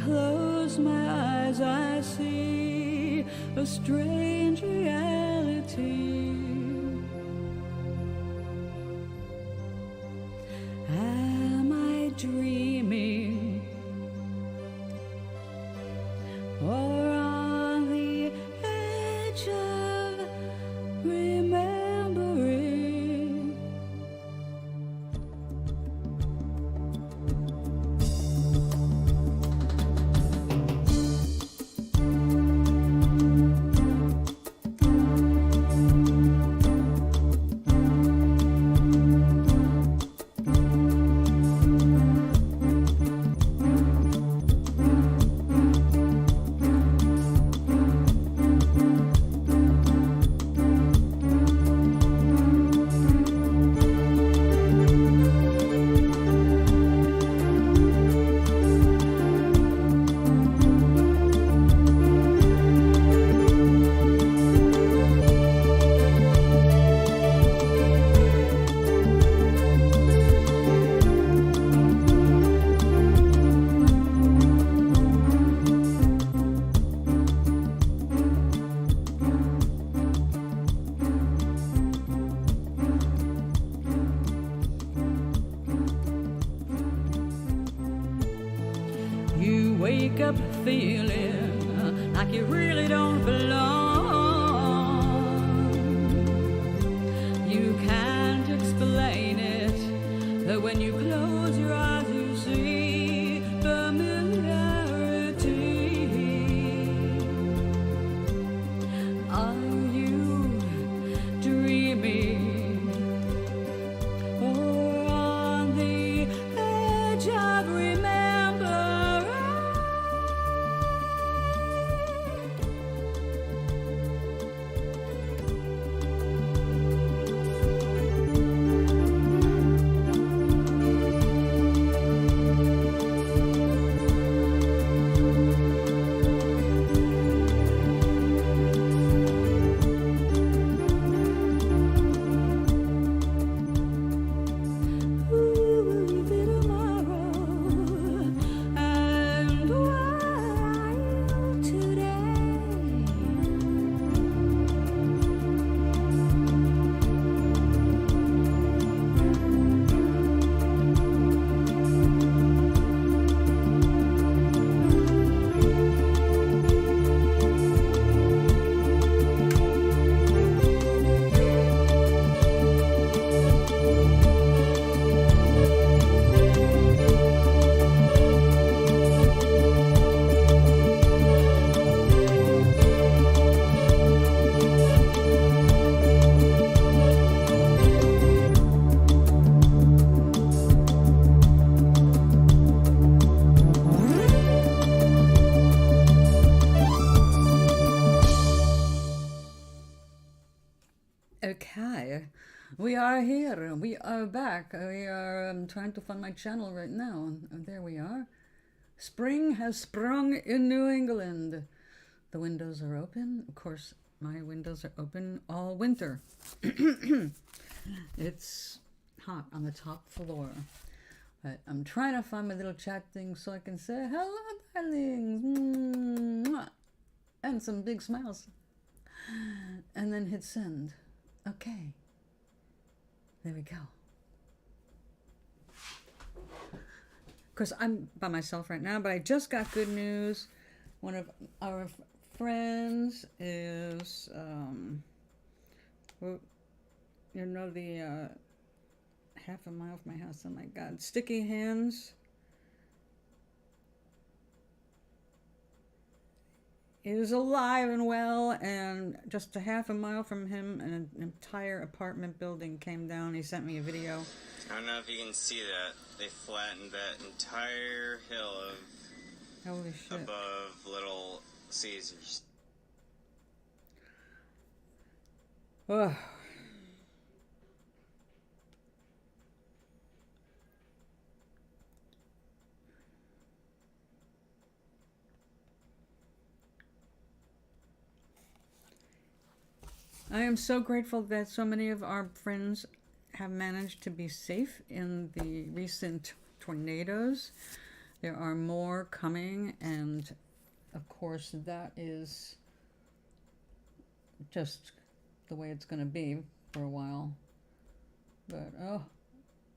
close my eyes, I see a strange reality. Am I dreaming, or on the edge of remembering? You wake up feeling like you really don't belong. You can't explain it, but when you close your eyes you see familiarity. Are you dreaming, or on the edge of remembering? Okay, we are here. We are back. We are trying to find my channel right now. And there we are. Spring has sprung in New England. The windows are open. Of course, my windows are open all winter. It's hot on the top floor. But I'm trying to find my little chat thing so I can say, hello, darlings. Mwah. And some big smiles. And then hit send. Okay. There we go. Of course, I'm by myself right now, but I just got good news. One of our friends is, well, you know, the half a mile from my house. Oh my God, Sticky Hands. Is alive and well, and just a half a mile from him, an entire apartment building came down. He sent me a video. I don't know if you can see that. They flattened that entire hill of Holy shit. above Little Caesars. Oh. I am so grateful that so many of our friends have managed to be safe in the recent tornadoes. There are more coming, and of course that is just the way it's going to be for a while. But oh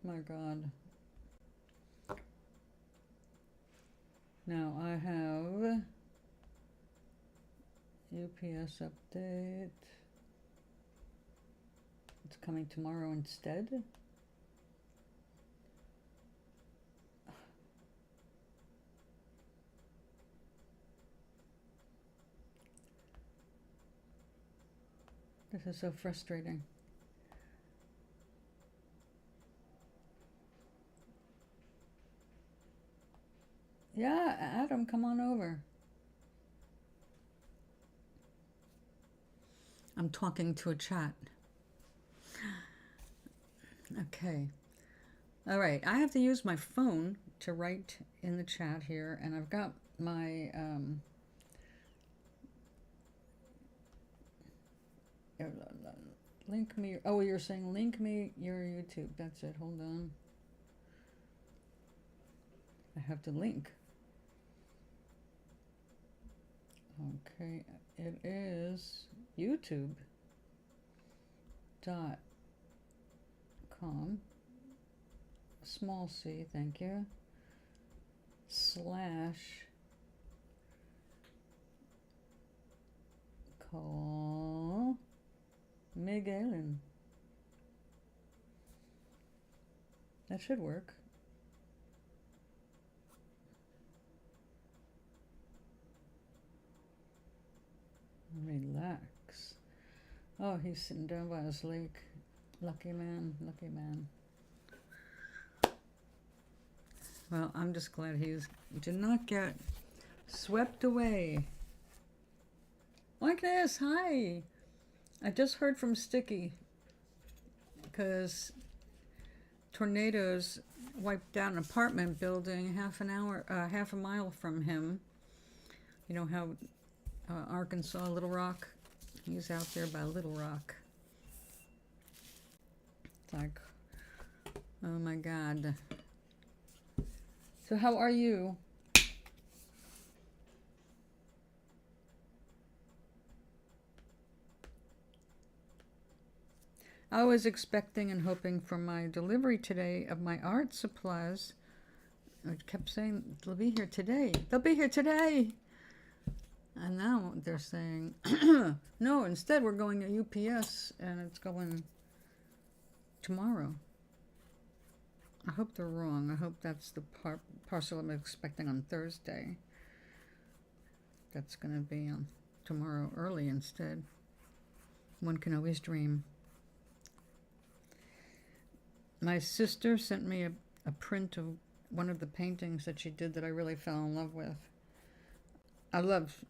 my god. Now I have UPS update. It's coming tomorrow instead. This is so frustrating. Yeah, Adam, come on over. I'm talking to a chat. Okay. All right. I have to use my phone to write in the chat here, and I've got my link me. Oh, you're saying link me your YouTube. That's it. Hold on. I have to link. Okay, it is youtube.com, small c, thank you, /call Miguelin. That should work. Relax. Oh, he's sitting down by his lake. Lucky man, lucky man. Well, I'm just glad he did not get swept away. Like this, hi. I just heard from Sticky because tornadoes wiped out an apartment building half a mile from him. You know how Arkansas, Little Rock, he's out there by Little Rock. It's like, oh my god. So how are you? I was expecting and hoping for my delivery today of my art supplies. I kept saying, they'll be here today. They'll be here today. And now they're saying, no, instead we're going to UPS and it's going tomorrow. I hope they're wrong. I hope that's the parcel I'm expecting on Thursday. That's going to be on tomorrow early instead. One can always dream. My sister sent me a print of one of the paintings that she did that I really fell in love with. I love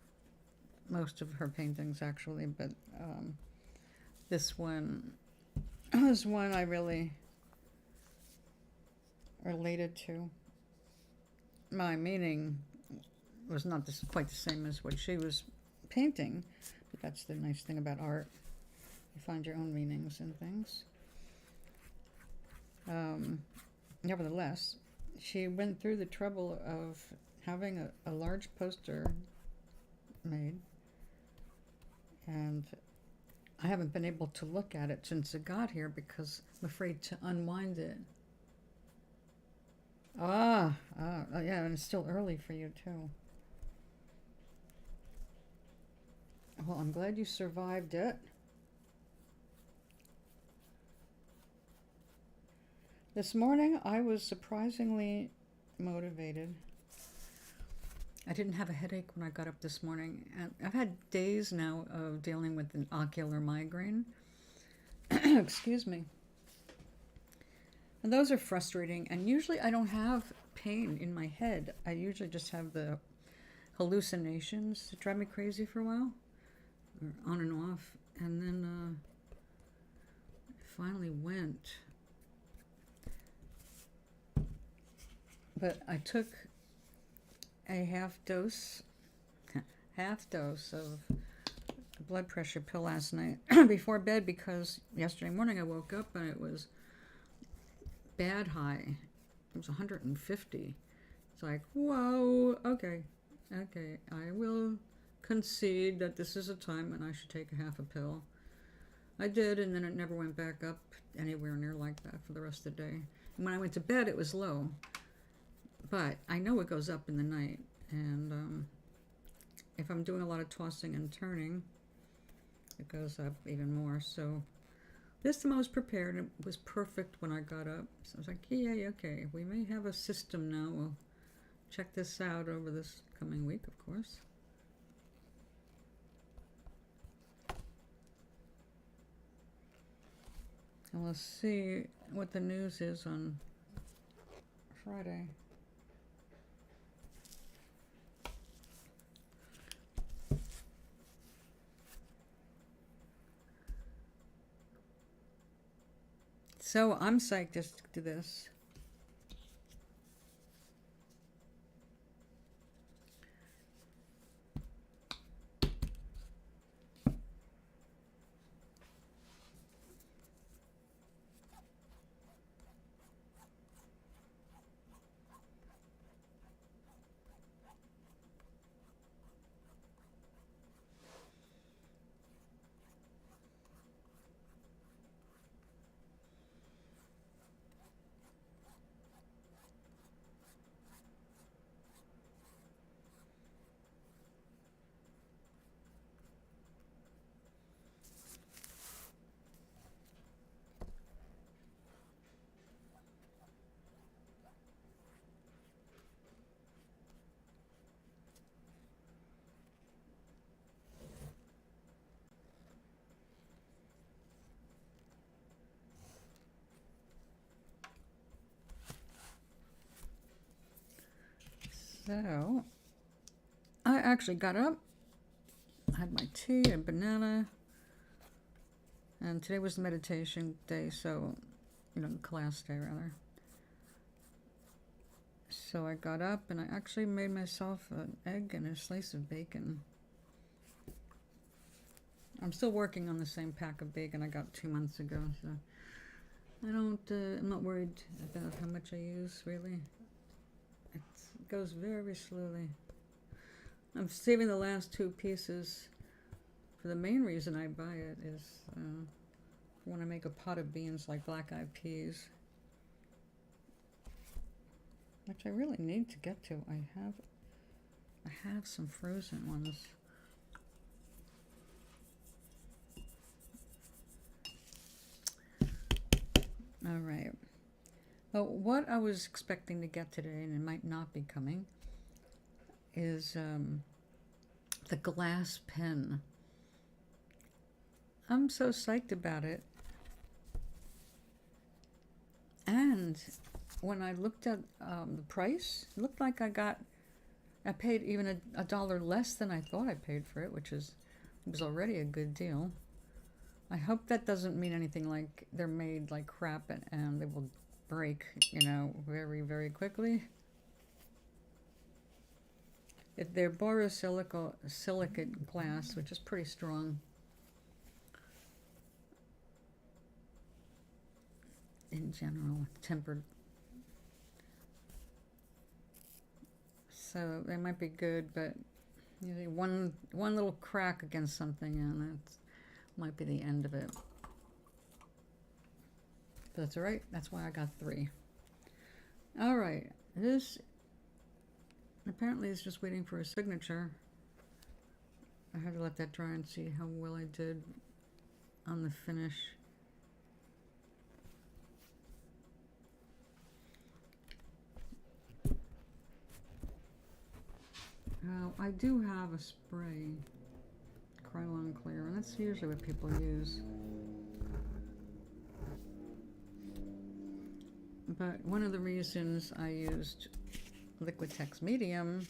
most of her paintings actually, but this one was one I really related to. My meaning was not quite the same as what she was painting, but that's the nice thing about art. You find your own meanings in things. Nevertheless, she went through the trouble of having a large poster made, and I haven't been able to look at it since it got here because I'm afraid to unwind it. Yeah, and it's still early for you too. Well, I'm glad you survived it. This morning, I was surprisingly motivated. I didn't have a headache when I got up this morning. And I've had days now of dealing with an ocular migraine. Excuse me. And those are frustrating. And usually I don't have pain in my head. I usually just have the hallucinations that drive me crazy for a while. Or on and off. And then it finally went. But I took a half dose of a blood pressure pill last night before bed because yesterday morning I woke up and it was bad high. It was 150. It's like, whoa, okay, okay, I will concede that this is a time when I should take a half a pill. I did, and then it never went back up anywhere near like that for the rest of the day. And when I went to bed, it was low. But I know it goes up in the night. And if I'm doing a lot of tossing and turning, it goes up even more. So this time I was prepared. It was perfect when I got up. So I was like, yeah, okay, we may have a system now. We'll check this out over this coming week, of course. And we'll see what the news is on Friday. So I'm psyched to do this. So I actually got up, had my tea and banana, and today was the meditation day, so, class day rather. So I got up and I actually made myself an egg and a slice of bacon. I'm still working on the same pack of bacon I got 2 months ago, so I'm not worried about how much I use, really. It goes very slowly. I'm saving the last 2 pieces. For the main reason I buy it is when I make a pot of beans like black-eyed peas, which I really need to get to. I have some frozen ones. All right. Well, what I was expecting to get today, and it might not be coming, is the glass pen. I'm so psyched about it. And when I looked at the price, it looked like I paid even a dollar less than I thought I paid for it, which was already a good deal. I hope that doesn't mean anything like they're made like crap and they will break, very, very quickly. They're borosilicate glass, which is pretty strong. In general, tempered. So they might be good, but one little crack against something, and that might be the end of it. But that's all right. That's why I got 3. All right. This apparently is just waiting for a signature. I had to let that dry and see how well I did on the finish. I do have a spray, Krylon Clear, and that's usually what people use. But one of the reasons I used Liquitex Medium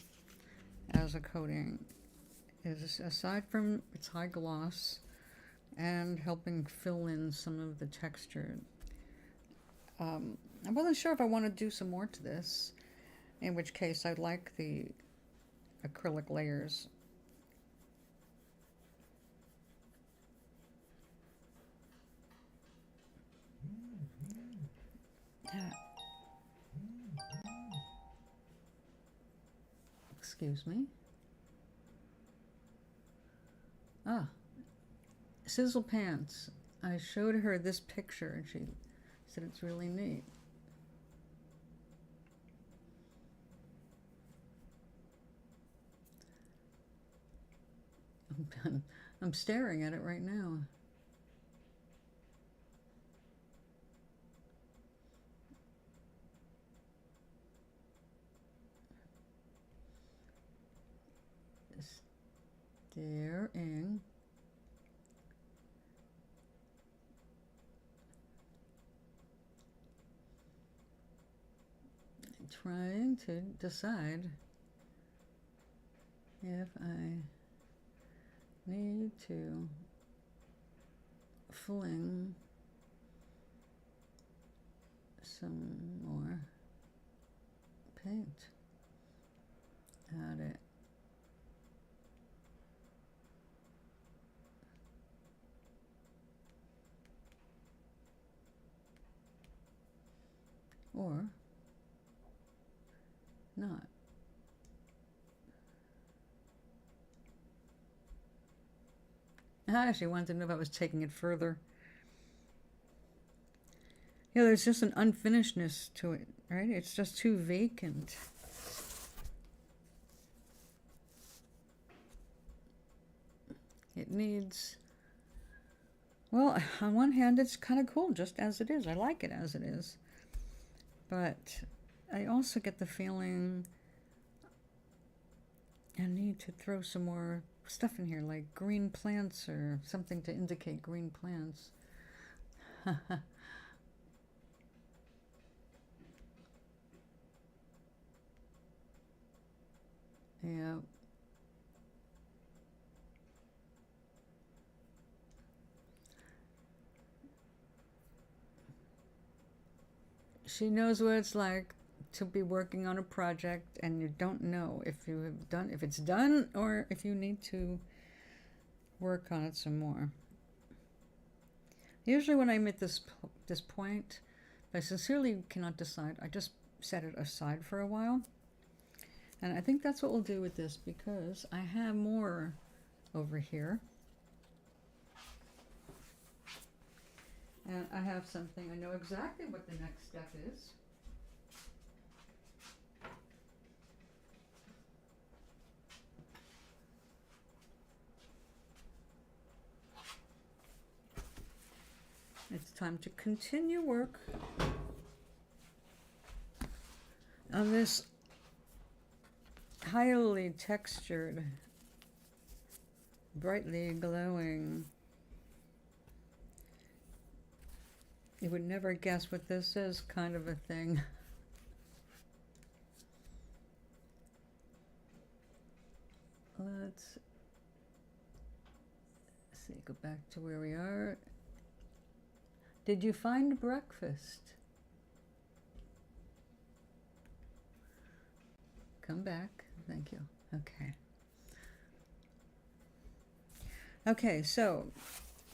as a coating is, aside from its high gloss and helping fill in some of the texture, I wasn't sure if I want to do some more to this, in which case I'd like the acrylic layers. Excuse me. Ah, Sizzle Pants. I showed her this picture and she said it's really neat. I'm staring at it right now. Staring. Trying to decide if I need to fling some more paint at it. Or not. I actually wanted to know if I was taking it further. Yeah, there's just an unfinishedness to it, right? It's just too vacant. It needs... Well, on one hand, it's kind of cool just as it is. I like it as it is. But I also get the feeling I need to throw some more stuff in here, like green plants or something to indicate green plants. Yeah. She knows what it's like to be working on a project and you don't know if it's done or if you need to work on it some more. Usually when I'm at this point, I sincerely cannot decide. I just set it aside for a while. And I think that's what we'll do with this because I have more over here. And I have something, I know exactly what the next step is. It's time to continue work on this highly textured, brightly glowing. You would never guess what this is, kind of a thing. Let's see, go back to where we are. Did you find breakfast? Come back. Thank you. Okay. Okay, so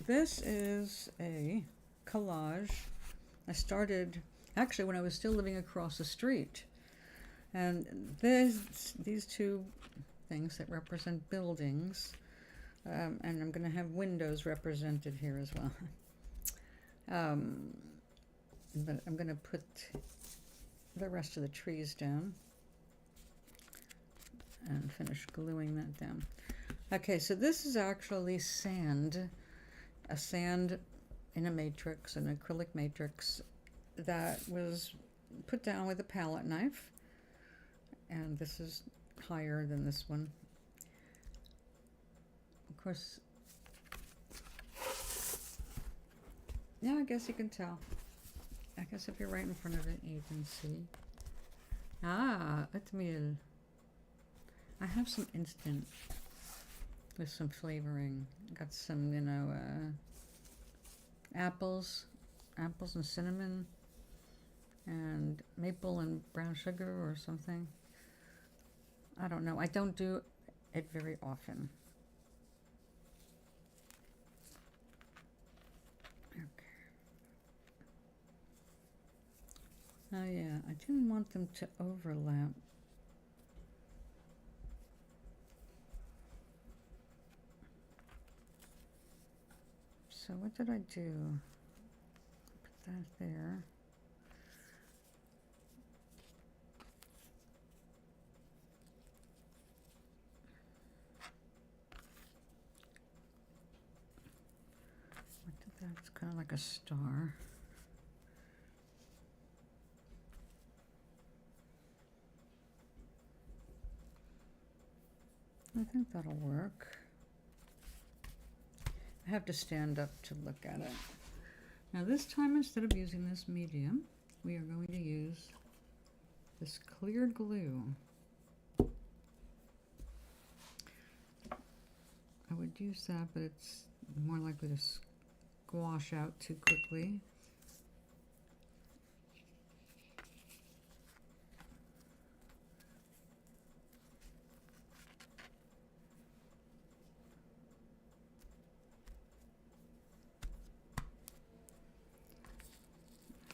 this is a collage I started actually when I was still living across the street. And these two things that represent buildings, and I'm going to have windows represented here as well. But I'm going to put the rest of the trees down and finish gluing that down. Okay, so this is actually sand, a sand in a matrix, an acrylic matrix that was put down with a palette knife. And this is higher than this one. Of course, yeah, I guess you can tell. I guess if you're right in front of it, you can see. Ah, oatmeal. I have some instant with some flavoring. Got some, you know, apples and cinnamon, and maple and brown sugar or something. I don't know. I don't do it very often. Oh yeah, I didn't want them to overlap. So what did I do? Put that there. What did that? It's kind of like a star. I think that'll work. I have to stand up to look at it. Now this time, instead of using this medium, we are going to use this clear glue. I would use that, but it's more likely to squash out too quickly.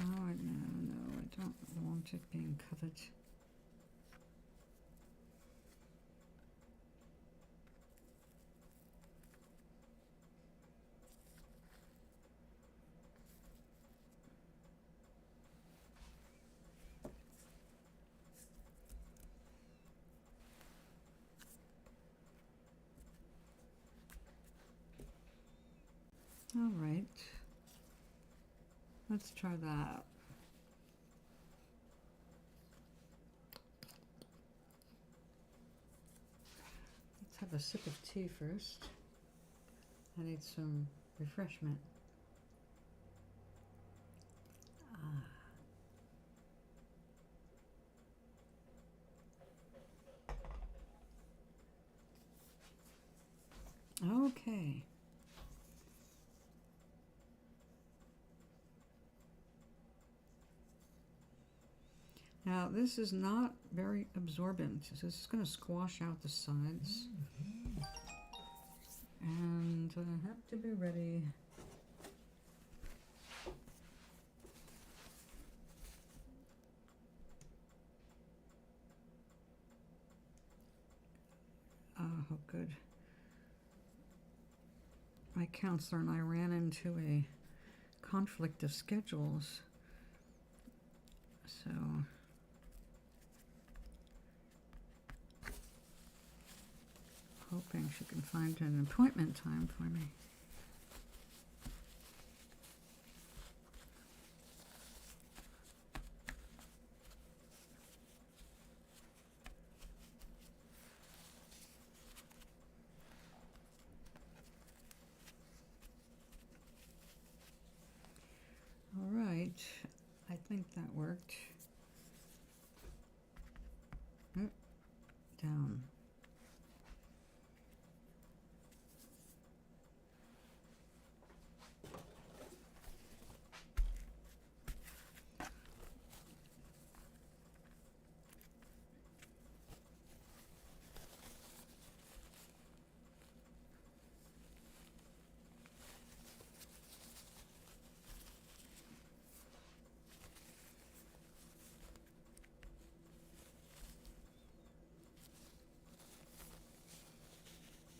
Oh, no, I don't want it being covered. All right, let's try that. Let's have a sip of tea first. I need some refreshment. Okay. Now this is not very absorbent, so this is going to squash out the sides. And I have to be ready. Oh, good. My counselor and I ran into a conflict of schedules, so hoping she can find an appointment time for me. All right, I think that worked. Down.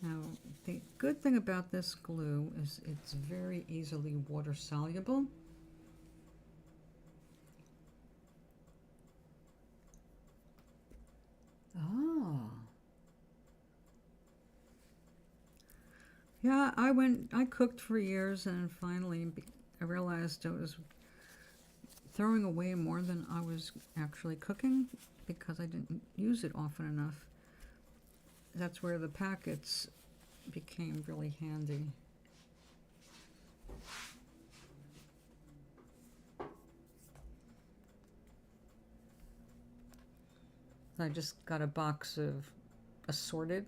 Now, the good thing about this glue is it's very easily water soluble. Oh. Yeah, I cooked for years, and finally I realized I was throwing away more than I was actually cooking because I didn't use it often enough. That's where the packets became really handy. I just got a box of assorted,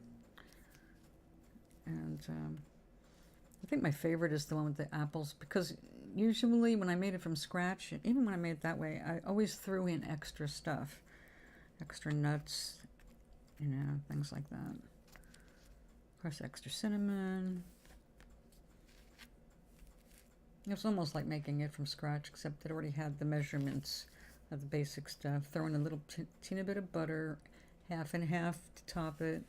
and I think my favorite is the one with the apples, because usually when I made it from scratch, even when I made it that way, I always threw in extra stuff, extra nuts, you know, things like that. Of course, extra cinnamon. It was almost like making it from scratch, except it already had the measurements of the basic stuff. Throw in a little teeny bit of butter, half and half to top it.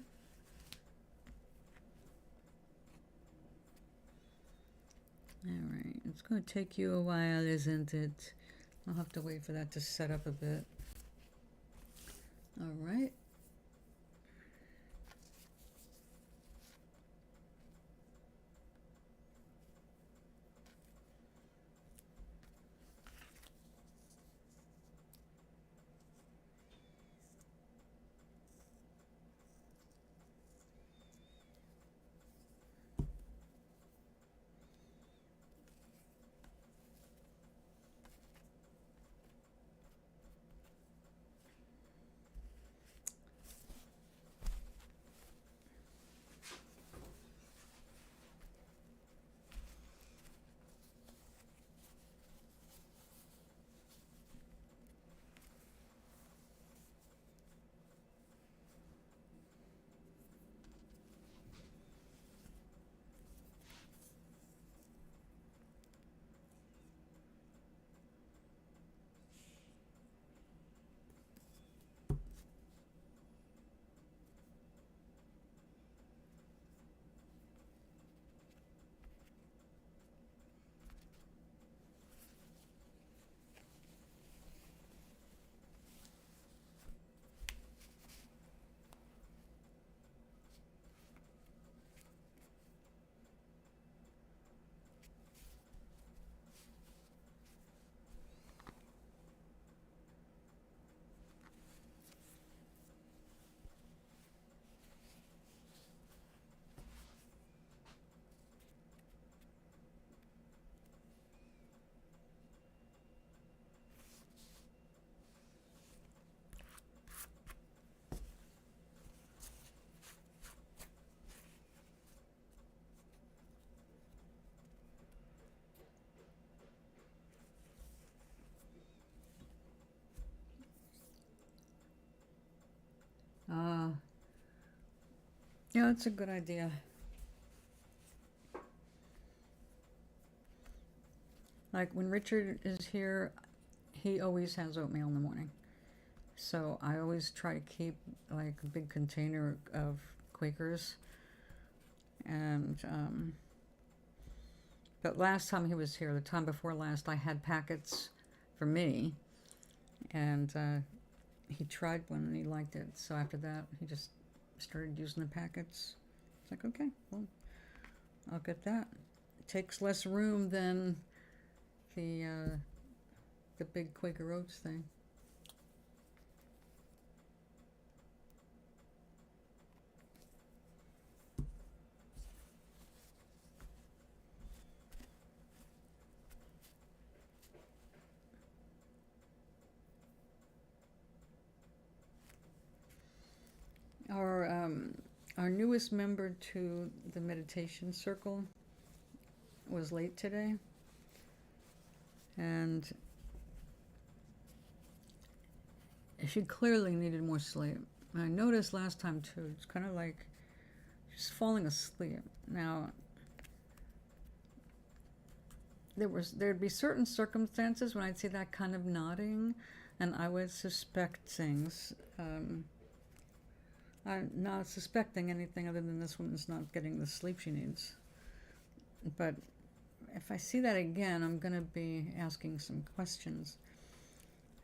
All right, it's going to take you a while, isn't it? I'll have to wait for that to set up a bit. All right. Yeah, that's a good idea. Like when Richard is here, he always has oatmeal in the morning. So I always try to keep like a big container of Quakers. And, but last time he was here, the time before last, I had packets for me. And he tried one and he liked it. So after that, he just started using the packets. It's like, okay, well, I'll get that. It takes less room than the big Quaker Oats thing. Our newest member to the meditation circle was late today, and she clearly needed more sleep. And I noticed last time too, it's kind of like she's falling asleep. Now, there'd be certain circumstances when I'd see that kind of nodding, and I would suspect things. I'm not suspecting anything other than this woman's not getting the sleep she needs. But if I see that again, I'm going to be asking some questions.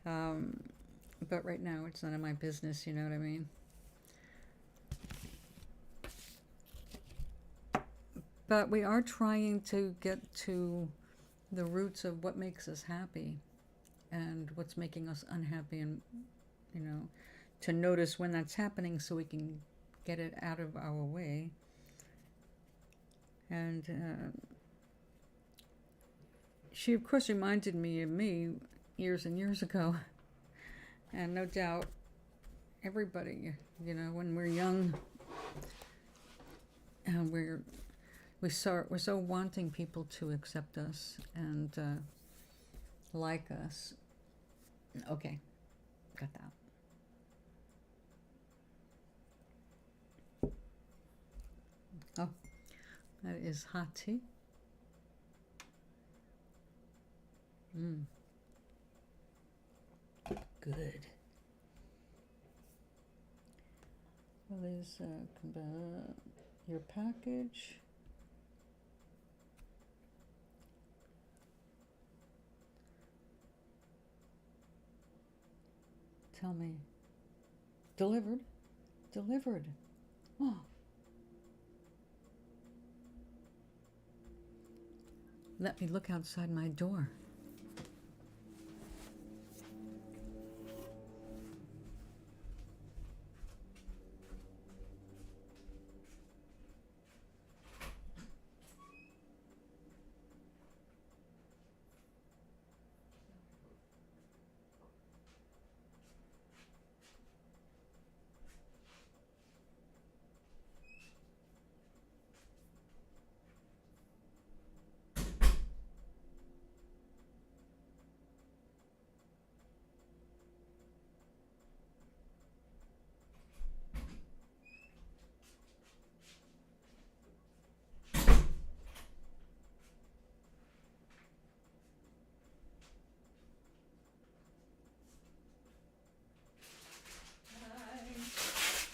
But right now, it's none of my business, you know what I mean? But we are trying to get to the roots of what makes us happy and what's making us unhappy, and, you know, to notice when that's happening so we can get it out of our way. And she, of course, reminded me of me years and years ago. And no doubt, everybody, you know, when we're young, and we're so wanting people to accept us and like us. Okay, got that. Oh, that is hot tea. Good. Well, there's your package. tell me. Delivered? Delivered. Oh. Let me look outside my door.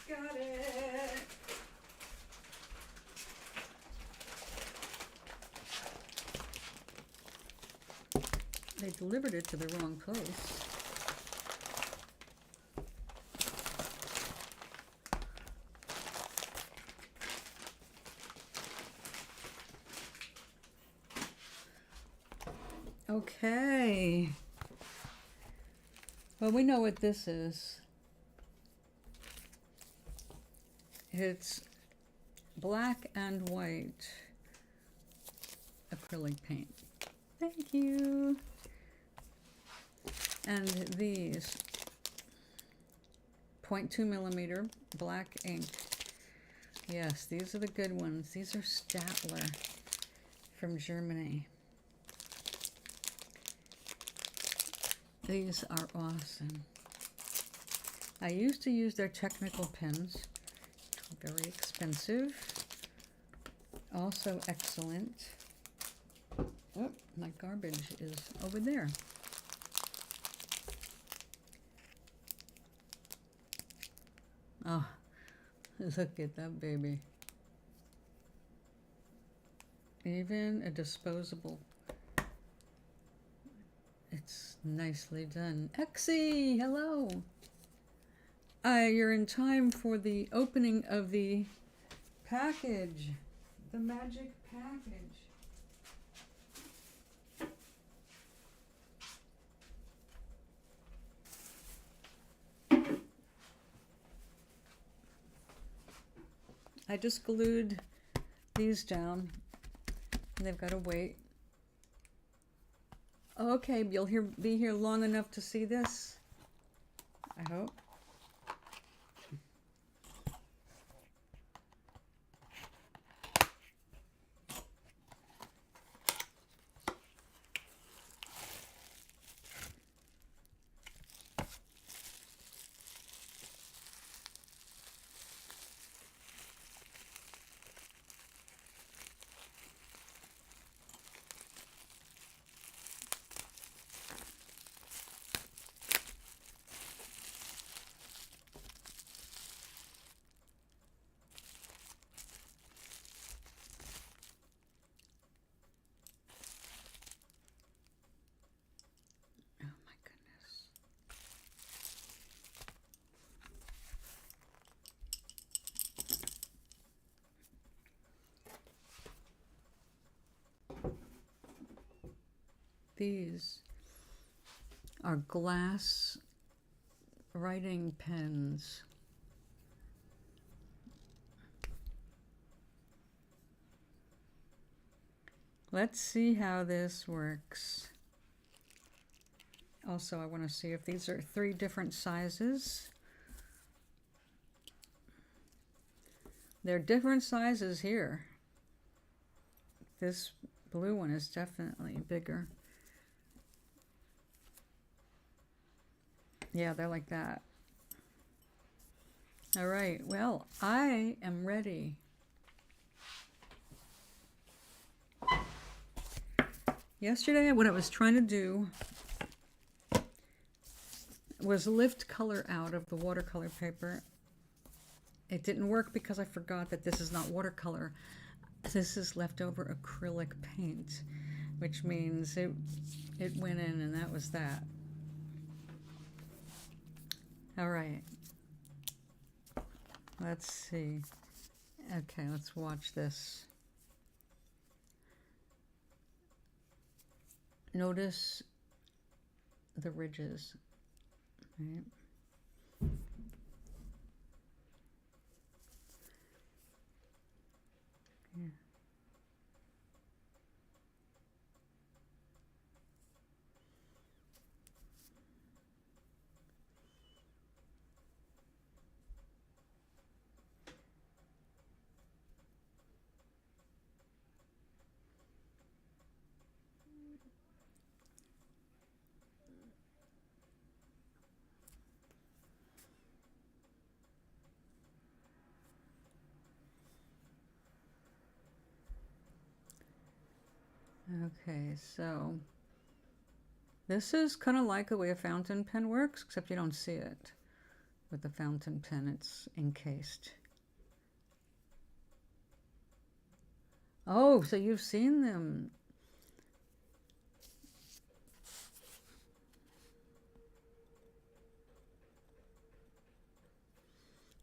Got it. They delivered it to the wrong place. Okay. Well, we know what this is. It's black and white acrylic paint. Thank you. And these 0.2 millimeter black ink. Yes, these are the good ones. These are Statler from Germany. These are awesome. I used to use their technical pens. Very expensive. Also excellent. Oh, my garbage is over there. Oh, look at that baby. Even a disposable. It's nicely done. Exie, hello. You're in time for the opening of the package. The magic package. I just glued these down, and they've got to wait. Okay, you'll be here long enough to see this, I hope. These are glass writing pens. Let's see how this works. Also, I want to see if these are 3 different sizes. They're different sizes here. This blue one is definitely bigger. Yeah, they're like that. All right, well, I am ready. Yesterday, what I was trying to do was lift color out of the watercolor paper. It didn't work because I forgot that this is not watercolor. This is leftover acrylic paint, which means it went in and that was that. All right. Let's see. Okay, let's watch this. Notice the ridges, right? Yeah. Okay, so this is kind of like the way a fountain pen works, except you don't see it. With the fountain pen, it's encased. Oh, so you've seen them.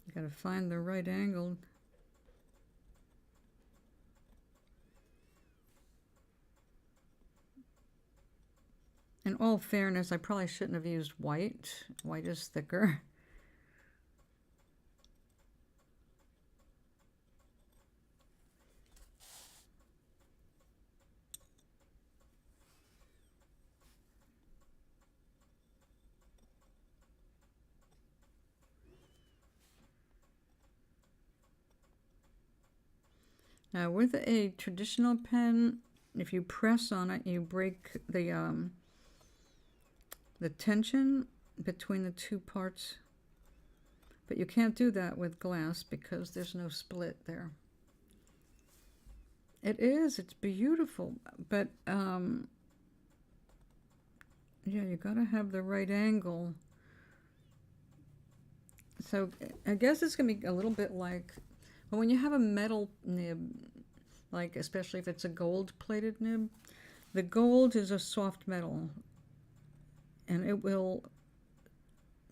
You gotta find the right angle. In all fairness, I probably shouldn't have used white. White is thicker. Now, with a traditional pen, if you press on it, you break the tension between the two parts. But you can't do that with glass because there's no split there. It is, it's beautiful, but yeah, you gotta have the right angle. So I guess it's gonna be a little bit like, but when you have a metal nib, like especially if it's a gold-plated nib, the gold is a soft metal, and it will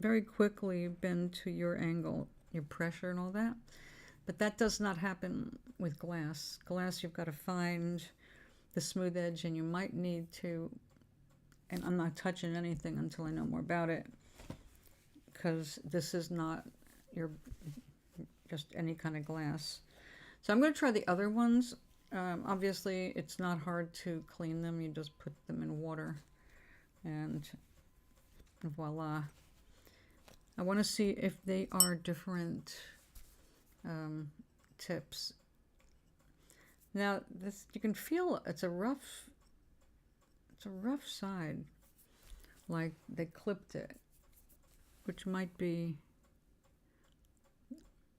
very quickly bend to your angle, your pressure and all that. But that does not happen with glass. Glass, you've got to find the smooth edge, and you might need to, and I'm not touching anything until I know more about it, because this is not your just any kind of glass. So I'm going to try the other ones. Obviously, it's not hard to clean them. You just put them in water, and voila. I want to see if they are different tips. Now this, you can feel it's a rough side, like they clipped it, which might be,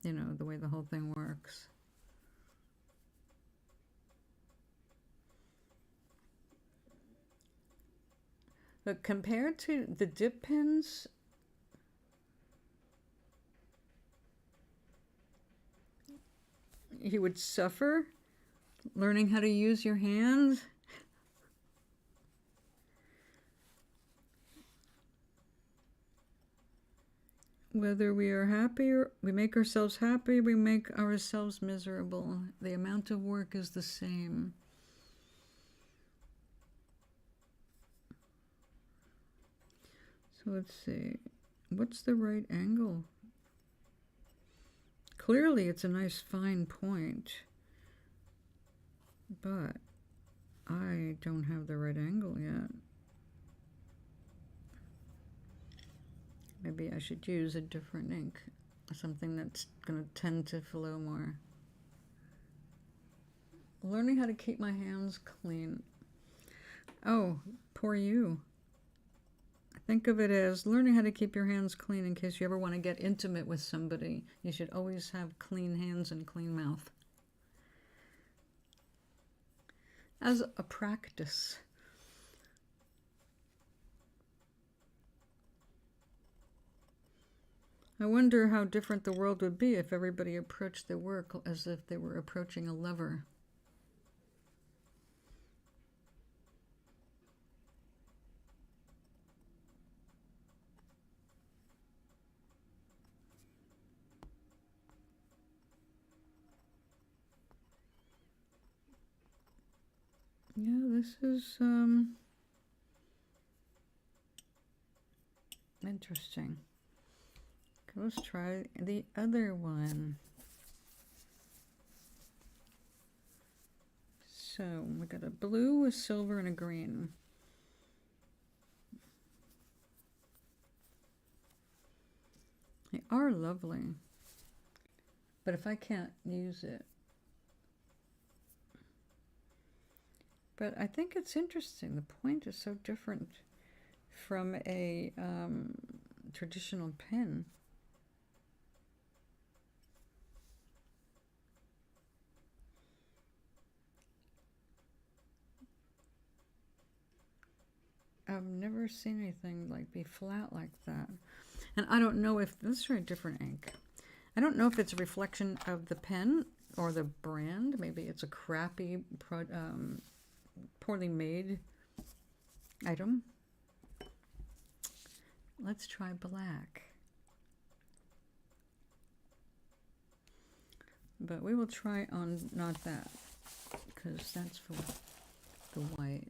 you know, the way the whole thing works. But compared to the dip pens, you would suffer learning how to use your hands. Whether we are happy or we make ourselves happy, we make ourselves miserable. The amount of work is the same. So let's see. What's the right angle? Clearly it's a nice fine point, but I don't have the right angle yet. Maybe I should use a different ink, something that's going to tend to flow more. Learning how to keep my hands clean. Oh, poor you. Think of it as learning how to keep your hands clean in case you ever want to get intimate with somebody. You should always have clean hands and clean mouth. As a practice. I wonder how different the world would be if everybody approached their work as if they were approaching a lover. this is interesting. Okay, let's try the other one. So we got a blue, a silver, and a green. They are lovely, but if I can't use it. But I think it's interesting. The point is so different from a traditional pen. I've never seen anything like be flat like that. And I don't know if this is very different ink. I don't know if it's a reflection of the pen or the brand. Maybe it's a crappy, poorly made item. Let's try black. But we will try on not that, because that's for the white.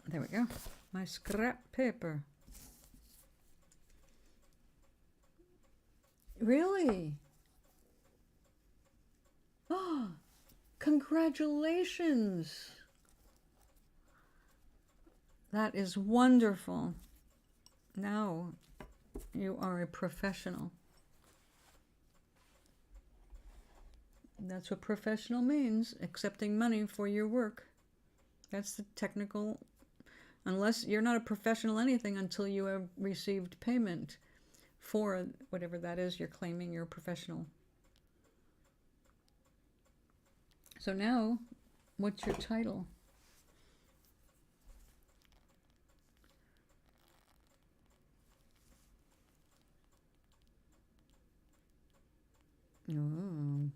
There we go. My scrap paper. Really? Oh, congratulations. That is wonderful. Now you are a professional. That's what professional means, accepting money for your work. That's the technical, unless you're not a professional anything until you have received payment for whatever that is you're claiming you're a professional. So now, what's your title? Oh.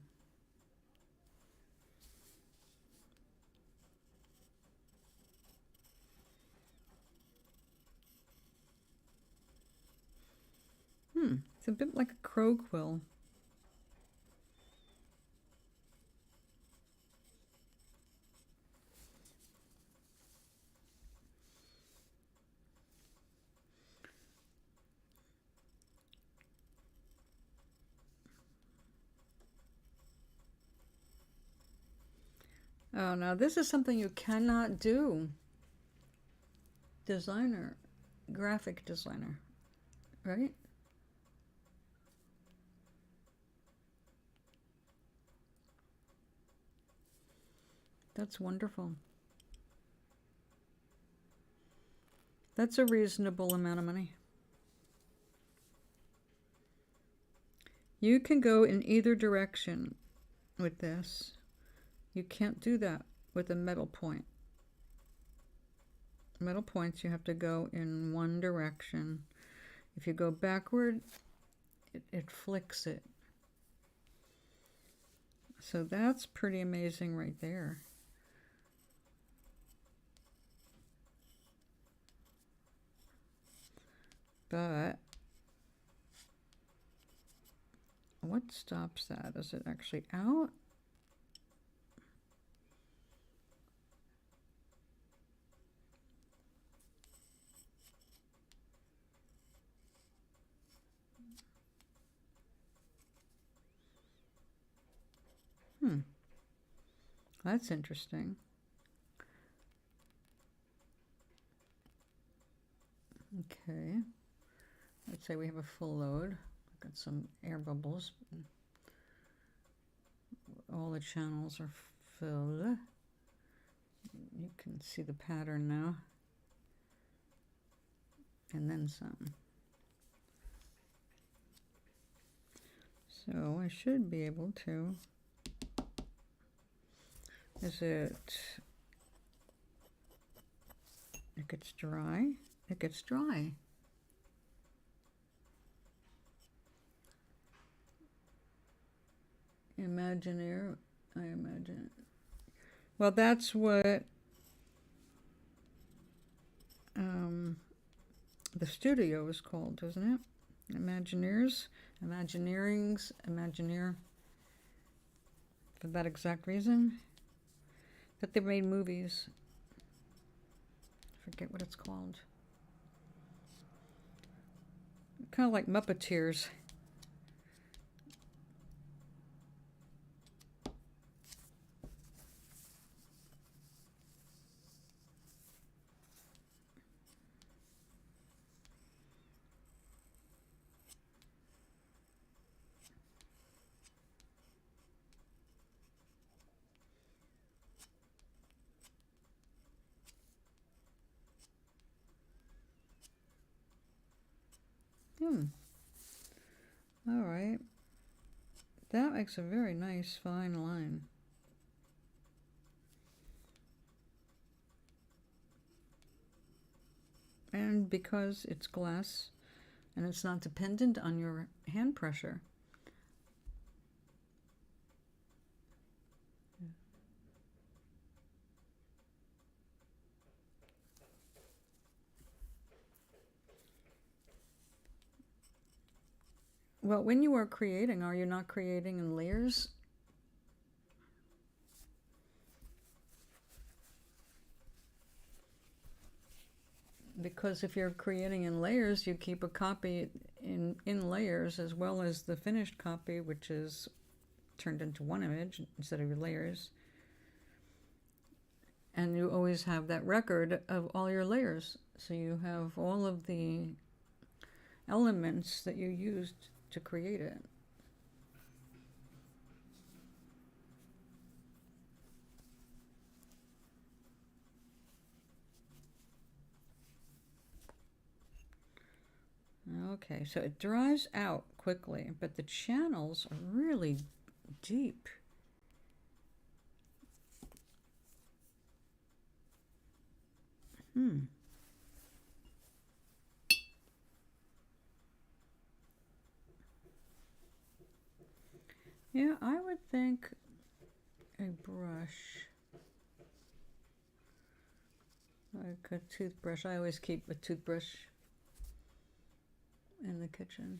It's a bit like a crow quill. Oh, now this is something you cannot do. Designer, graphic designer, right? That's wonderful. That's a reasonable amount of money. You can go in either direction with this. You can't do that with a metal point. Metal points, you have to go in one direction. If you go backward, it flicks it. So that's pretty amazing right there. But what stops that? Is it actually out? That's interesting. Okay. Let's say we have a full load. Got some air bubbles. All the channels are filled. You can see the pattern now. And then some. So I should be able to. Is it? It gets dry. It gets dry. Imagineer, I imagine. Well, that's what the studio is called, isn't it? Imagineers, Imagineerings, Imagineer. For that exact reason. That they made movies. Forget what it's called. Kind of like Muppeteers. All right. That makes a very nice fine line. And because it's glass and it's not dependent on your hand pressure. Well, when you are creating, are you not creating in layers? Because if you're creating in layers, you keep a copy in layers as well as the finished copy, which is turned into one image instead of your layers. And you always have that record of all your layers. So you have all of the elements that you used to create it. Okay, so it dries out quickly, but the channels are really deep. Yeah, I would think a brush, like a toothbrush. I always keep a toothbrush in the kitchen.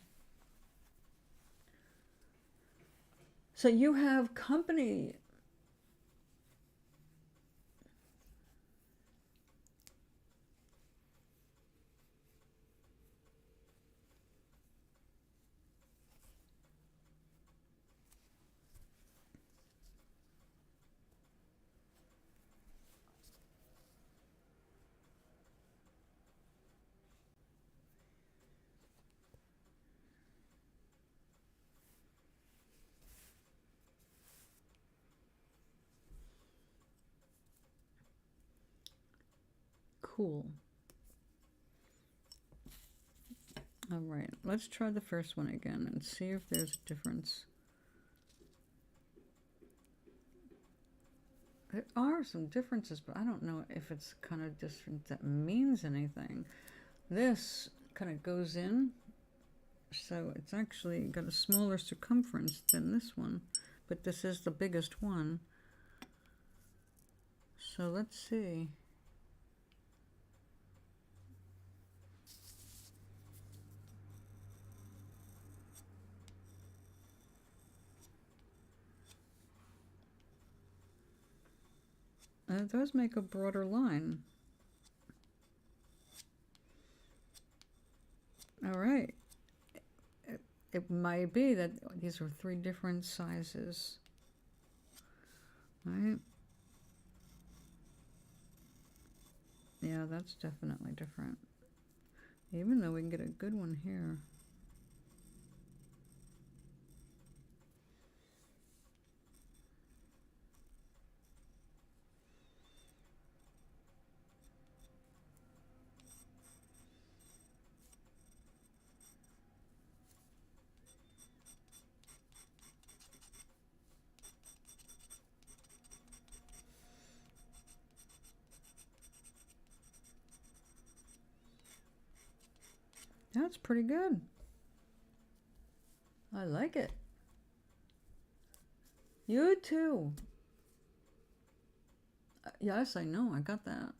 So you have company. Cool. All right, let's try the first one again and see if there's a difference. There are some differences, but I don't know if it's kind of different that means anything. This kind of goes in, so it's actually got a smaller circumference than this one, but this is the biggest one. So let's see. It does make a broader line. All right. It might be that these are 3 different sizes. Right? Yeah, that's definitely different. Even though we can get a good one here. That's pretty good. I like it. You too. Yes, I know. I got that.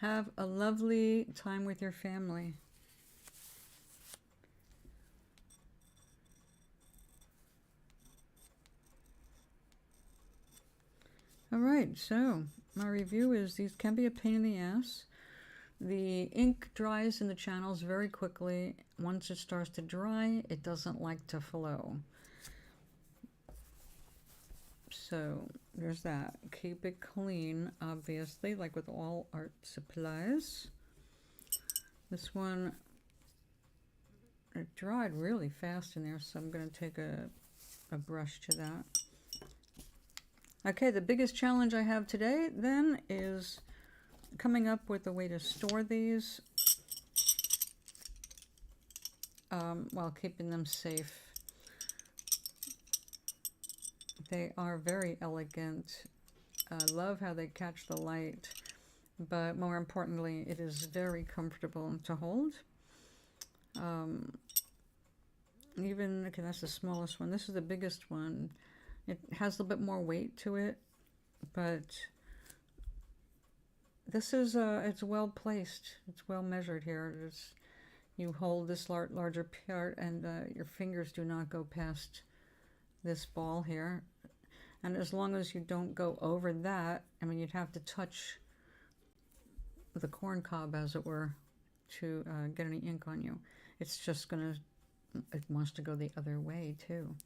Have a lovely time with your family. All right, so my review is these can be a pain in the ass. The ink dries in the channels very quickly. Once it starts to dry, it doesn't like to flow. So there's that. Keep it clean, obviously, like with all art supplies. This one, it dried really fast in there, so I'm going to take a brush to that. Okay, the biggest challenge I have today then is coming up with a way to store these while keeping them safe. They are very elegant. I love how they catch the light, but more importantly, it is very comfortable to hold. Even, okay, that's the smallest one. This is the biggest one. It has a little bit more weight to it, but this is, it's well placed. It's well measured here. You hold this larger part and your fingers do not go past this ball here. And as long as you don't go over that, I mean, you'd have to touch the corn cob, as it were, to get any ink on you. It's just gonna, it wants to go the other way too.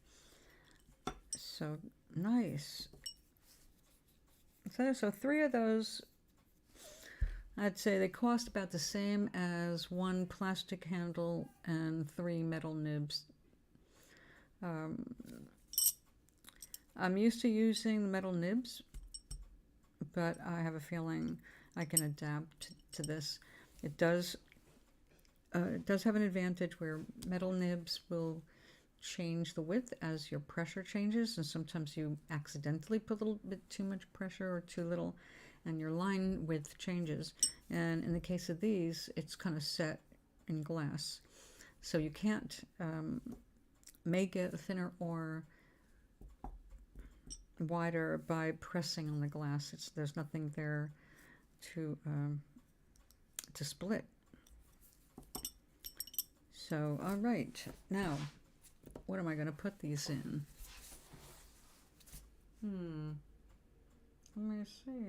So nice. So 3 of those, I'd say they cost about the same as 1 plastic handle and 3 metal nibs. I'm used to using the metal nibs, but I have a feeling I can adapt to this. It does have an advantage where metal nibs will change the width as your pressure changes, and sometimes you accidentally put a little bit too much pressure or too little, and your line width changes. And in the case of these, it's kind of set in glass, so you can't make it thinner or wider by pressing on the glass. There's nothing there to split. So, all right, now what am I going to put these in? Let me see.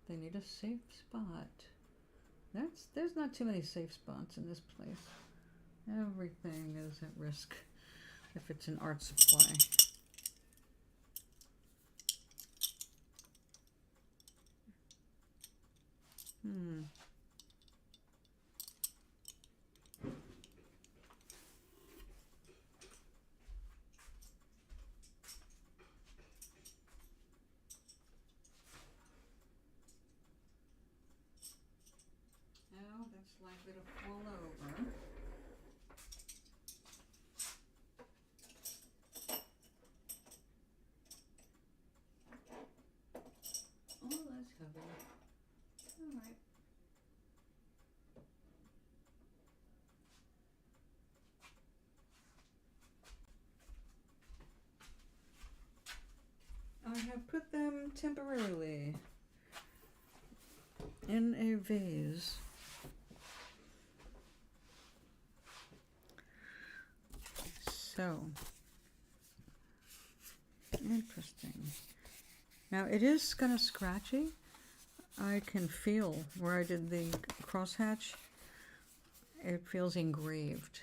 They need a safe spot. There's not too many safe spots in this place. Everything is at risk if it's an art supply. Now that's likely to fall over. Oh, that's heavy. All right. I have put them temporarily in a vase. So, interesting. Now it is kind of scratchy. I can feel where I did the crosshatch. It feels engraved.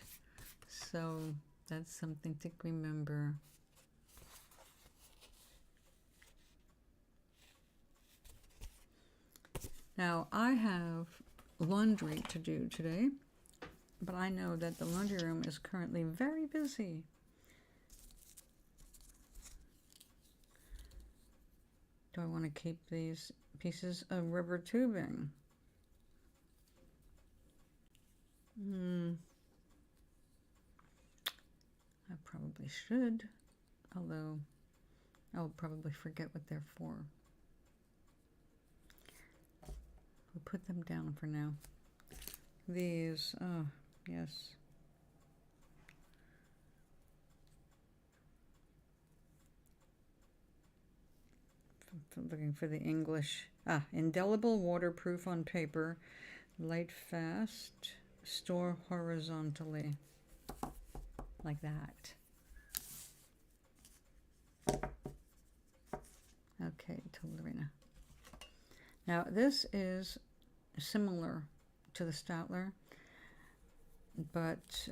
So that's something to remember. Now I have laundry to do today, but I know that the laundry room is currently very busy. Do I want to keep these pieces of rubber tubing? I probably should, although I'll probably forget what they're for. We'll put them down for now. These, oh, yes. looking for the English. Indelible, waterproof on paper, light fast, store horizontally, like that. Okay, Tullerina. Now this is similar to the Statler, but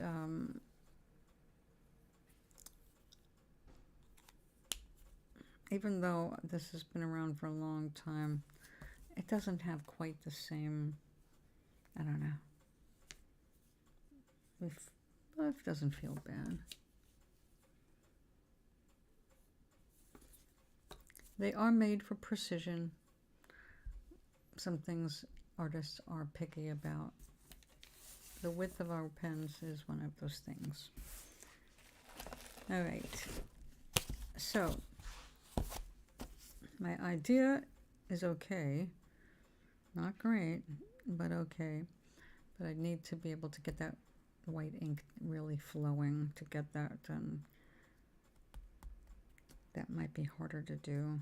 even though this has been around for a long time, it doesn't have quite the same, I don't know. It doesn't feel bad. They are made for precision. Some things artists are picky about. The width of our pens is one of those things. All right. So, my idea is okay. Not great, but okay. But I need to be able to get that white ink really flowing to get that done. That might be harder to do.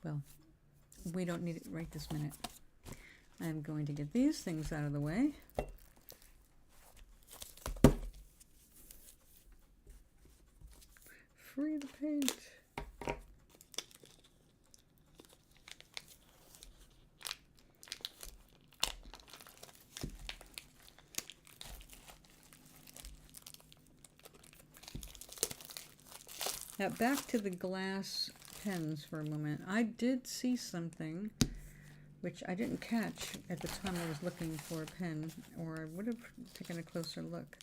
Well, we don't need it right this minute. I'm going to get these things out of the way. Free the paint. Now back to the glass pens for a moment. I did see something which I didn't catch at the time I was looking for a pen, or I would have taken a closer look.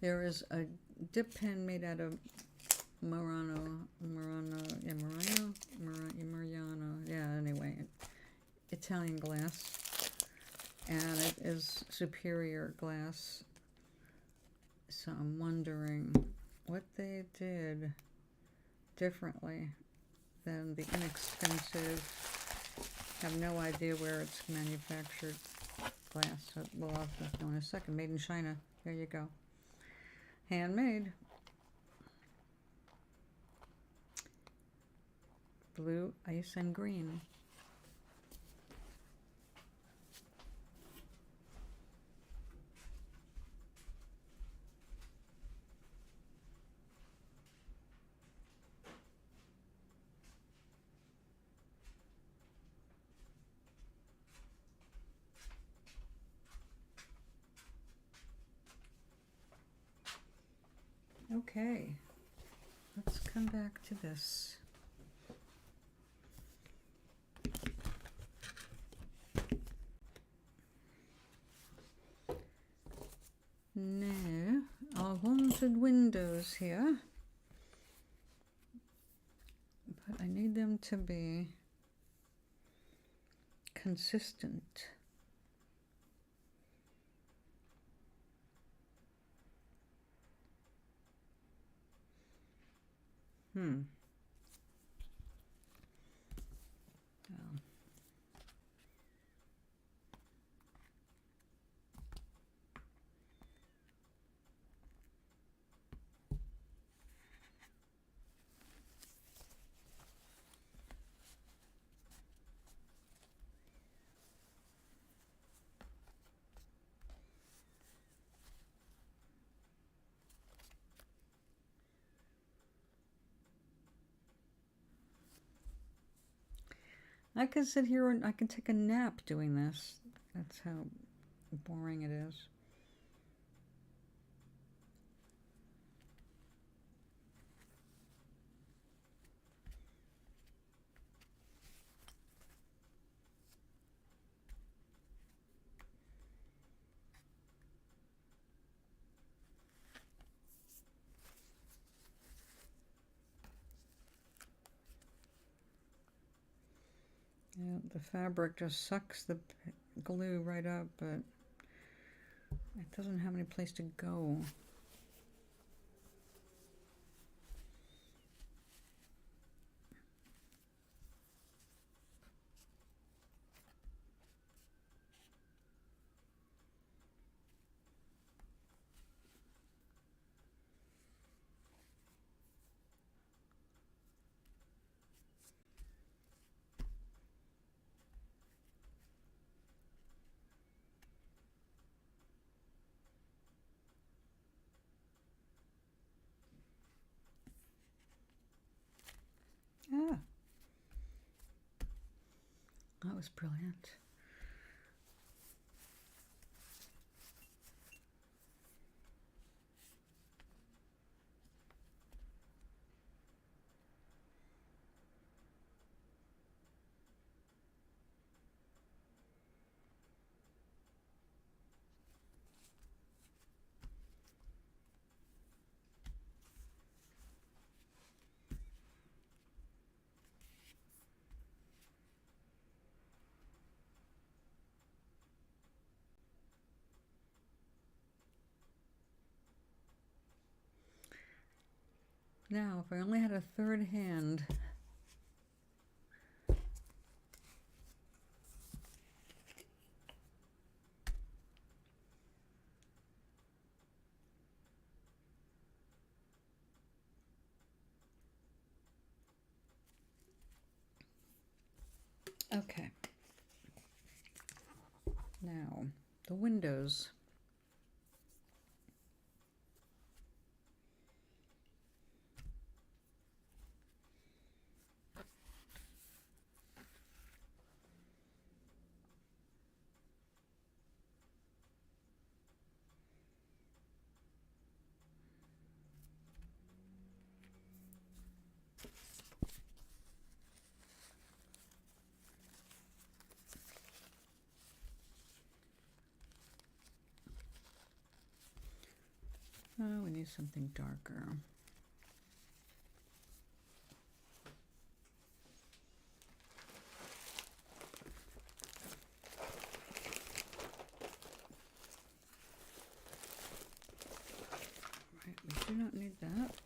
There is a dip pen made out of Murano, anyway, Italian glass, and it is superior glass. So I'm wondering what they did differently than the inexpensive, have no idea where it's manufactured glass. So we'll have to know in a second. Made in China. There you go. Handmade. Blue, ice, and green. Okay, let's come back to this. Now, our haunted windows here, but I need them to be consistent. Well. I could sit here and I can take a nap doing this. That's how boring it is. Yeah, the fabric just sucks the glue right up, but it doesn't have any place to go. was brilliant. Now, if I only had a third hand. Okay. Now, the windows. Oh, we need something darker. Right, we do not need that.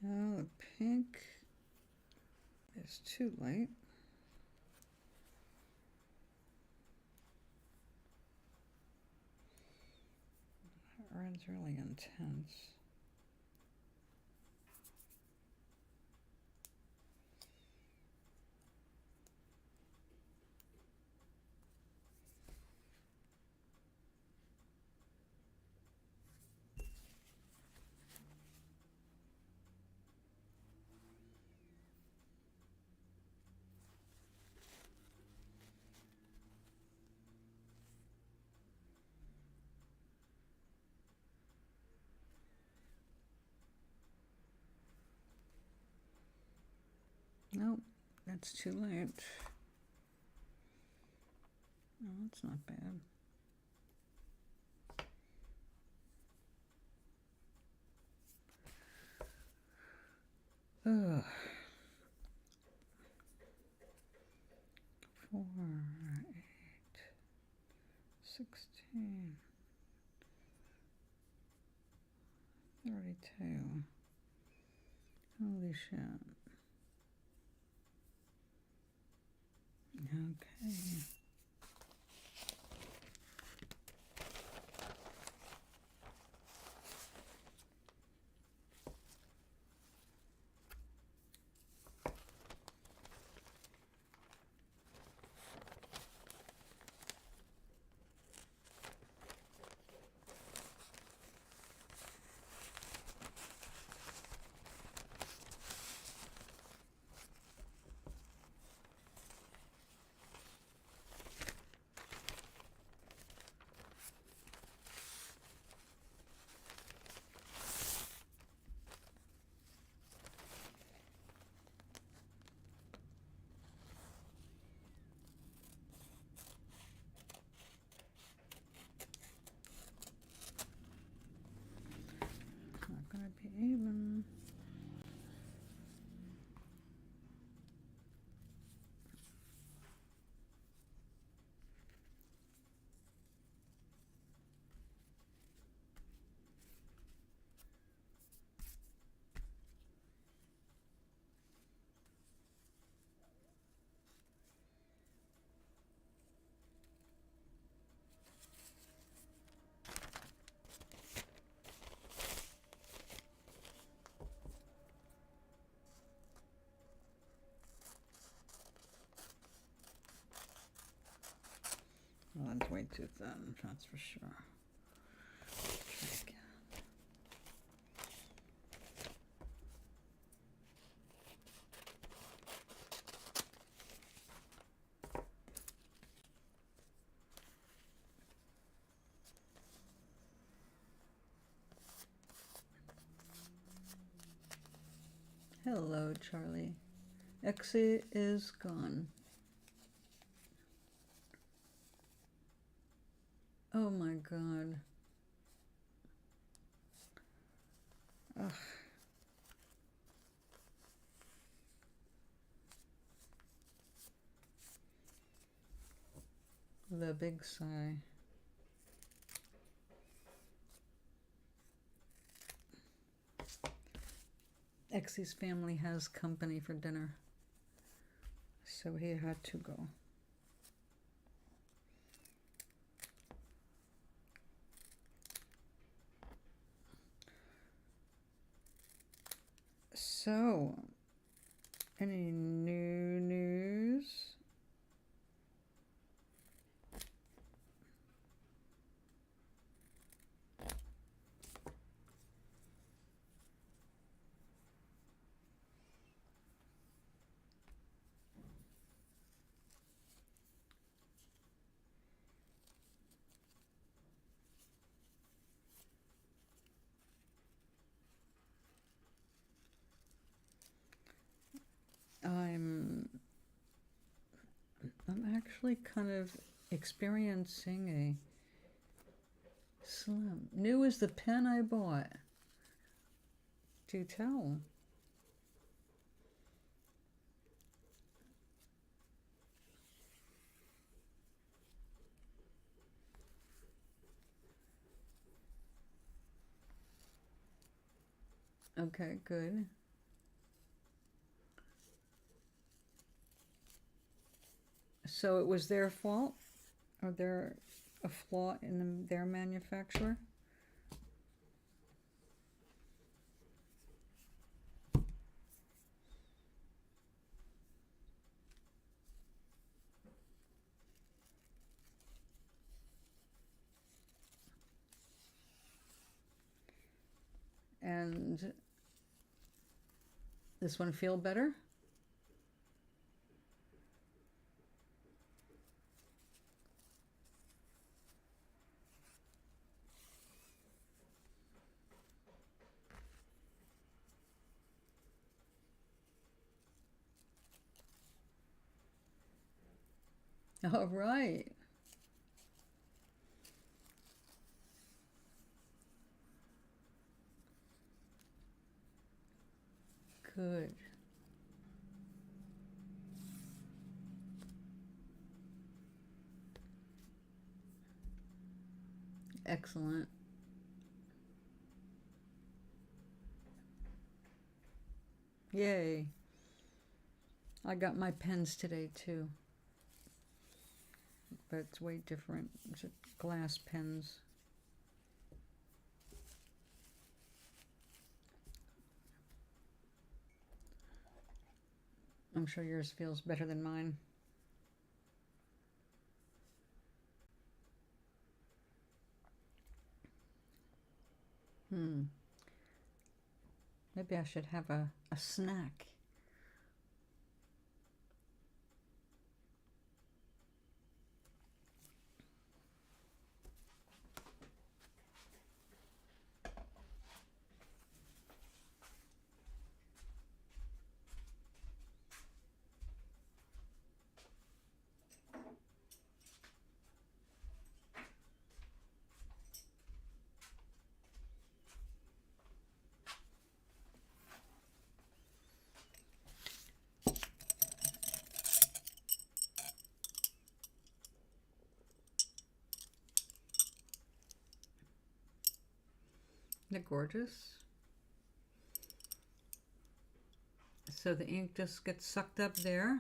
Oh, the pink is too light. That red's really intense. Nope, that's too light. No, that's not bad. Ugh. 4, 8, 16, 32. Holy shit. Okay. Not gonna be even. Well, that's way too thin, that's for sure. Try again. Hello, Charlie. Exie is gone. Oh my god. Ugh. The big sigh. Exie's family has company for dinner, so he had to go. So, any new news? I'm actually kind of experiencing a slump. New as the pen I bought. Do tell. Okay, good. So it was their fault? Or there a flaw in their manufacturer? And this one feel better? All right. Good. Excellent. Yay. I got my pens today too. But it's way different. It's glass pens. I'm sure yours feels better than mine. Maybe I should have a snack. They're gorgeous. So the ink just gets sucked up there.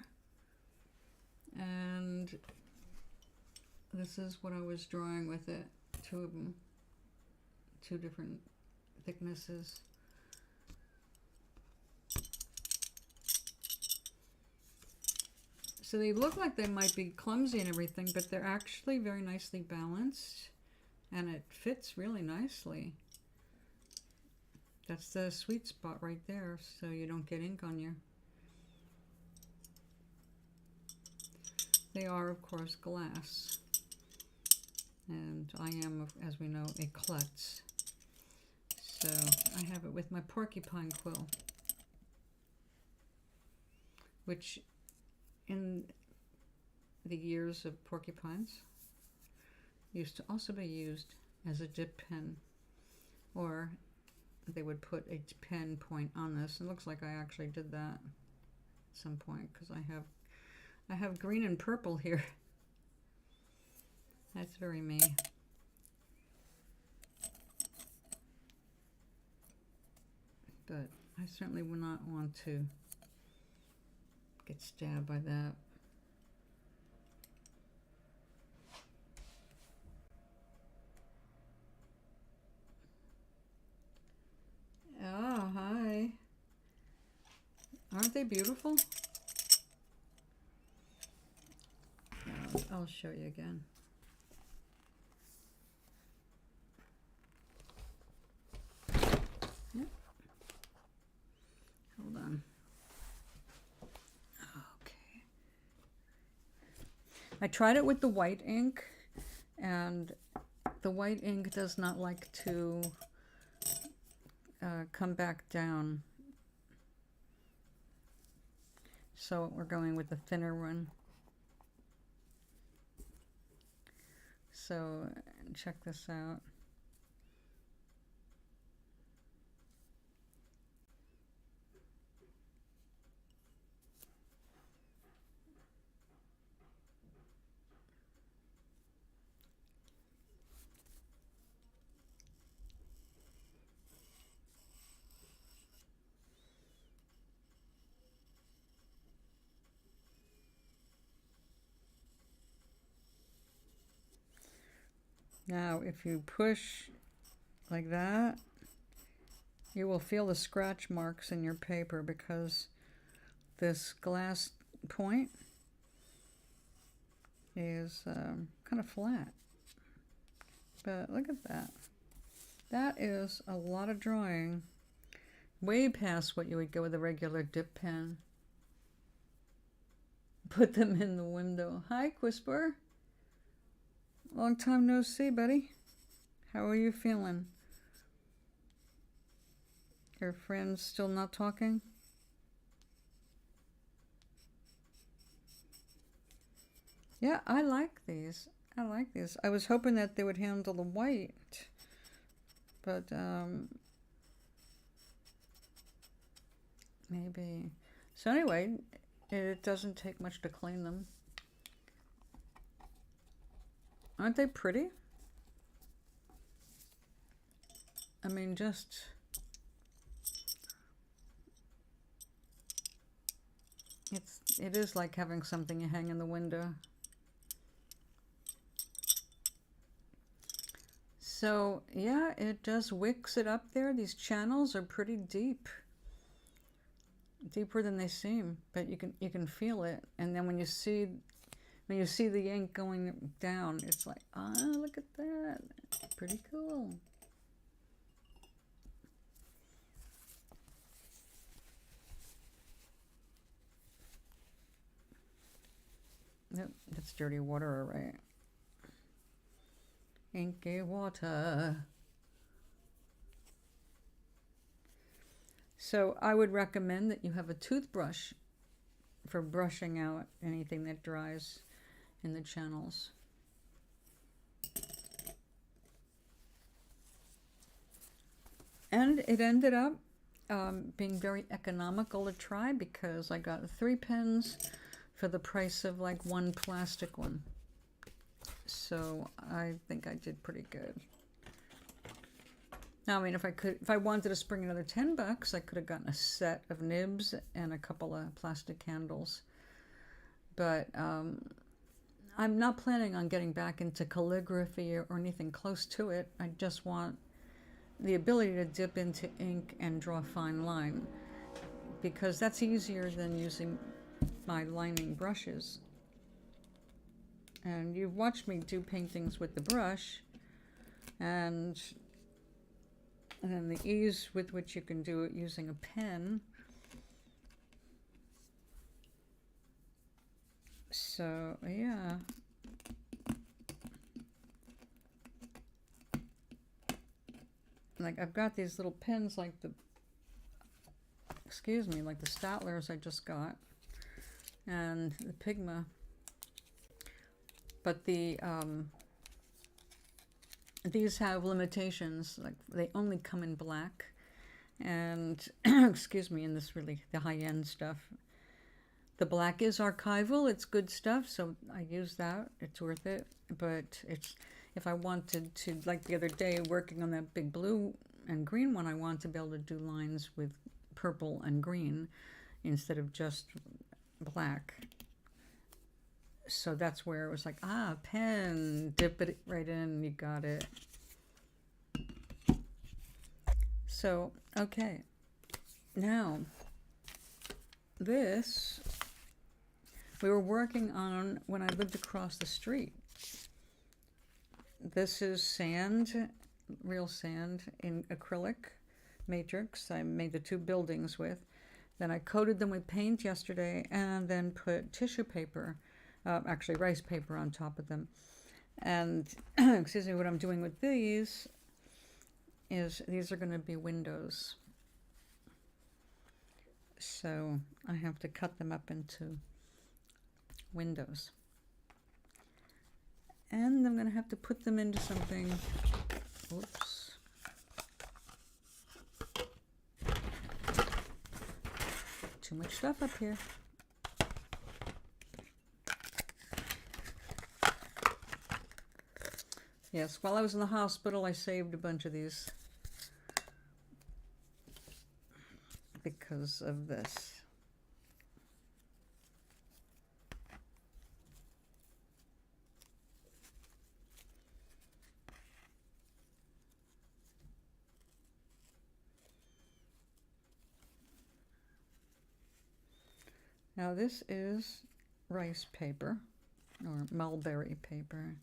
And this is what I was drawing with it. Two of them. Two different thicknesses. So they look like they might be clumsy and everything, but they're actually very nicely balanced. And it fits really nicely. That's the sweet spot right there, so you don't get ink on you. They are, of course, glass. And I am, as we know, a klutz. So I have it with my porcupine quill, which in the years of porcupines used to also be used as a dip pen, or they would put a pen point on this. It looks like I actually did that at some point because I have green and purple here. That's very me. But I certainly would not want to get stabbed by that. Oh, hi. Aren't they beautiful? I'll show you again. Yep. Hold on. Okay. I tried it with the white ink, and the white ink does not like to come back down. So we're going with the thinner one. So check this out. Now, if you push like that, you will feel the scratch marks in your paper because this glass point is kind of flat. But look at that. That is a lot of drawing, way past what you would go with a regular dip pen. Put them in the window. Hi, Quisper. Long time no see, buddy. How are you feeling? Your friends still not talking? Yeah, I like these. I like these. I was hoping that they would handle the white, but maybe. So anyway, it doesn't take much to clean them. Aren't they pretty? I mean, it is like having something you hang in the window. So yeah, it just wicks it up there. These channels are pretty deep, deeper than they seem, but you can feel it. And then when you see the ink going down, it's like, ah, look at that, pretty cool. Yep, that's dirty water, all right. Inky water. So I would recommend that you have a toothbrush for brushing out anything that dries in the channels. And it ended up being very economical to try because I got 3 pens for the price of like 1 plastic one. So I think I did pretty good. Now, I mean, if I wanted to spring another $10, I could have gotten a set of nibs and a couple of plastic candles. But I'm not planning on getting back into calligraphy or anything close to it. I just want the ability to dip into ink and draw a fine line, because that's easier than using my lining brushes. And you've watched me do paintings with the brush, and then the ease with which you can do it using a pen. So yeah, like I've got these little pens like the Statlers I just got, and the Pigma. But these have limitations, like they only come in black, and excuse me, in this really the high-end stuff. The black is archival, it's good stuff, so I use that, it's worth it. But if I wanted to, like the other day working on that big blue and green one, I want to be able to do lines with purple and green instead of just black. So that's where it was like, pen, dip it right in, you got it. So, okay. Now, this, we were working on when I lived across the street. This is sand, real sand in acrylic matrix. I made the 2 buildings with. Then I coated them with paint yesterday and then put tissue paper, actually rice paper on top of them. And excuse me, what I'm doing with these is these are going to be windows. So I have to cut them up into windows. And I'm going to have to put them into something. Oops. Too much stuff up here. Yes, while I was in the hospital, I saved a bunch of these because of this. Now this is rice paper or mulberry paper.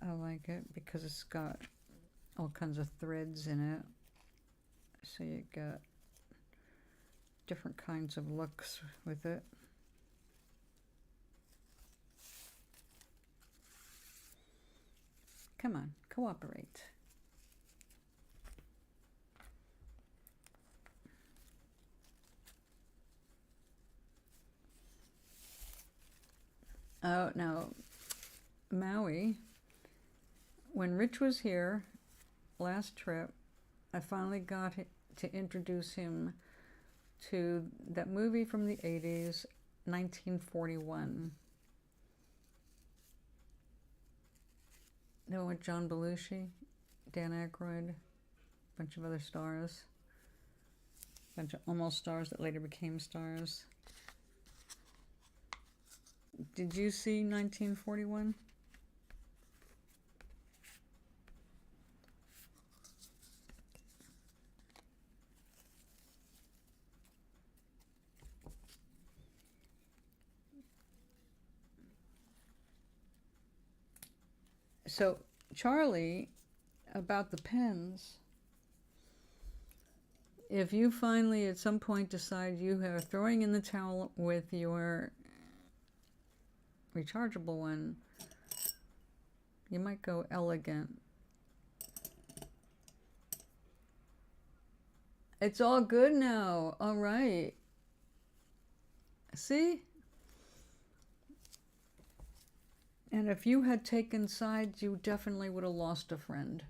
I like it because it's got all kinds of threads in it. So you get different kinds of looks with it. Come on, cooperate. Oh, now, Maui, when Rich was here last trip, I finally got to introduce him to that movie from the 80s, 1941. You know, with John Belushi, Dan Aykroyd, a bunch of other stars, a bunch of almost stars that later became stars. Did you see 1941? So, Charlie, about the pens, if you finally at some point decide you are throwing in the towel with your rechargeable one, you might go elegant. It's all good now. All right. See? And if you had taken sides, you definitely would have lost a friend.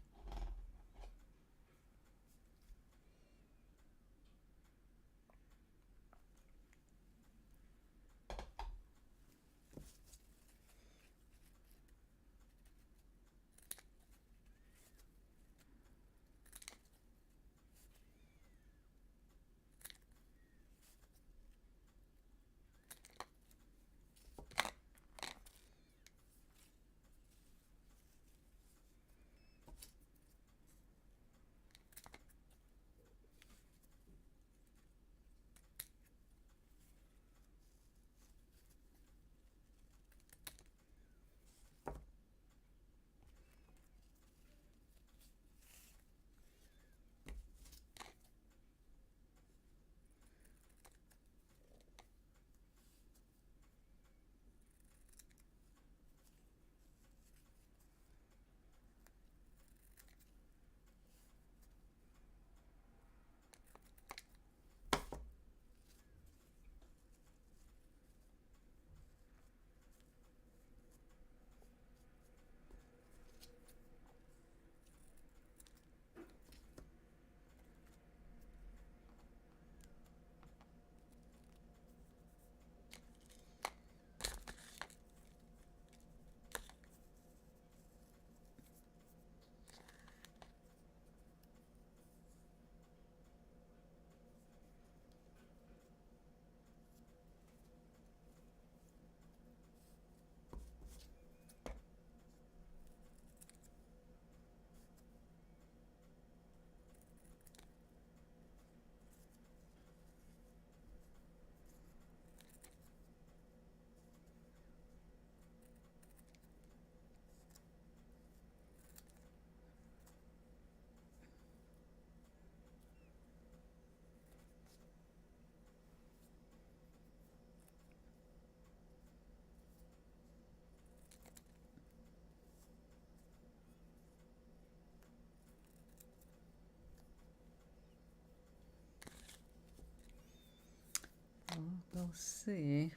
Well, we'll see.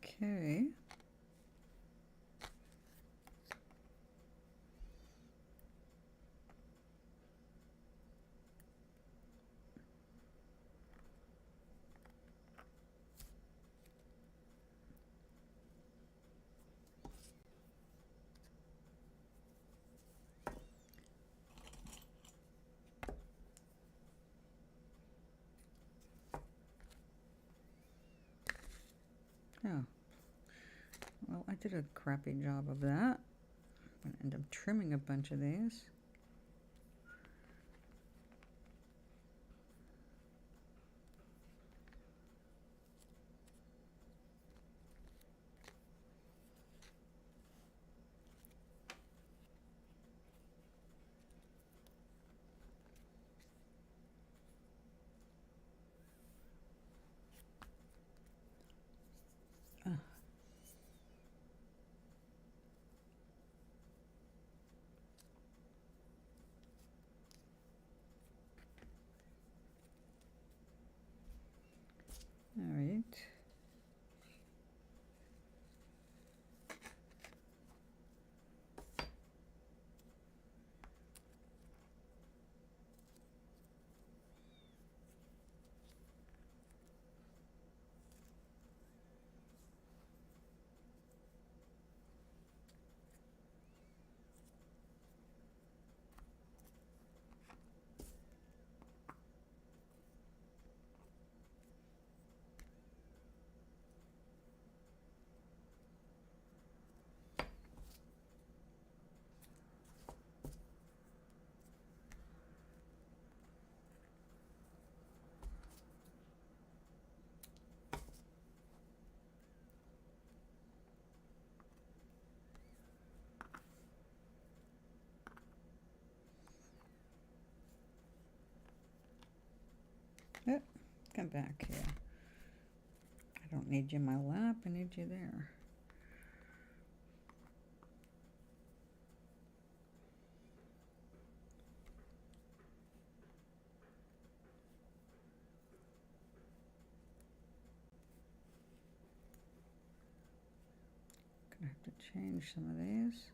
Okay. Oh. Well, I did a crappy job of that. I'm going to end up trimming a bunch of these. Oh, come back here. I don't need you in my lap, I need you there. Gonna have to change some of these.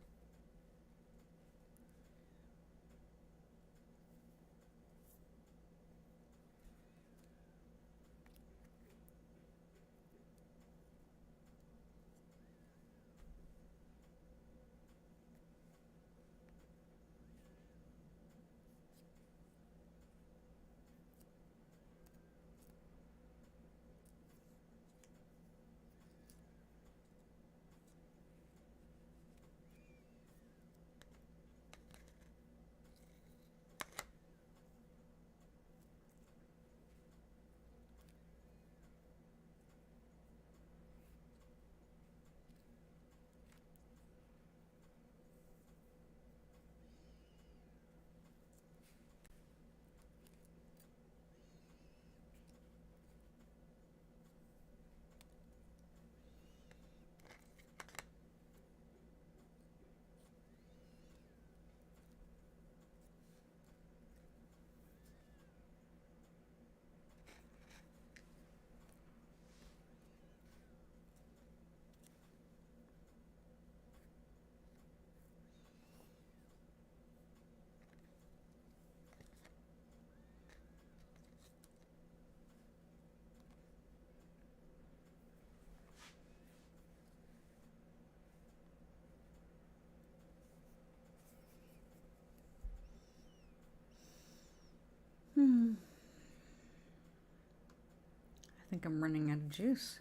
I think I'm running out of juice.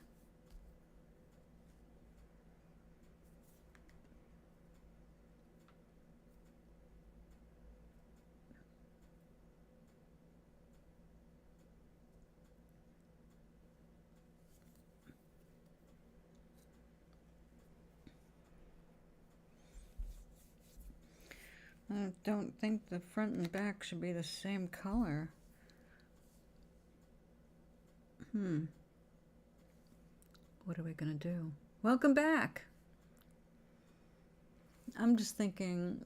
I don't think the front and back should be the same color. What are we gonna do? Welcome back. I'm just thinking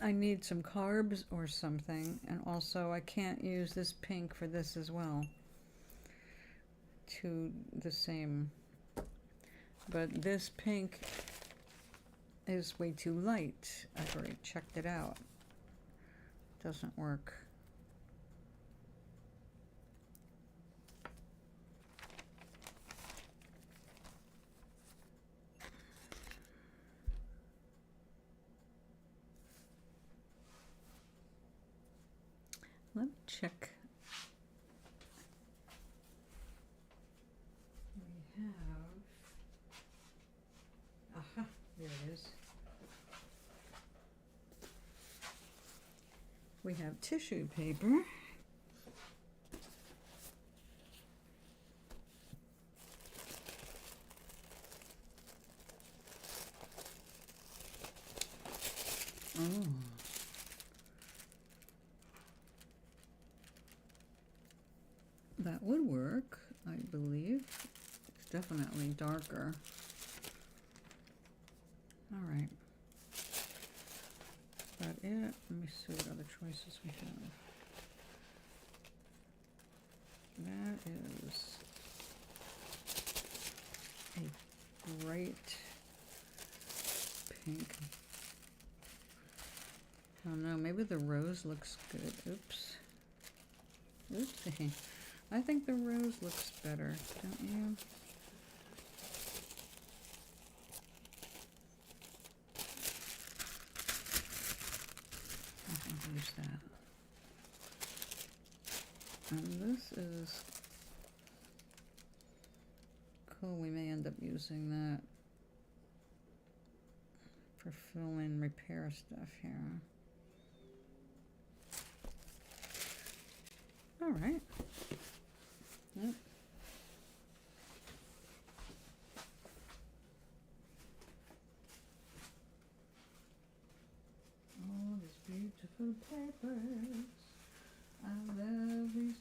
I need some carbs or something, and also I can't use this pink for this as well. To the same, but this pink is way too light. I've already checked it out. Doesn't work. Let me check. We have, aha, there it is. We have tissue paper. Oh. That would work, I believe. It's definitely darker. All right. Is that it? Let me see what other choices we have. That is a bright pink. I don't know, maybe the rose looks good. Oops. Oopsie. I think the rose looks better, don't you? I think I'll use that. And this is cool. We may end up using that for fill in repair stuff here. All right. Yep. All these beautiful papers. I love these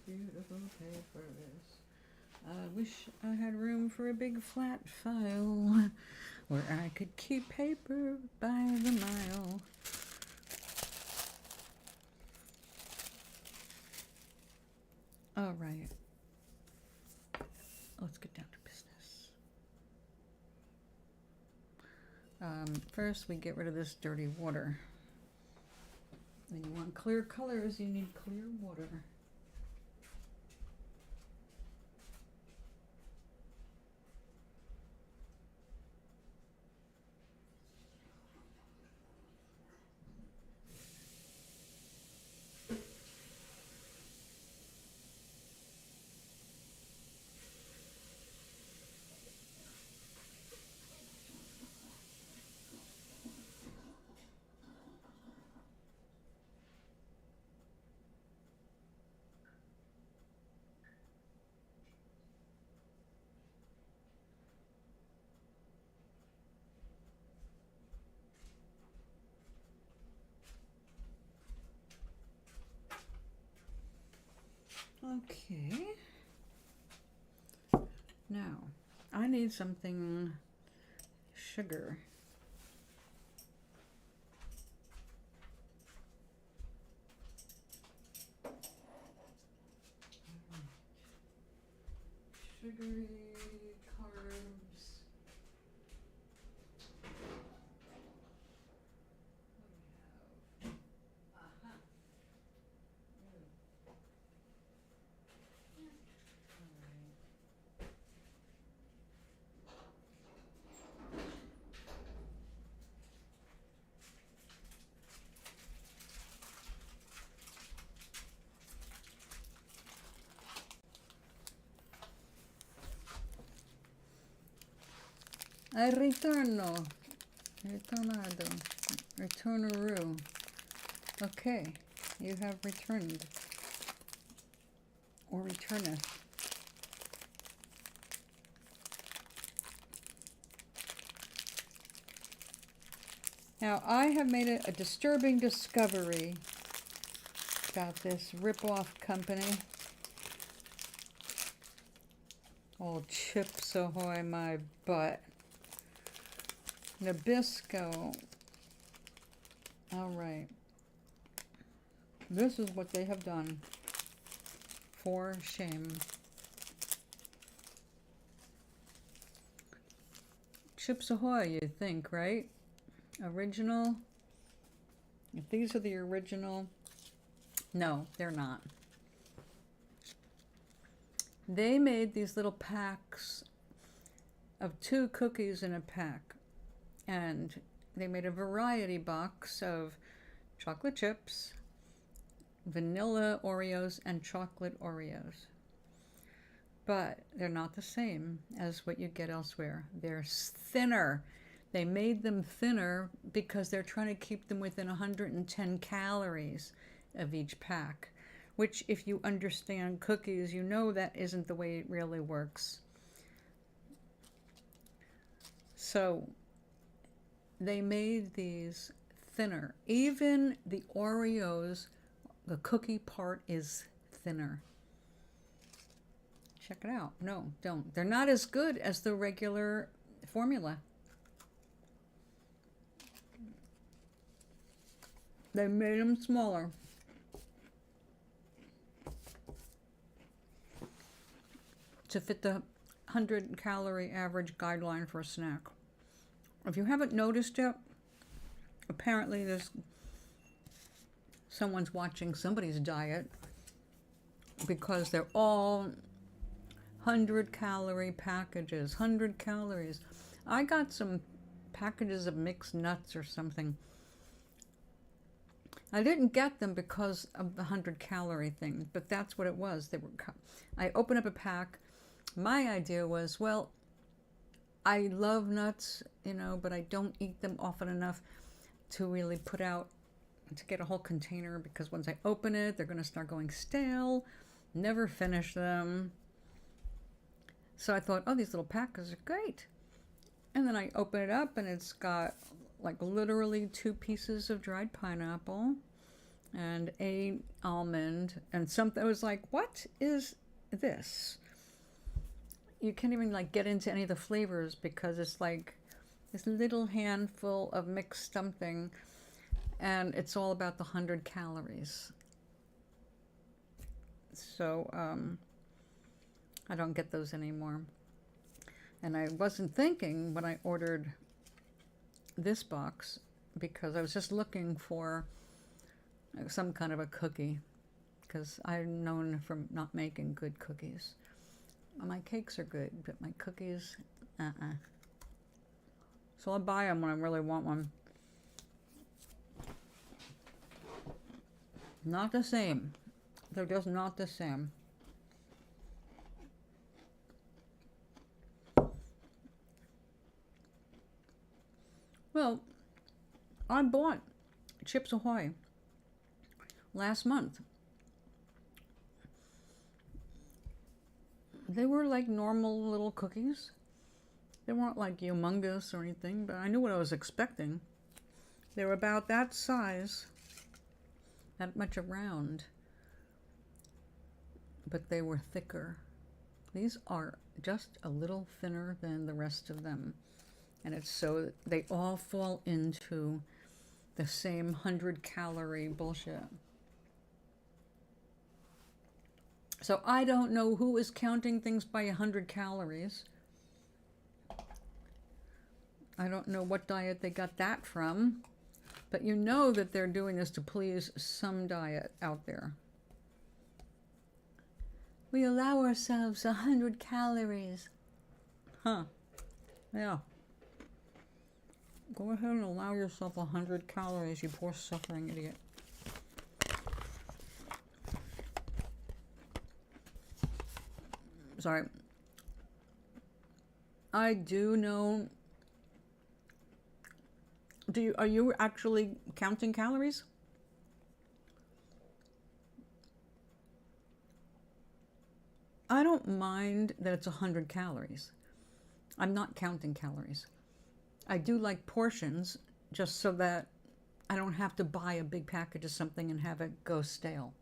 wish I had room for a big flat file where I could keep paper by the mile. All right. Let's get down to business. First, we get rid of this dirty water. When you want clear colors, you need clear water. Okay. Now, I need something sugar. Sugary carbs. Ritornado, returneroo. Okay, you have returned, or returneth. Now, I have made a disturbing discovery about this rip-off company. Oh, Chips Ahoy, my butt. Nabisco. All right. This is what they have done. For shame. Chips Ahoy, you think, right? Original. If these are the original, no, they're not. They made these little packs of 2 cookies in a pack. And they made a variety box of chocolate chips, vanilla Oreos, and chocolate Oreos. But they're not the same as what you get elsewhere. They're thinner. They made them thinner because they're trying to keep them within 110 calories of each pack, which, if you understand cookies, you know that isn't the way it really works. So they made these thinner. Even the Oreos, the cookie part is thinner. Check it out. No, don't. They're not as good as the regular formula. They made them smaller. To fit the 100-calorie average guideline for a snack. If you haven't noticed yet, apparently someone's watching somebody's diet because they're all 100-calorie packages, 100 calories. I got some packages of mixed nuts or something. I didn't get them because of the 100-calorie thing, but that's what it was. I opened up a pack. My idea was, well, I love nuts, but I don't eat them often enough to really to get a whole container, because once I open it, they're going to start going stale, never finish them. So I thought, oh, these little packets are great. And then I open it up, and it's got like literally 2 pieces of dried pineapple and a almond and something. I was like, what is this? you can't even like get into any of the flavors because it's like this little handful of mixed something, and it's all about the 100 calories. So I don't get those anymore. And I wasn't thinking when I ordered this box, because I was just looking for some kind of a cookie, because I'm known for not making good cookies. My cakes are good, but my cookies, So I'll buy them when I really want one. Not the same. They're just not the same. Well, I bought Chips Ahoy last month. They were like normal little cookies. They weren't like humongous or anything, but I knew what I was expecting. They were about that size, that much around, but they were thicker. These are just a little thinner than the rest of them. And it's so they all fall into the same 100-calorie bullshit. So I don't know who is counting things by 100 calories. I don't know what diet they got that from, but you know that they're doing this to please some diet out there. We allow ourselves 100 calories. Huh. Yeah. Go ahead and allow yourself 100 calories, you poor suffering idiot. Sorry. I do know. Are you actually counting calories? I don't mind that it's 100 calories. I'm not counting calories. I do like portions just so that I don't have to buy a big package of something and have it go stale.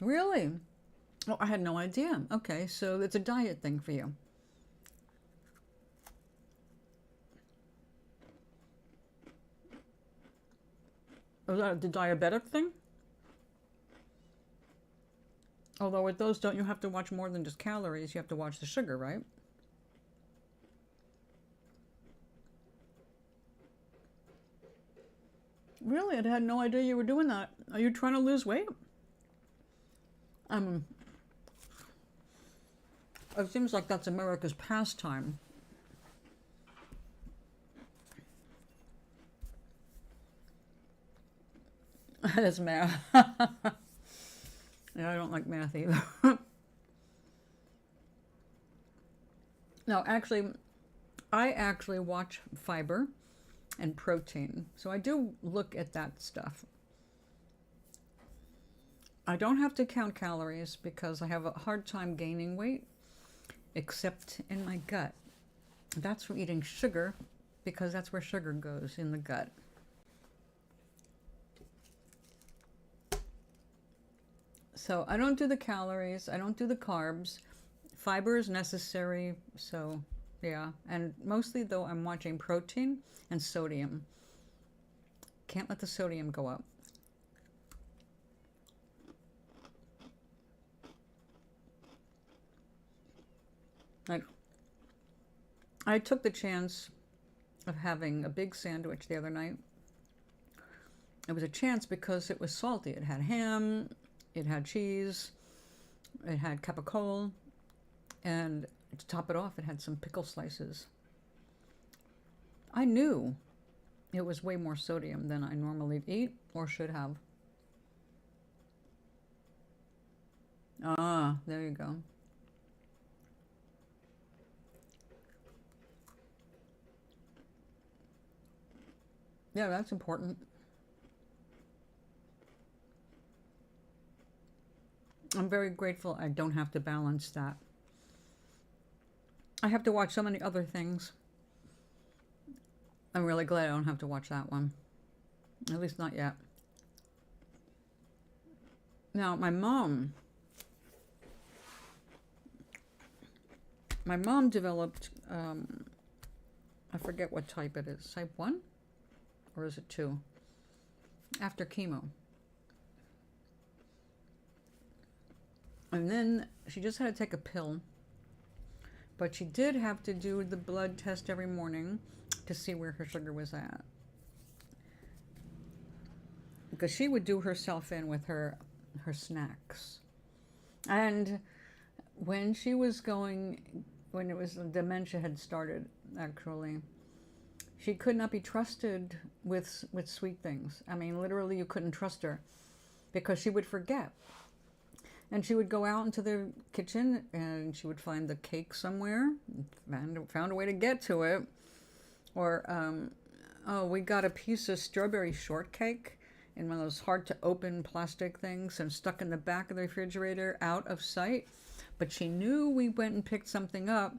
Really? Oh, I had no idea. Okay, so it's a diet thing for you. Is that the diabetic thing? Although with those, don't you have to watch more than just calories? You have to watch the sugar, right? Really? I had no idea you were doing that. Are you trying to lose weight? It seems like that's America's pastime. That's math. Yeah, I don't like math either. No, actually, I actually watch fiber and protein. So I do look at that stuff. I don't have to count calories because I have a hard time gaining weight, except in my gut. That's from eating sugar, because that's where sugar goes, in the gut. So I don't do the calories, I don't do the carbs. Fiber is necessary, so yeah. And mostly though, I'm watching protein and sodium. Can't let the sodium go up. Like, I took the chance of having a big sandwich the other night. It was a chance because it was salty. It had ham, it had cheese, it had capicola, and to top it off, it had some pickle slices. I knew it was way more sodium than I normally eat or should have. Ah, there you go. Yeah, that's important. I'm very grateful I don't have to balance that. I have to watch so many other things. I'm really glad I don't have to watch that one. At least not yet. Now, my mom My mom developed, I forget what type it is, type 1? Or is it 2? After chemo. And then she just had to take a pill. But she did have to do the blood test every morning to see where her sugar was at. Because she would do herself in with her snacks. And when she was going, when it was dementia had started, actually, she could not be trusted with sweet things. I mean, literally, you couldn't trust her because she would forget. And she would go out into the kitchen and she would find the cake somewhere, found a way to get to it. Or, oh, we got a piece of strawberry shortcake in one of those hard to open plastic things and stuck in the back of the refrigerator out of sight. But she knew we went and picked something up.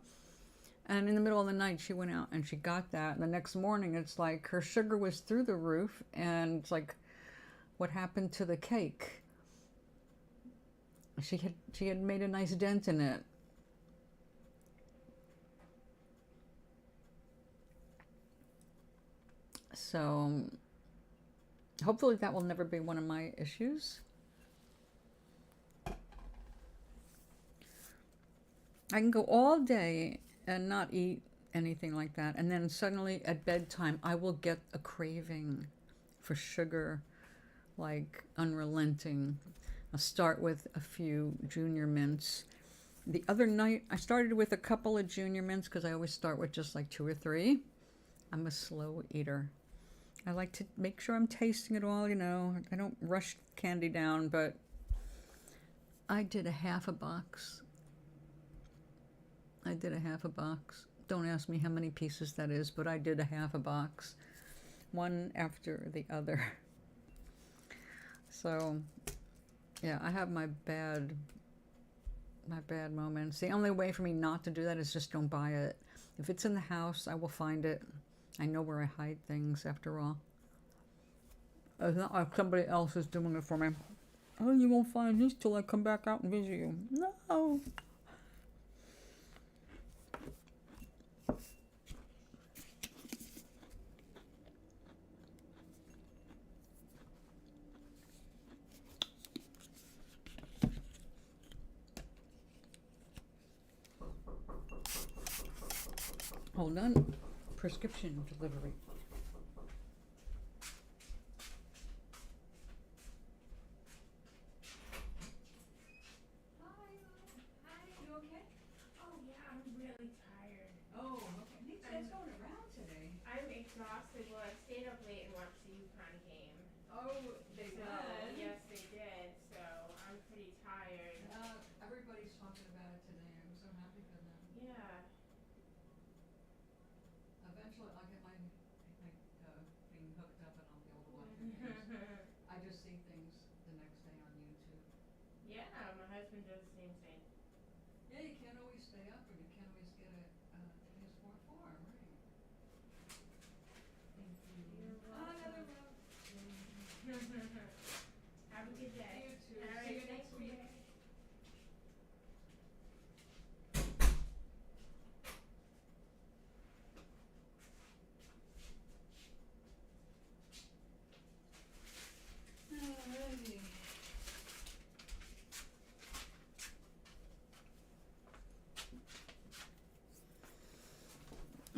And in the middle of the night, she went out and she got that. And the next morning, it's like her sugar was through the roof. And it's like, what happened to the cake? She had made a nice dent in it. So hopefully that will never be one of my issues. I can go all day and not eat anything like that. And then suddenly at bedtime, I will get a craving for sugar, like unrelenting. I'll start with a few junior mints. The other night, I started with a couple of junior mints because I always start with just like 2 or 3. I'm a slow eater. I like to make sure I'm tasting it all, you know. I don't rush candy down, but I did a half a box. Don't ask me how many pieces that is, but I did a half a box. One after the other. So, yeah, I have my bad moments. The only way for me not to do that is just don't buy it. If it's in the house, I will find it. I know where I hide things, after all. It's not like somebody else is doing it for me. Oh, you won't find this till I come back out and visit you. No. Hold on. Prescription delivery. Hi, you okay? Oh yeah, I'm really tired. Oh, okay. Neat stuff's going around today. I'm exhausted. Well, I stayed up late and watched the UConn game. Oh, they So, won. yes, they did. So I'm pretty tired. Everybody's talking about it today. I'm so happy for them. Yeah. Eventually, I'll get my thing hooked up and I'll be able to watch the games. I just see things the next day on YouTube. Yeah, my husband does the same thing. Yeah, you can't always stay up, or you can't always get a PS4 form, right? Thank you. Another round. Have a good day. You too. All right, See you thanks next for week. your-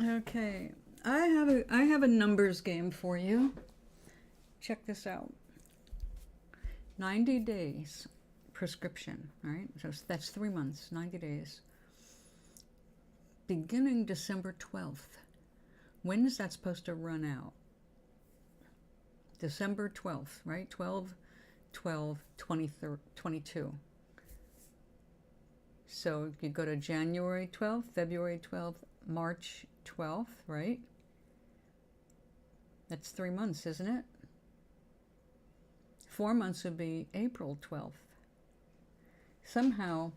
Alrighty. Okay, I have a numbers game for you. Check this out. 90 days prescription, right? So that's 3 months, 90 days. Beginning December 12th. When is that supposed to run out? December 12th, right? 12/12/22. So you go to January 12th, February 12th, March 12th, right? That's 3 months, isn't it? 4 months would be April 12th. Somehow,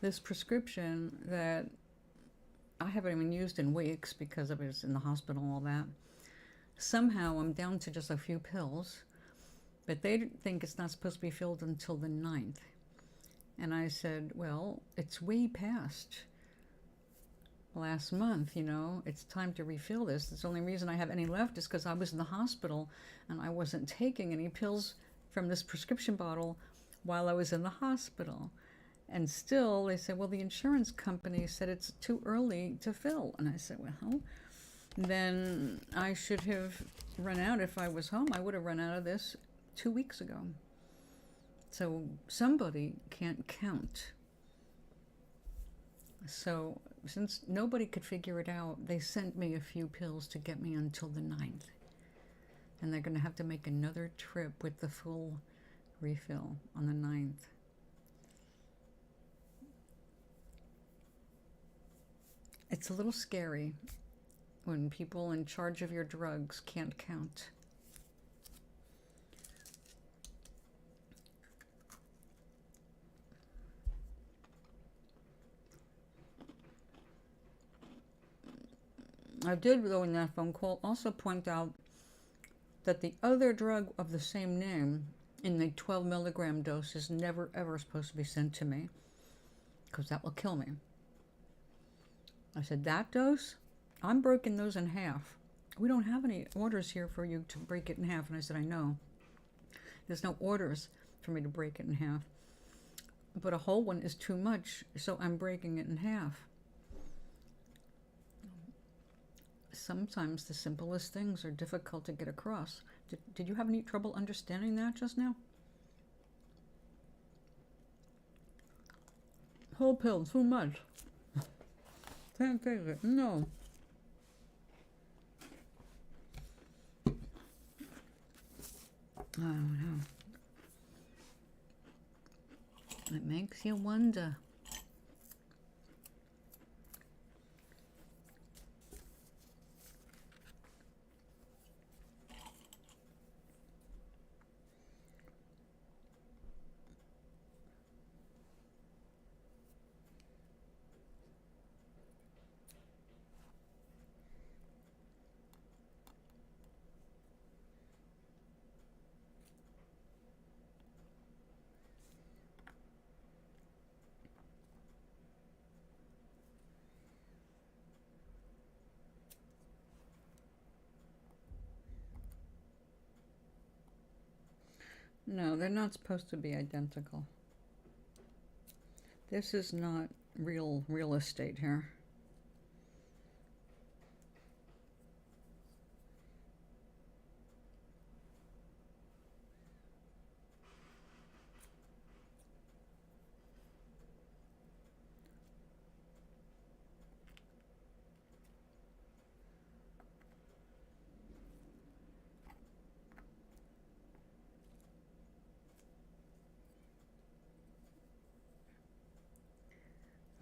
this prescription that I haven't even used in weeks because I was in the hospital and all that, somehow I'm down to just a few pills, but they think it's not supposed to be filled until the 9th. And I said, well, it's way past last month, you know, it's time to refill this. The only reason I have any left is because I was in the hospital and I wasn't taking any pills from this prescription bottle while I was in the hospital. And still, they said, well, the insurance company said it's too early to fill. And I said, well, then I should have run out. If I was home, I would have run out of this 2 weeks ago. So somebody can't count. So since nobody could figure it out, they sent me a few pills to get me until the 9th. And they're going to have to make another trip with the full refill on the 9th. It's a little scary when people in charge of your drugs can't count. I did, though, in that phone call, also point out that the other drug of the same name in the 12 milligram dose is never, ever supposed to be sent to me, because that will kill me. I said, that dose? I'm breaking those in half. We don't have any orders here for you to break it in half. And I said, I know. There's no orders for me to break it in half. But a whole one is too much, so I'm breaking it in half. Sometimes the simplest things are difficult to get across. Did you have any trouble understanding that just now? Whole pill, too much. Can't take it. No. I don't know. It makes you wonder. No, they're not supposed to be identical. This is not real estate here.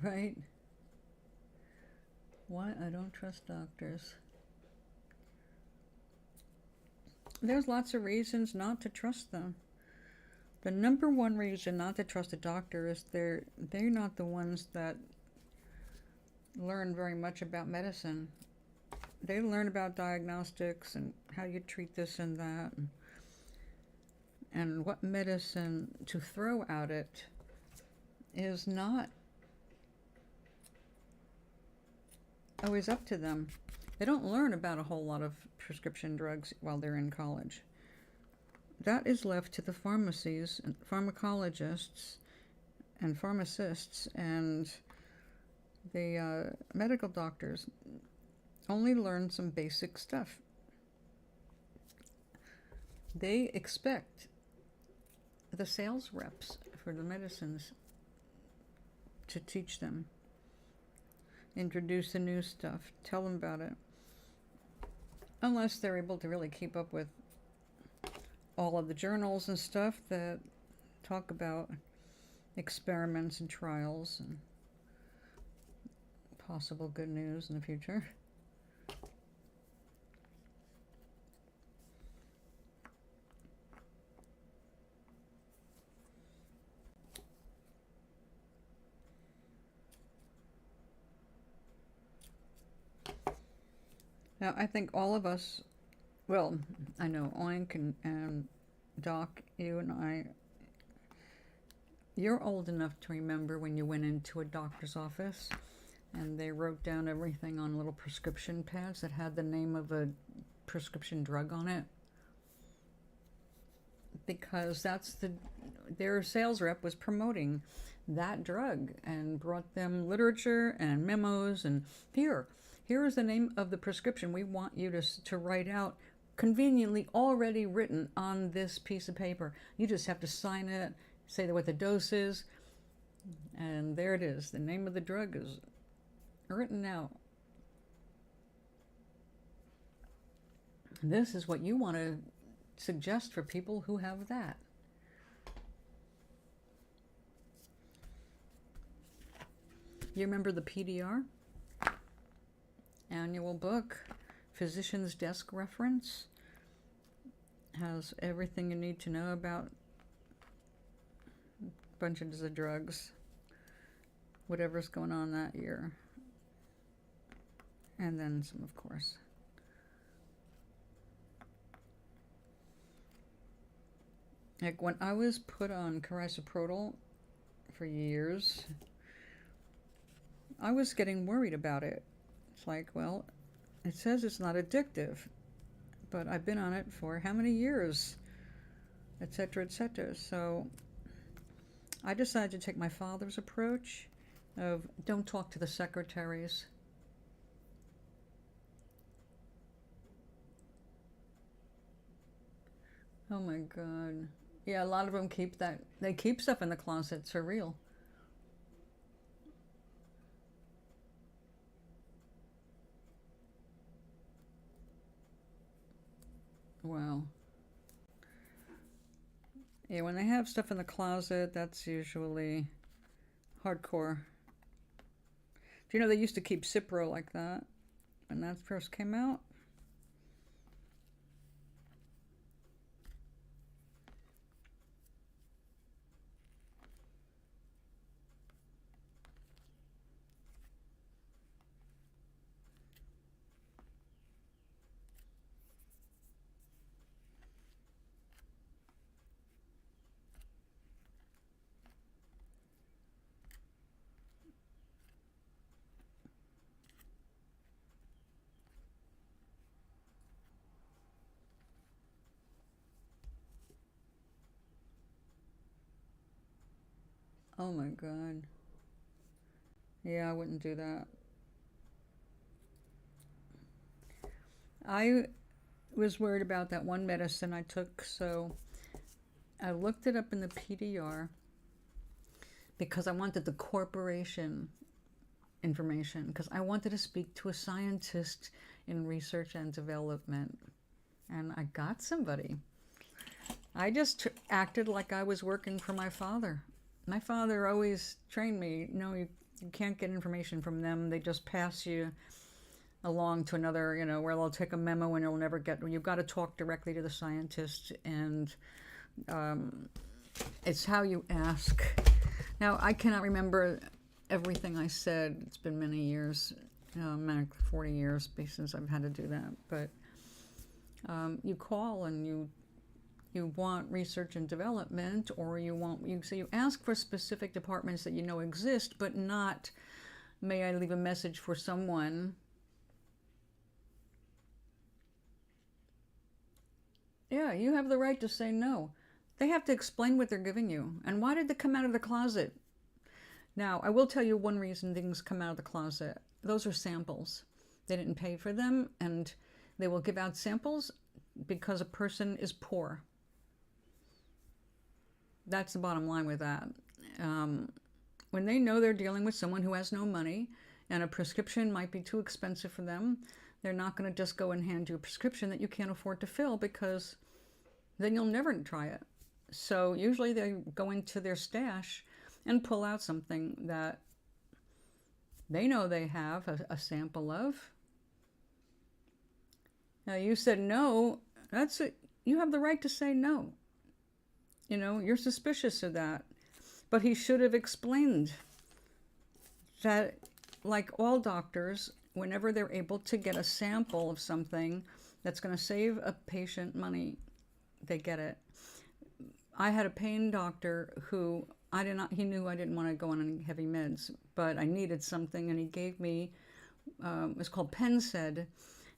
Right? Why I don't trust doctors. There's lots of reasons not to trust them. The number one reason not to trust a doctor is they're not the ones that learn very much about medicine. They learn about diagnostics and how you treat this and that, and what medicine to throw at it is not always up to them. They don't learn about a whole lot of prescription drugs while they're in college. That is left to the pharmacies, and pharmacologists, and pharmacists, and the medical doctors only learn some basic stuff. They expect the sales reps for the medicines to teach them, introduce the new stuff, tell them about it, unless they're able to really keep up with all of the journals and stuff that talk about experiments and trials and possible good news in the future. Now, I think all of us, well, I know Oink and Doc, you and I, you're old enough to remember when you went into a doctor's office And they wrote down everything on little prescription pads that had the name of a prescription drug on it. Because their sales rep was promoting that drug and brought them literature and memos and here is the name of the prescription we want you to write out, conveniently already written on this piece of paper. You just have to sign it, say what the dose is, and there it is. The name of the drug is written out. This is what you want to suggest for people who have that. You remember the PDR? Annual book, physician's desk reference, has everything you need to know about bunches of drugs, whatever's going on that year. And then some, of course. Like when I was put on carisoprodol for years, I was getting worried about it. It's like, well, it says it's not addictive, but I've been on it for how many years, etc., etc. So I decided to take my father's approach of don't talk to the secretaries. Oh my God. Yeah, a lot of them keep that. They keep stuff in the closets for real. Wow. Yeah, when they have stuff in the closet, that's usually hardcore. Do you know they used to keep Cipro like that when that first came out? Oh my God. Yeah, I wouldn't do that. I was worried about that one medicine I took, so I looked it up in the PDR because I wanted the corporation information, because I wanted to speak to a scientist in research and development. And I got somebody. I just acted like I was working for my father. My father always trained me, you can't get information from them. They just pass you along to another, where they'll take a memo and you'll never get, you've got to talk directly to the scientist, and it's how you ask. Now, I cannot remember everything I said. It's been many years, 40 years since I've had to do that. But you call and you want research and development, or so you ask for specific departments that you know exist, but not, may I leave a message for someone? Yeah, you have the right to say no. They have to explain what they're giving you. And why did they come out of the closet? Now, I will tell you one reason things come out of the closet. Those are samples. They didn't pay for them, and they will give out samples because a person is poor. That's the bottom line with that. When they know they're dealing with someone who has no money and a prescription might be too expensive for them, they're not going to just go and hand you a prescription that you can't afford to fill, because then you'll never try it. So usually they go into their stash and pull out something that they know they have a sample of. Now, you said no. That's it. You have the right to say no. You're suspicious of that. But he should have explained that, like all doctors, whenever they're able to get a sample of something that's going to save a patient money, they get it. I had a pain doctor who he knew I didn't want to go on any heavy meds, but I needed something, and he gave me, it was called Pensed, and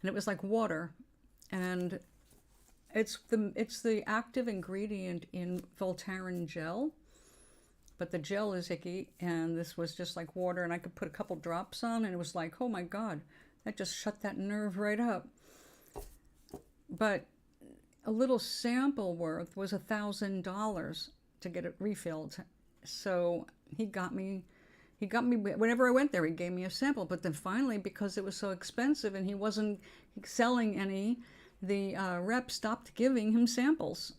it was like water, and it's the active ingredient in Voltaren gel, but the gel is icky, and this was just like water, and I could put a couple drops on, and it was like, oh my God, that just shut that nerve right up. But a little sample worth was $1,000 to get it refilled. So he got me, whenever I went there, he gave me a sample. But then finally, because it was so expensive and he wasn't selling any, the rep stopped giving him samples.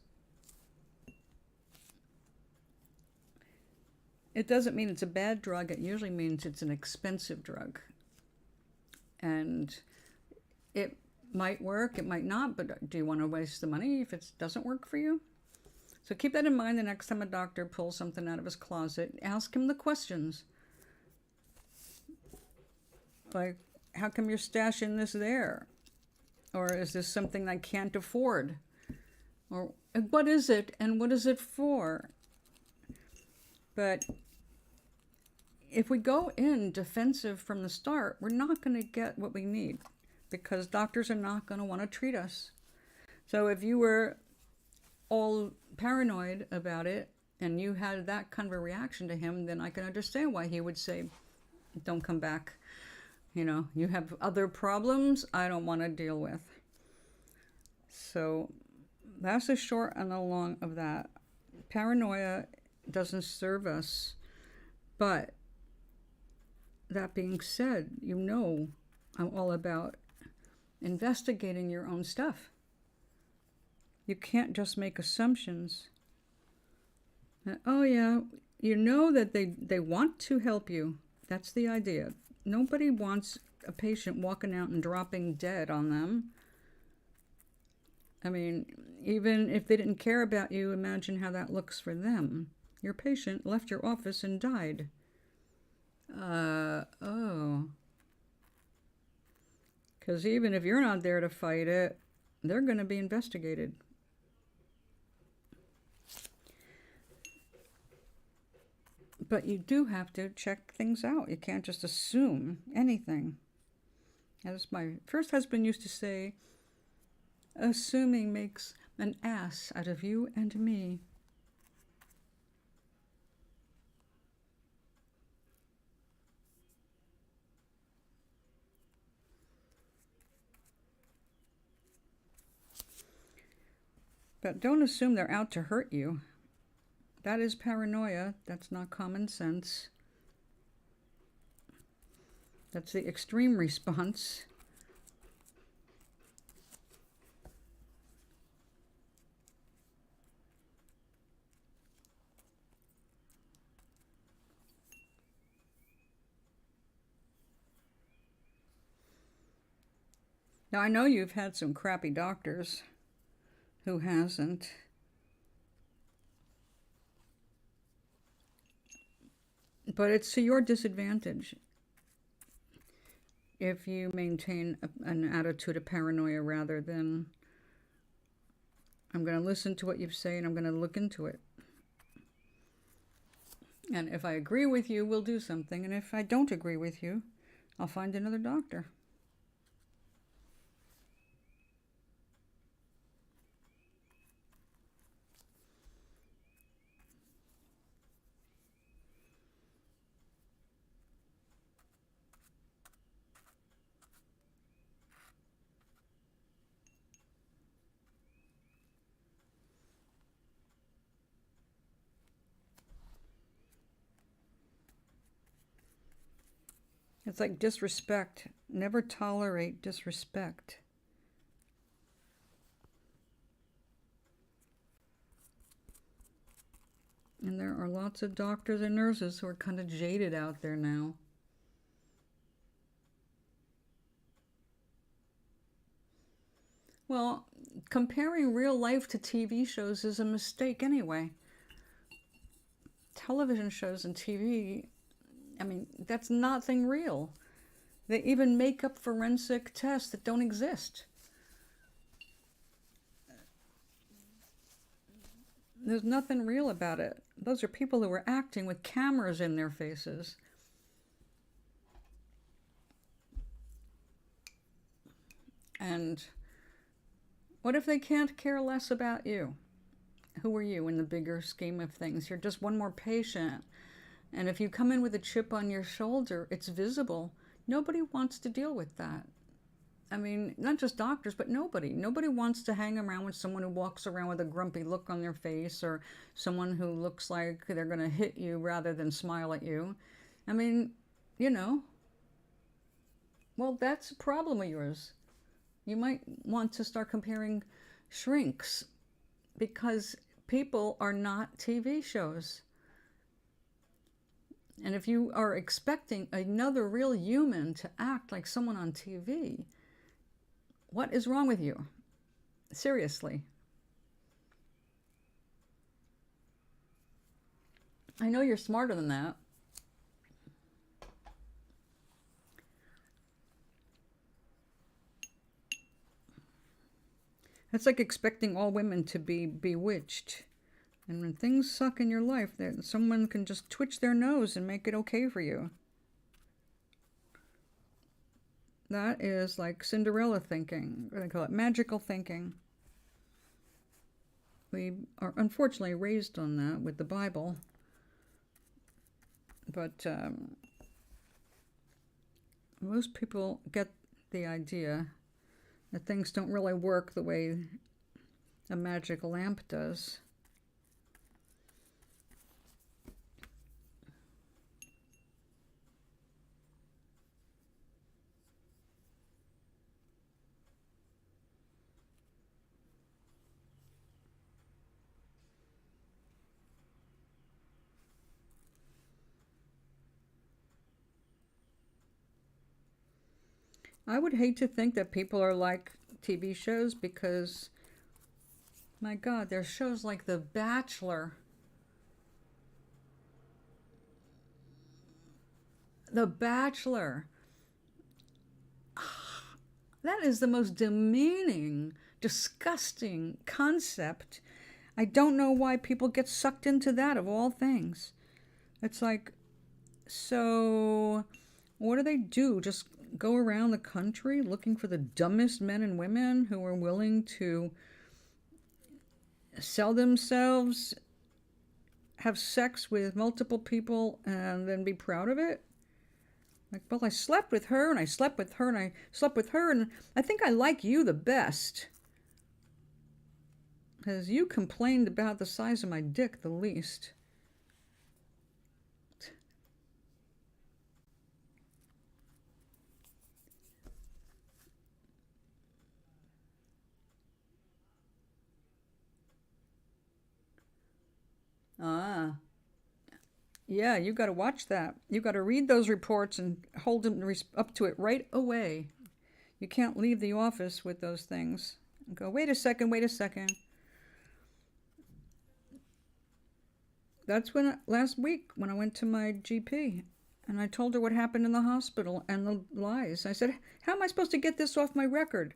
It doesn't mean it's a bad drug. It usually means it's an expensive drug. And it might work, it might not, but do you want to waste the money if it doesn't work for you? So keep that in mind the next time a doctor pulls something out of his closet. Ask him the questions. Like, how come you're stashing this there? Or is this something I can't afford? Or what is it and what is it for? But if we go in defensive from the start, we're not going to get what we need, because doctors are not going to want to treat us. So if you were all paranoid about it and you had that kind of a reaction to him, then I can understand why he would say, don't come back. You know, you have other problems I don't want to deal with. So that's the short and the long of that. Paranoia doesn't serve us. But that being said, you know I'm all about investigating your own stuff. You can't just make assumptions. Oh yeah, you know that they want to help you. That's the idea. Nobody wants a patient walking out and dropping dead on them. I mean, even if they didn't care about you, imagine how that looks for them. Your patient left your office and died. Oh. Because even if you're not there to fight it, they're going to be investigated. But you do have to check things out. You can't just assume anything. As my first husband used to say, assuming makes an ass out of you and me. But don't assume they're out to hurt you. That is paranoia. That's not common sense. That's the extreme response. Now, I know you've had some crappy doctors. Who hasn't? But it's to your disadvantage if you maintain an attitude of paranoia rather than, I'm going to listen to what you say and I'm going to look into it. And if I agree with you, we'll do something. And if I don't agree with you, I'll find another doctor. It's like disrespect. Never tolerate disrespect. And there are lots of doctors and nurses who are kind of jaded out there now. Well, comparing real life to TV shows is a mistake anyway. Television shows and TV, I mean, that's nothing real. They even make up forensic tests that don't exist. There's nothing real about it. Those are people who are acting with cameras in their faces. And what if they can't care less about you? Who are you in the bigger scheme of things? You're just one more patient. And if you come in with a chip on your shoulder, it's visible. Nobody wants to deal with that. I mean, not just doctors, but nobody. Nobody wants to hang around with someone who walks around with a grumpy look on their face, or someone who looks like they're going to hit you rather than smile at you. I mean, you know, well, that's a problem of yours. You might want to start comparing shrinks, because people are not TV shows. And if you are expecting another real human to act like someone on TV, what is wrong with you? Seriously. I know you're smarter than that. It's like expecting all women to be bewitched. And when things suck in your life, someone can just twitch their nose and make it okay for you. That is like Cinderella thinking. They call it magical thinking. We are unfortunately raised on that with the Bible. But most people get the idea that things don't really work the way a magic lamp does. I would hate to think that people are like TV shows, because, my God, there's shows like The Bachelor. The Bachelor. That is the most demeaning, disgusting concept. I don't know why people get sucked into that, of all things. It's like, so what do? Just go around the country looking for the dumbest men and women who are willing to sell themselves, have sex with multiple people, and then be proud of it? Like, well, I slept with her, and I slept with her, and I slept with her, and I think I like you the best, because you complained about the size of my dick the least. Ah. Yeah, you got to watch that. You got to read those reports and hold them up to it right away. You can't leave the office with those things and go, wait a second. That's when, last week, when I went to my GP and I told her what happened in the hospital and the lies. I said, how am I supposed to get this off my record?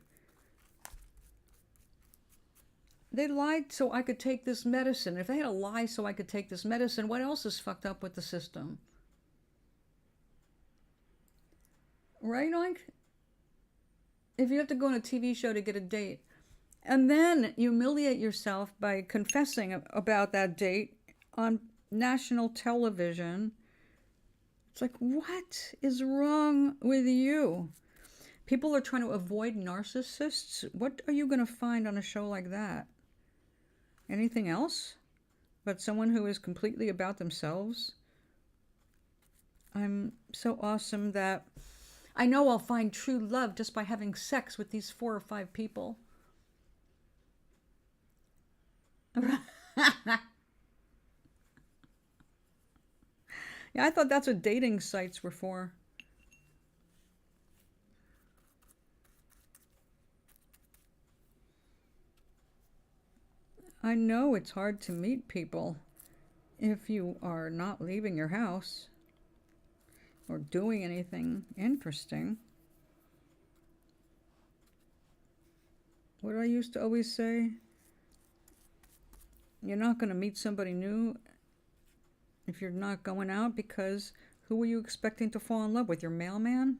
They lied so I could take this medicine. If they had a lie so I could take this medicine, what else is fucked up with the system? Right, Oink? If you have to go on a TV show to get a date, and then you humiliate yourself by confessing about that date on national television, it's like, what is wrong with you? People are trying to avoid narcissists. What are you going to find on a show like that? Anything else but someone who is completely about themselves? I'm so awesome that I know I'll find true love just by having sex with these 4 or 5 people. Yeah, I thought that's what dating sites were for. I know it's hard to meet people if you are not leaving your house or doing anything interesting. What I used to always say, You're not going to meet somebody new if you're not going out, because who were you expecting to fall in love with? Your mailman?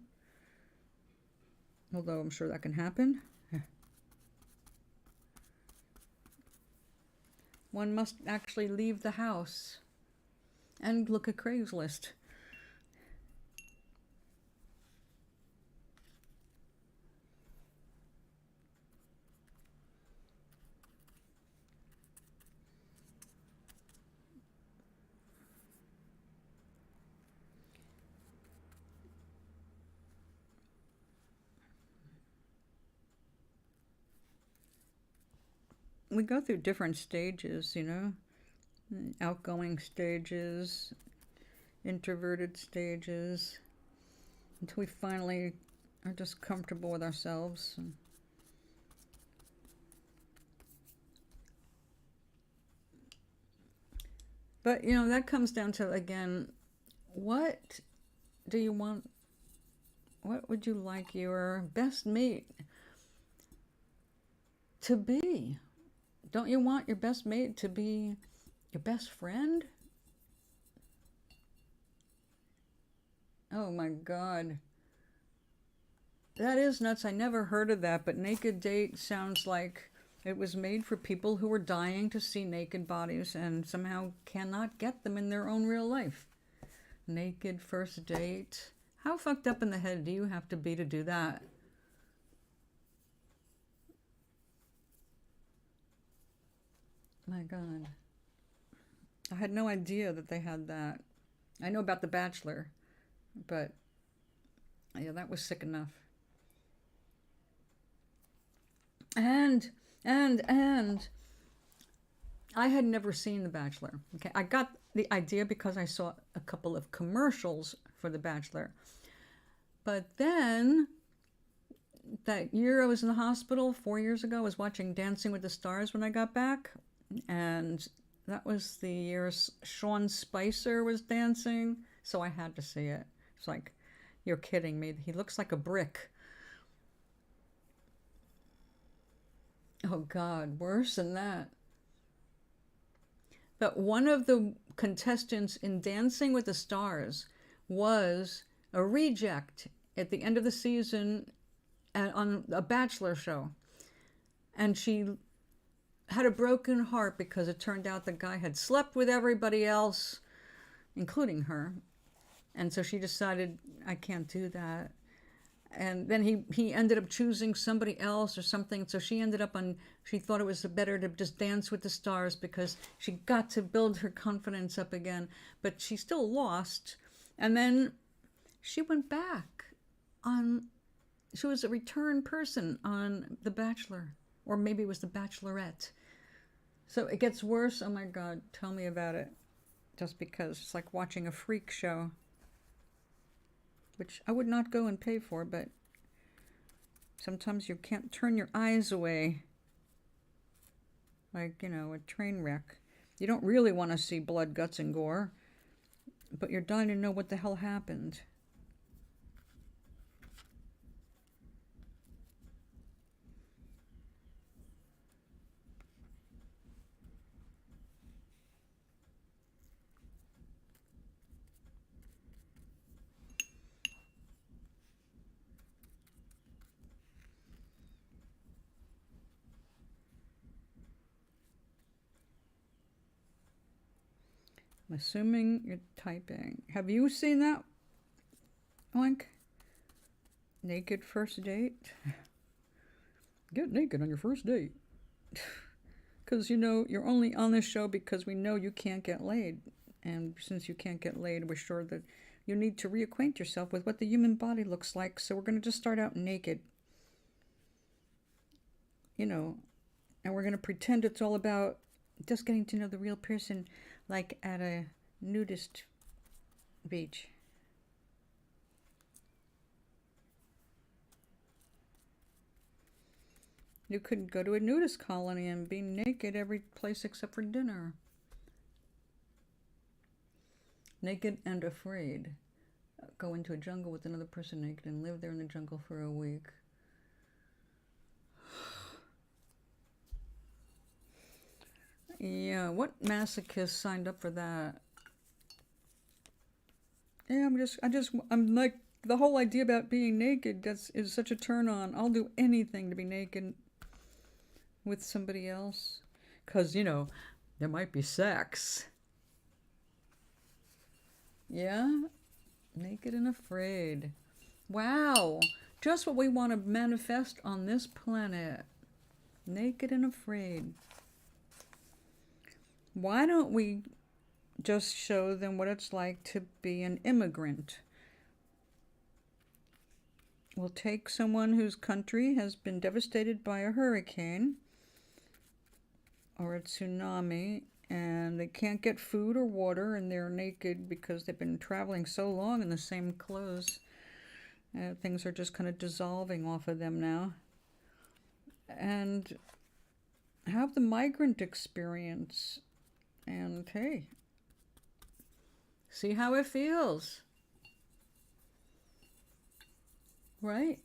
Although I'm sure that can happen. One must actually leave the house and look at Craigslist. We go through different stages, you know, outgoing stages, introverted stages, until we finally are just comfortable with ourselves. But, you know, that comes down to, again, what do you want? What would you like your best mate to be? Don't you want your best mate to be your best friend? Oh my God. That is nuts. I never heard of that, but naked date sounds like it was made for people who were dying to see naked bodies and somehow cannot get them in their own real life. Naked first date. How fucked up in the head do you have to be to do that? My God. I had no idea that they had that. I know about The Bachelor, but yeah, that was sick enough. And I had never seen The Bachelor. Okay, I got the idea because I saw a couple of commercials for The Bachelor. But then that year I was in the hospital, 4 years ago, I was watching Dancing with the Stars when I got back. And that was the year Sean Spicer was dancing. So I had to see it. It's like, you're kidding me. He looks like a brick. Oh God, worse than that. But one of the contestants in Dancing with the Stars was a reject at the end of the season on a Bachelor show. And she had a broken heart because it turned out the guy had slept with everybody else, including her. And so she decided, I can't do that. And then he ended up choosing somebody else or something. So she ended up she thought it was better to just dance with the stars because she got to build her confidence up again. But she still lost. And then she went back she was a return person on The Bachelor. Or maybe it was The Bachelorette. So it gets worse. Oh my God, tell me about it. Just because it's like watching a freak show. Which I would not go and pay for, but sometimes you can't turn your eyes away. Like, you know, a train wreck. You don't really want to see blood, guts, and gore, but you're dying to know what the hell happened. I'm assuming you're typing. Have you seen that link? Naked first date? Get naked on your first date. Because, you know, you're only on this show because we know you can't get laid. And since you can't get laid, we're sure that you need to reacquaint yourself with what the human body looks like. So we're going to just start out naked. You know, and we're going to pretend it's all about just getting to know the real person, like at a nudist beach. You could go to a nudist colony and be naked every place except for dinner. Naked and afraid. Go into a jungle with another person naked and live there in the jungle for a week. Yeah, what masochist signed up for that? Yeah, I'm like, the whole idea about being naked is such a turn on. I'll do anything to be naked with somebody else. Because, you know, there might be sex. Yeah? Naked and afraid. Wow. Just what we want to manifest on this planet. Naked and afraid. Why don't we just show them what it's like to be an immigrant? We'll take someone whose country has been devastated by a hurricane or a tsunami, and they can't get food or water, and they're naked because they've been traveling so long in the same clothes. Things are just kind of dissolving off of them now. And have the migrant experience. And hey, see how it feels. Right?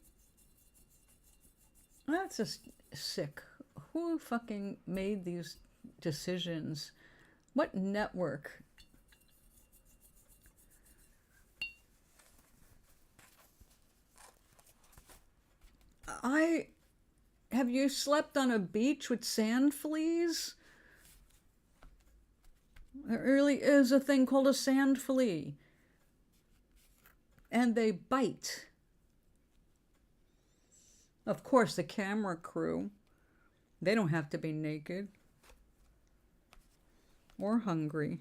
That's just sick. Who fucking made these decisions? What network? Have you slept on a beach with sand fleas? There really is a thing called a sand flea. And they bite. Of course, the camera crew, they don't have to be naked or hungry.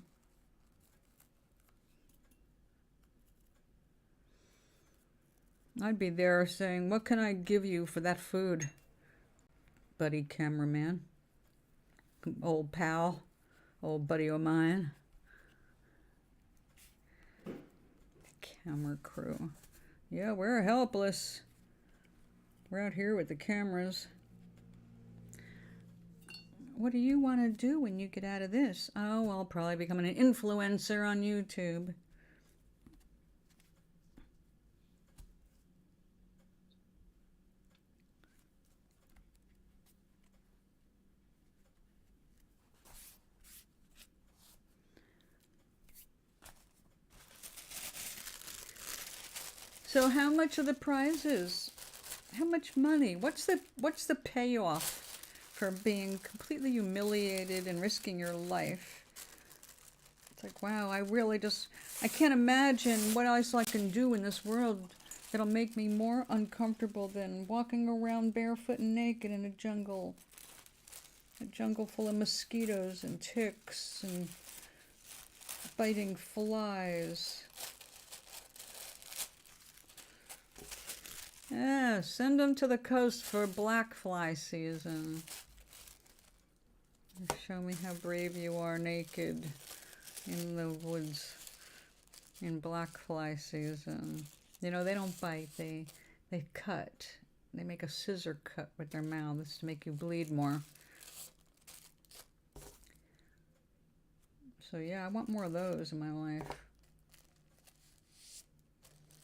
I'd be there saying, what can I give you for that food, buddy cameraman? Old pal, old buddy of mine. Camera crew. Yeah, we're helpless. We're out here with the cameras. What do you want to do when you get out of this? Oh, I'll probably become an influencer on YouTube. So how much are the prizes? How much money? What's the payoff for being completely humiliated and risking your life? It's like, wow, I can't imagine what else I can do in this world that'll make me more uncomfortable than walking around barefoot and naked in a jungle. A jungle full of mosquitoes and ticks and biting flies. Yeah, send them to the coast for black fly season. Show me how brave you are naked in the woods in black fly season. You know, they don't bite, they cut. They make a scissor cut with their mouths to make you bleed more. So yeah, I want more of those in my life.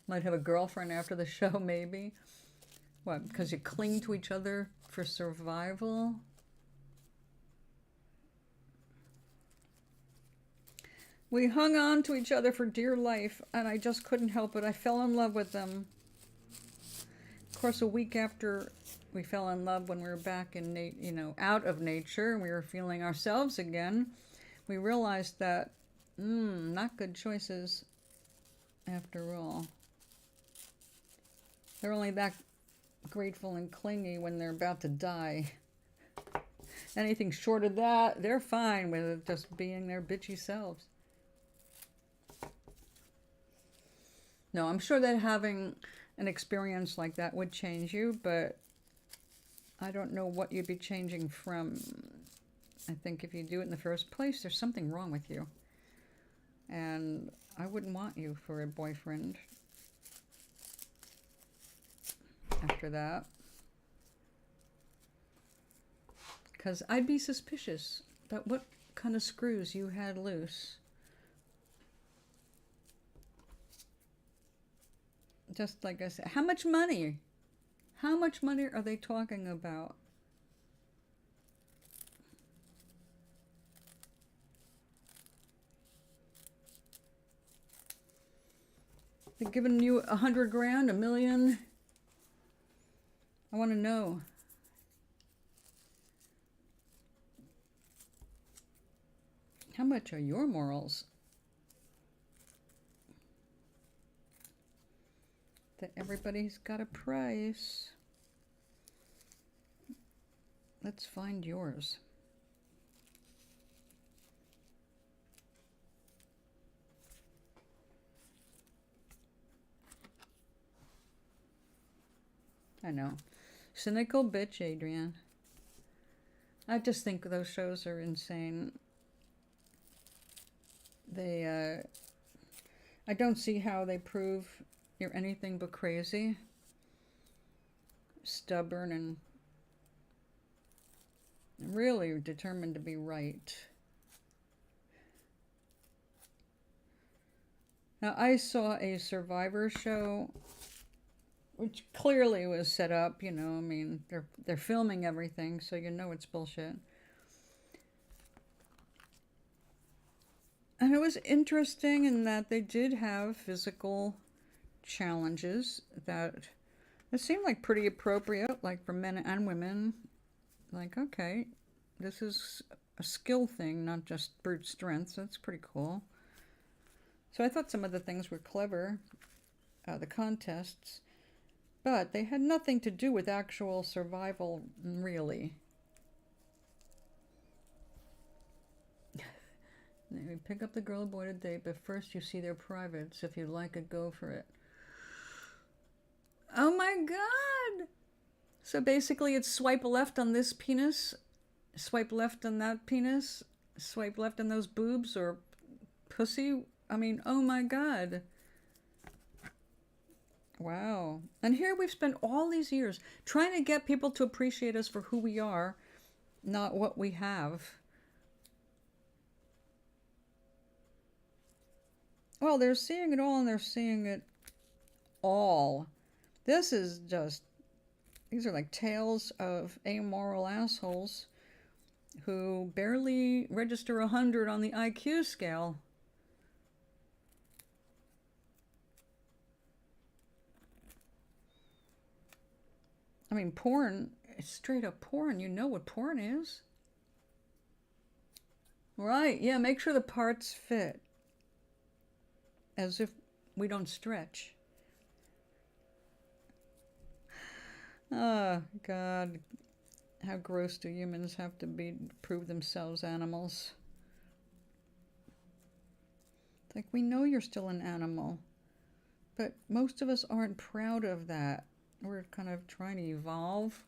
Might have a girlfriend after the show, maybe. What, because you cling to each other for survival? We hung on to each other for dear life, and I just couldn't help it. I fell in love with them. Of course, a week after we fell in love, when we were back in, out of nature, and we were feeling ourselves again, we realized that, not good choices after all. They're only that grateful and clingy when they're about to die. Anything short of that, they're fine with it just being their bitchy selves. No, I'm sure that having an experience like that would change you, but I don't know what you'd be changing from. I think if you do it in the first place, there's something wrong with you. And I wouldn't want you for a boyfriend after that. Because I'd be suspicious about what kind of screws you had loose. Just like I said, how much money? How much money are they talking about? They're giving you 100 grand, a million. I want to know. How much are your morals? That everybody's got a price. Let's find yours. I know. Cynical bitch, Adrienne. I just think those shows are insane. I don't see how they prove you're anything but crazy, stubborn, and really determined to be right. Now, I saw a Survivor show, which clearly was set up, you know, I mean, they're filming everything, so you know it's bullshit. And it was interesting in that they did have physical challenges that it seemed like pretty appropriate, like for men and women. Like, okay, this is a skill thing, not just brute strength, so that's pretty cool. So I thought some of the things were clever, the contests, but they had nothing to do with actual survival, really. We pick up the girl or boy to date, but first you see their privates. If you like it, go for it. Oh my god! So basically it's swipe left on this penis, swipe left on that penis, swipe left on those boobs or pussy. I mean, oh my god. Wow. And here we've spent all these years trying to get people to appreciate us for who we are, not what we have. Well, they're seeing it all, and they're seeing it all. This is just, these are like tales of amoral assholes who barely register 100 on the IQ scale. I mean, porn, it's straight up porn. You know what porn is. Right, yeah, make sure the parts fit. As if we don't stretch. Oh, God. How gross do humans have to be to prove themselves animals? It's like, we know you're still an animal, but most of us aren't proud of that. We're kind of trying to evolve.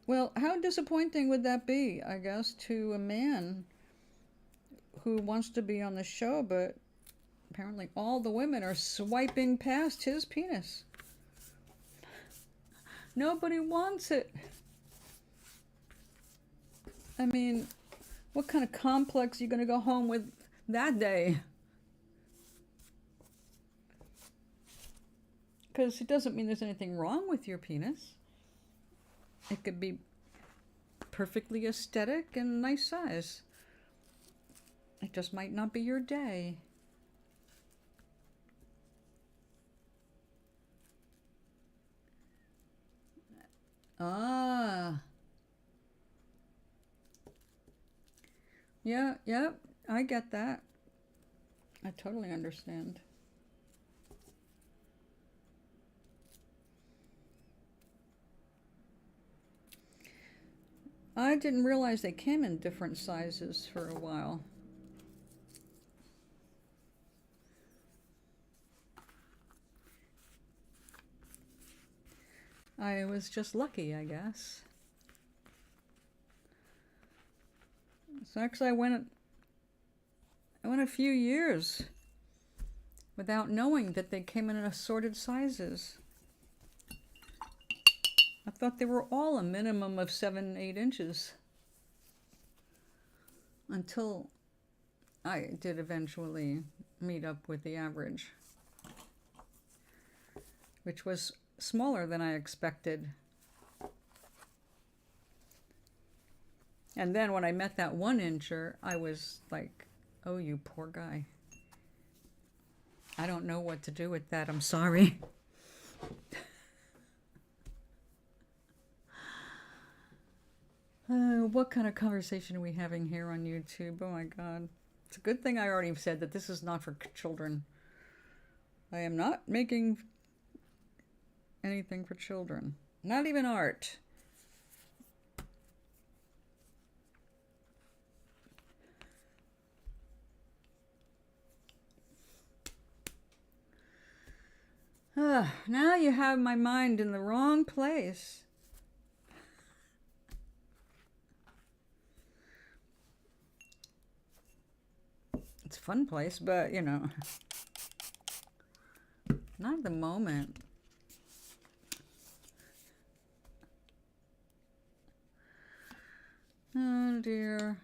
Well, how disappointing would that be, I guess, to a man who wants to be on the show, but apparently all the women are swiping past his penis. Nobody wants it. I mean, what kind of complex are you going to go home with that day? Because it doesn't mean there's anything wrong with your penis. It could be perfectly aesthetic and nice size. It just might not be your day. Ah. Yeah, I get that. I totally understand. I didn't realize they came in different sizes for a while. I was just lucky, I guess. So actually I went a few years without knowing that they came in assorted sizes. I thought they were all a minimum of 7-8 inches. Until I did eventually meet up with the average, which was smaller than I expected. And then when I met that 1-incher, I was like, oh, you poor guy. I don't know what to do with that. I'm sorry. What kind of conversation are we having here on YouTube? Oh my God. It's a good thing I already said that this is not for children. I am not making anything for children. Not even art. Now you have my mind in the wrong place. It's a fun place, but, you know, not at the moment. Oh, dear.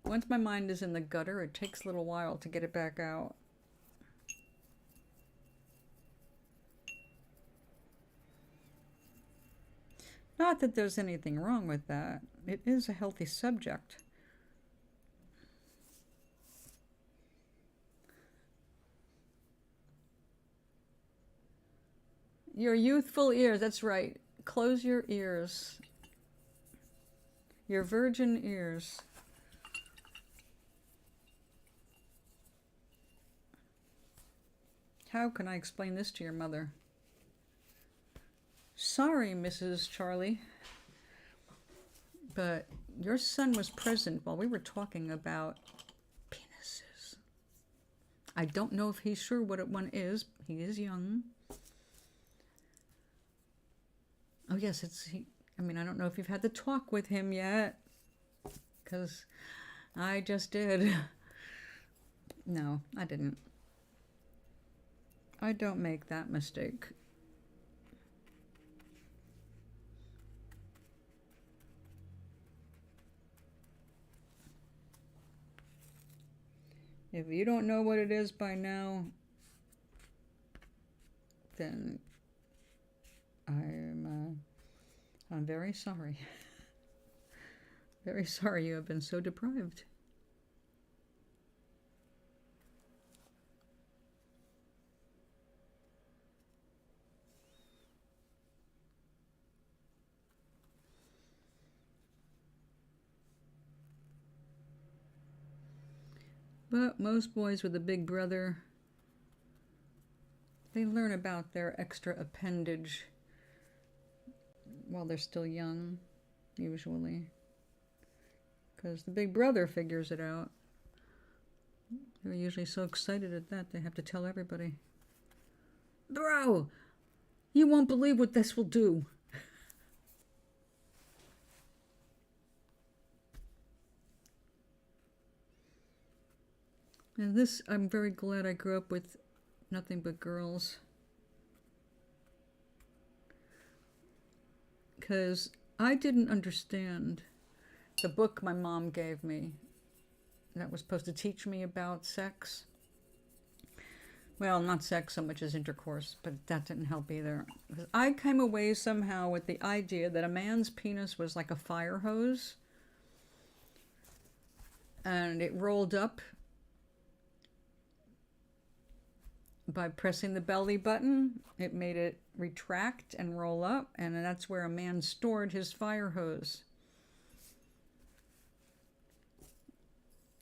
Once my mind is in the gutter, it takes a little while to get it back out. Not that there's anything wrong with that. It is a healthy subject. Your youthful ears, that's right. Close your ears. Your virgin ears. How can I explain this to your mother? Sorry, Mrs. Charlie, but your son was present while we were talking about penises. I don't know if he's sure what one is. He is young. Oh, yes, I mean, I don't know if you've had the talk with him yet, because I just did. No, I didn't. I don't make that mistake. If you don't know what it is by now, then I'm very sorry. Very sorry you have been so deprived. But most boys with a big brother, they learn about their extra appendage while they're still young, usually. Because the big brother figures it out. They're usually so excited at that, they have to tell everybody. Bro, you won't believe what this will do. And this, I'm very glad I grew up with nothing but girls. Because I didn't understand the book my mom gave me that was supposed to teach me about sex. Well, not sex so much as intercourse, but that didn't help either. I came away somehow with the idea that a man's penis was like a fire hose, and it rolled up by pressing the belly button. It made it retract and roll up, and that's where a man stored his fire hose.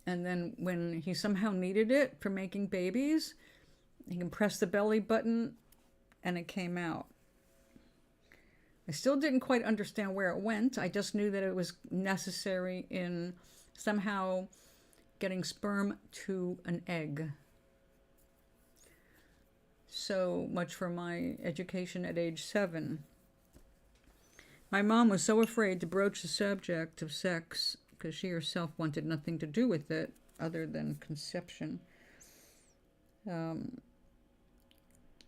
And then when he somehow needed it for making babies, he can press the belly button and it came out. I still didn't quite understand where it went. I just knew that it was necessary in somehow getting sperm to an egg. So much for my education at age 7. My mom was so afraid to broach the subject of sex because she herself wanted nothing to do with it other than conception.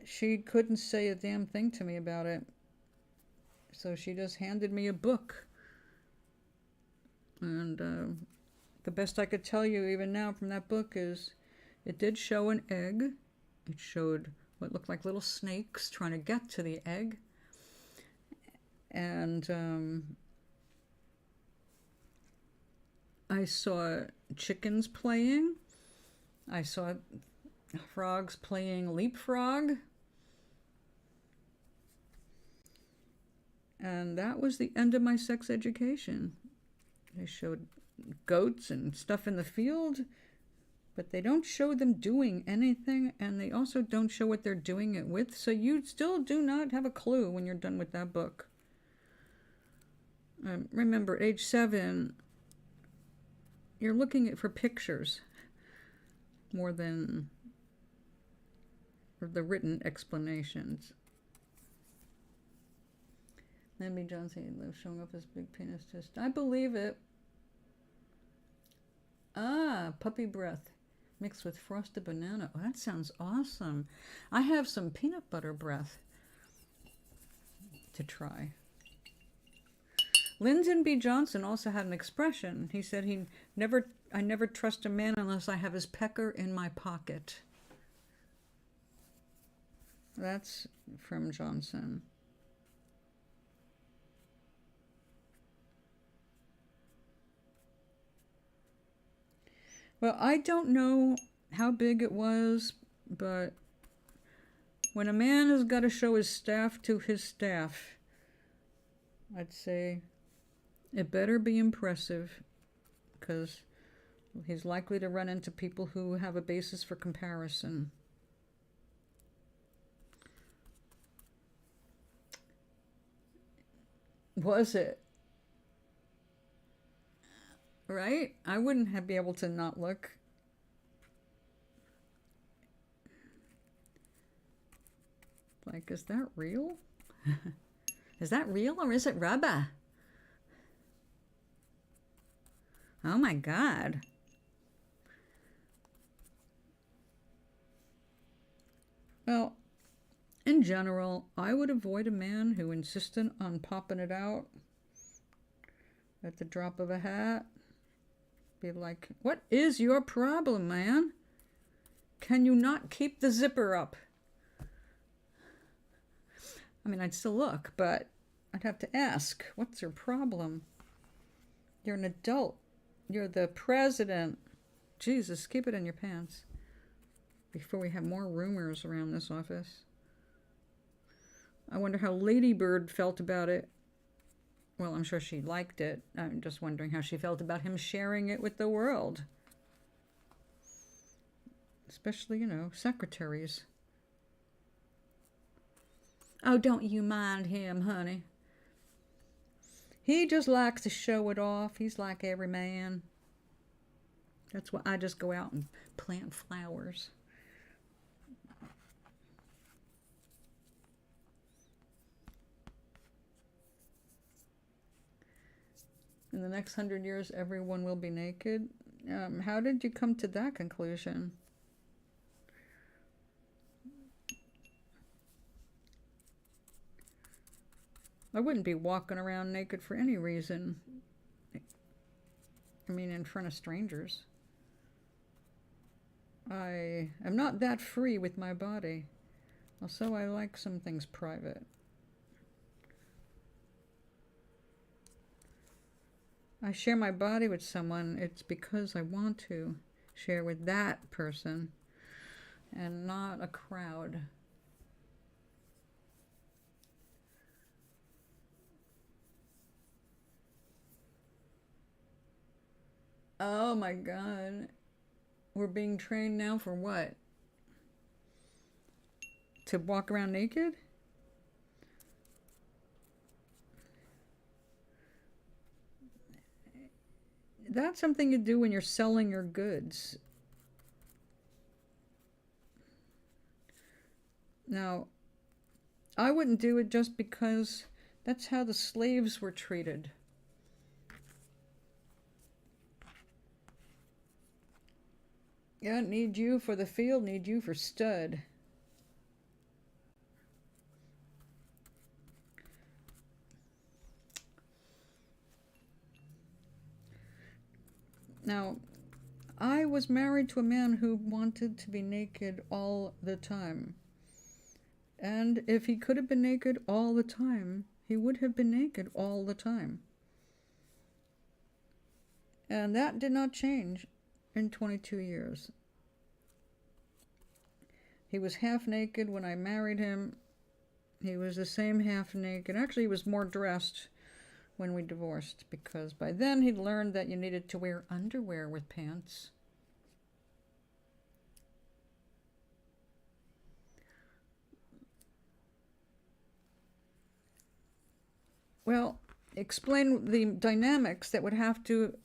She couldn't say a damn thing to me about it. So she just handed me a book. And the best I could tell you even now from that book is it did show an egg. It showed what looked like little snakes trying to get to the egg. And I saw chickens playing. I saw frogs playing leapfrog. And that was the end of my sex education. They showed goats and stuff in the field, but they don't show them doing anything, and they also don't show what they're doing it with, so you still do not have a clue when you're done with that book. Remember, at age 7, you're looking for pictures more than the written explanations. Lamby Johnson lives showing up as big penis test. I believe it. Ah, puppy breath mixed with frosted banana. Oh, that sounds awesome. I have some peanut butter breath to try. Lyndon B. Johnson also had an expression. He said I never trust a man unless I have his pecker in my pocket. That's from Johnson. Well, I don't know how big it was, but when a man has got to show his staff to his staff, I'd say it better be impressive, because he's likely to run into people who have a basis for comparison. Was it? Right? I wouldn't be able to not look. Like, is that real? Is that real or is it rubber? Oh my God. Well, in general, I would avoid a man who insisted on popping it out at the drop of a hat. Be like, what is your problem, man? Can you not keep the zipper up? I mean, I'd still look, but I'd have to ask, what's your problem? You're an adult. You're the president. Jesus, keep it in your pants before we have more rumors around this office. I wonder how Lady Bird felt about it. Well, I'm sure she liked it. I'm just wondering how she felt about him sharing it with the world. Especially, you know, secretaries. Oh, don't you mind him, honey. He just likes to show it off. He's like every man. That's why I just go out and plant flowers. In the next 100 years, everyone will be naked. How did you come to that conclusion? I wouldn't be walking around naked for any reason. I mean, in front of strangers. I am not that free with my body. Also, I like some things private. I share my body with someone, it's because I want to share with that person and not a crowd. Oh my God. We're being trained now for what? To walk around naked? That's something you do when you're selling your goods. Now, I wouldn't do it just because that's how the slaves were treated. Yeah, need you for the field, need you for stud. Now, I was married to a man who wanted to be naked all the time. And if he could have been naked all the time, he would have been naked all the time. And that did not change in 22 years. He was half naked when I married him. He was the same half naked. Actually, he was more dressed when we divorced, because by then he'd learned that you needed to wear underwear with pants. Well, explain the dynamics that would have to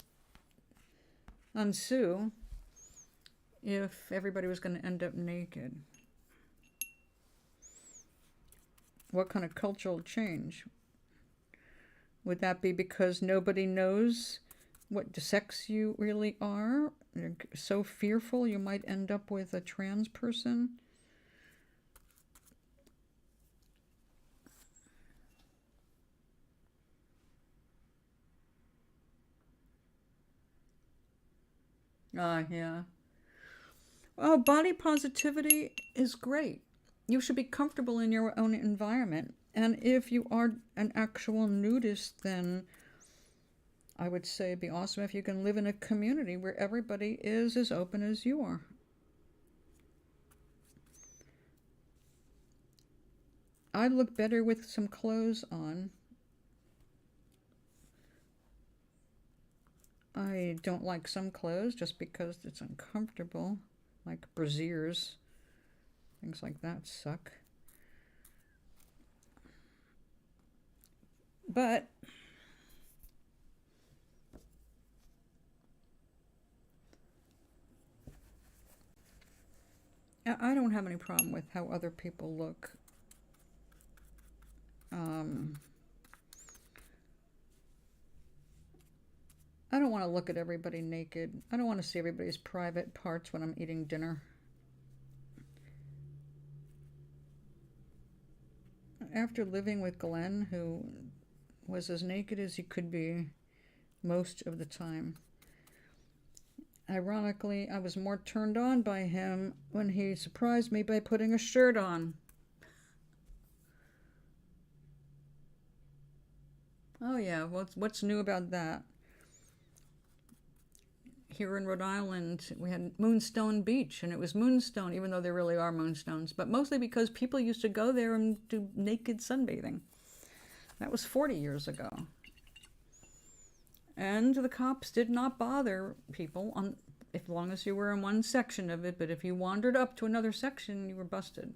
ensue if everybody was going to end up naked. What kind of cultural change? Would that be because nobody knows what sex you really are? You're so fearful you might end up with a trans person? Yeah. Well, body positivity is great. You should be comfortable in your own environment. And if you are an actual nudist, then I would say it'd be awesome if you can live in a community where everybody is as open as you are. I look better with some clothes on. I don't like some clothes just because it's uncomfortable, like brasiers. Things like that suck. But I don't have any problem with how other people look. I don't want to look at everybody naked. I don't want to see everybody's private parts when I'm eating dinner. After living with Glenn, who was as naked as he could be most of the time, ironically, I was more turned on by him when he surprised me by putting a shirt on. Oh yeah, what's new about that? Here in Rhode Island, we had Moonstone Beach, and it was moonstone, even though there really are moonstones, but mostly because people used to go there and do naked sunbathing. That was 40 years ago. And the cops did not bother people as long as you were in one section of it, but if you wandered up to another section, you were busted.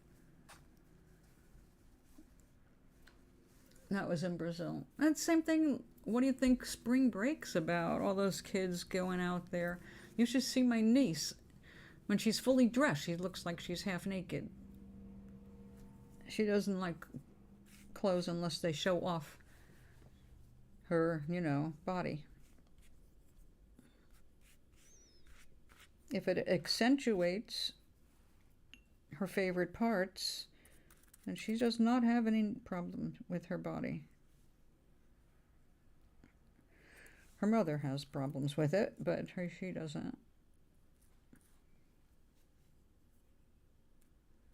That was in Brazil. And same thing, what do you think spring break's about? All those kids going out there. You should see my niece. When she's fully dressed, she looks like she's half naked. She doesn't like clothes unless they show off her, body. If it accentuates her favorite parts, and she does not have any problem with her body. Her mother has problems with it, but she doesn't.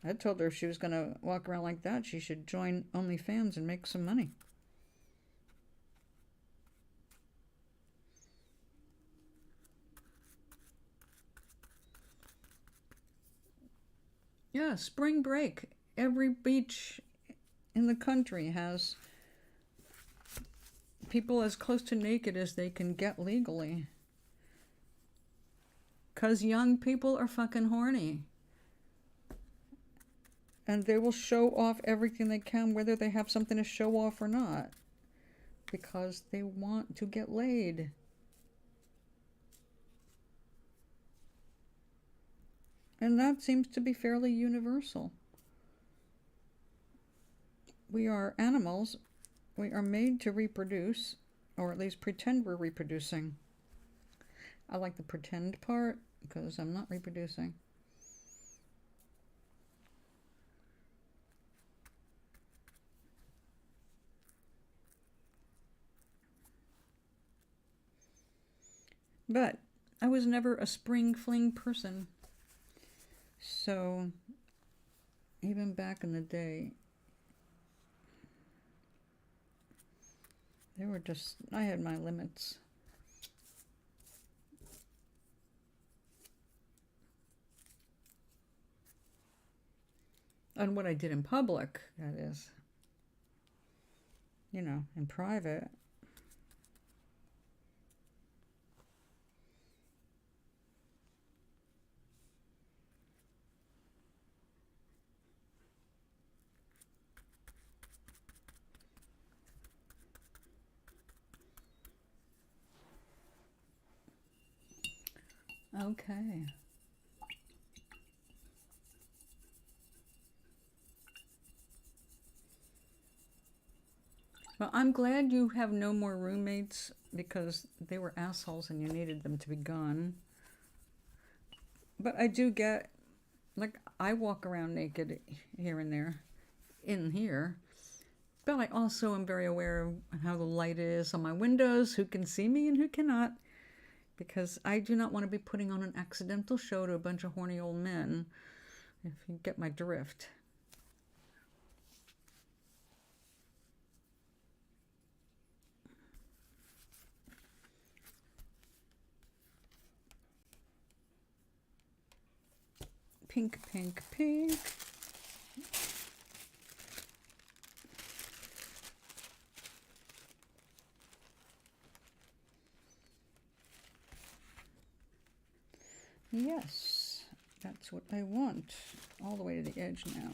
I told her if she was going to walk around like that, she should join OnlyFans and make some money. Yeah, spring break. Every beach in the country has people as close to naked as they can get legally. 'Cause young people are fucking horny. And they will show off everything they can, whether they have something to show off or not. Because they want to get laid. And that seems to be fairly universal. We are animals. We are made to reproduce, or at least pretend we're reproducing. I like the pretend part because I'm not reproducing. But I was never a spring fling person. So even back in the day, They were just, I had my limits. On what I did in public, that is. You know, in private. Okay. Well, I'm glad you have no more roommates because they were assholes and you needed them to be gone. But I do get, like, I walk around naked here and there in here. But I also am very aware of how the light is on my windows, who can see me and who cannot. Because I do not want to be putting on an accidental show to a bunch of horny old men, if you get my drift. Pink, pink, pink. Yes, that's what I want. All the way to the edge now.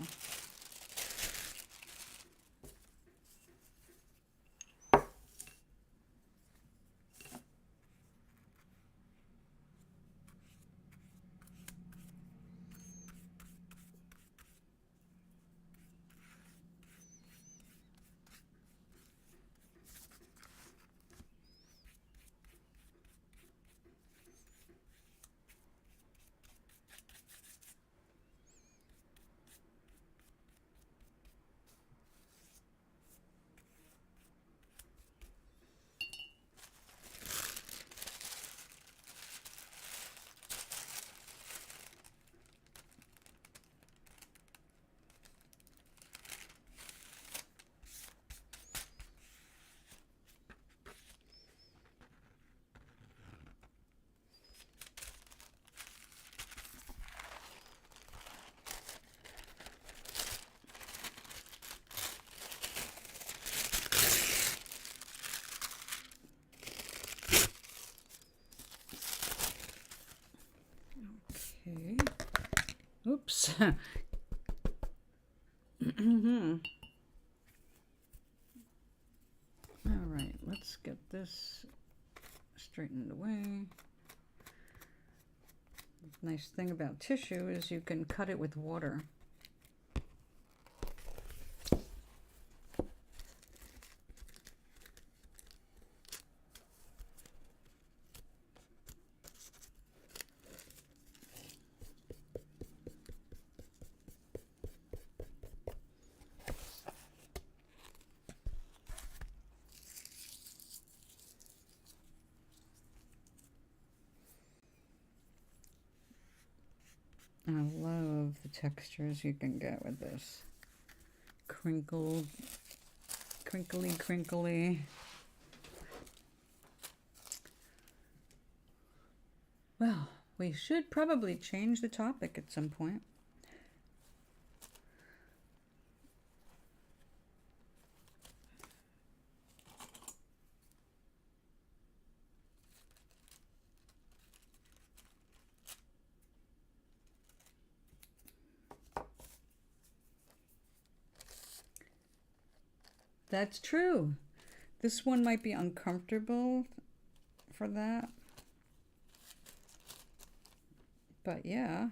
Okay. Oops. All right, let's get this straightened away. Nice thing about tissue is you can cut it with water. I love the textures you can get with this. Crinkled, crinkly, crinkly. Well, we should probably change the topic at some point. That's true. This one might be uncomfortable for that. But yeah,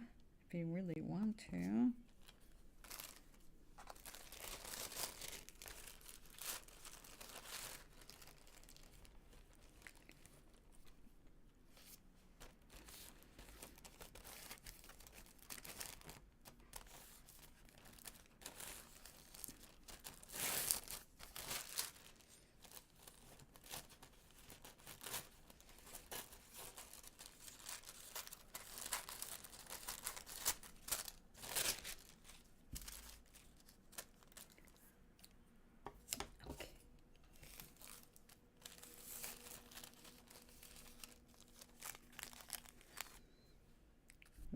if you really want to.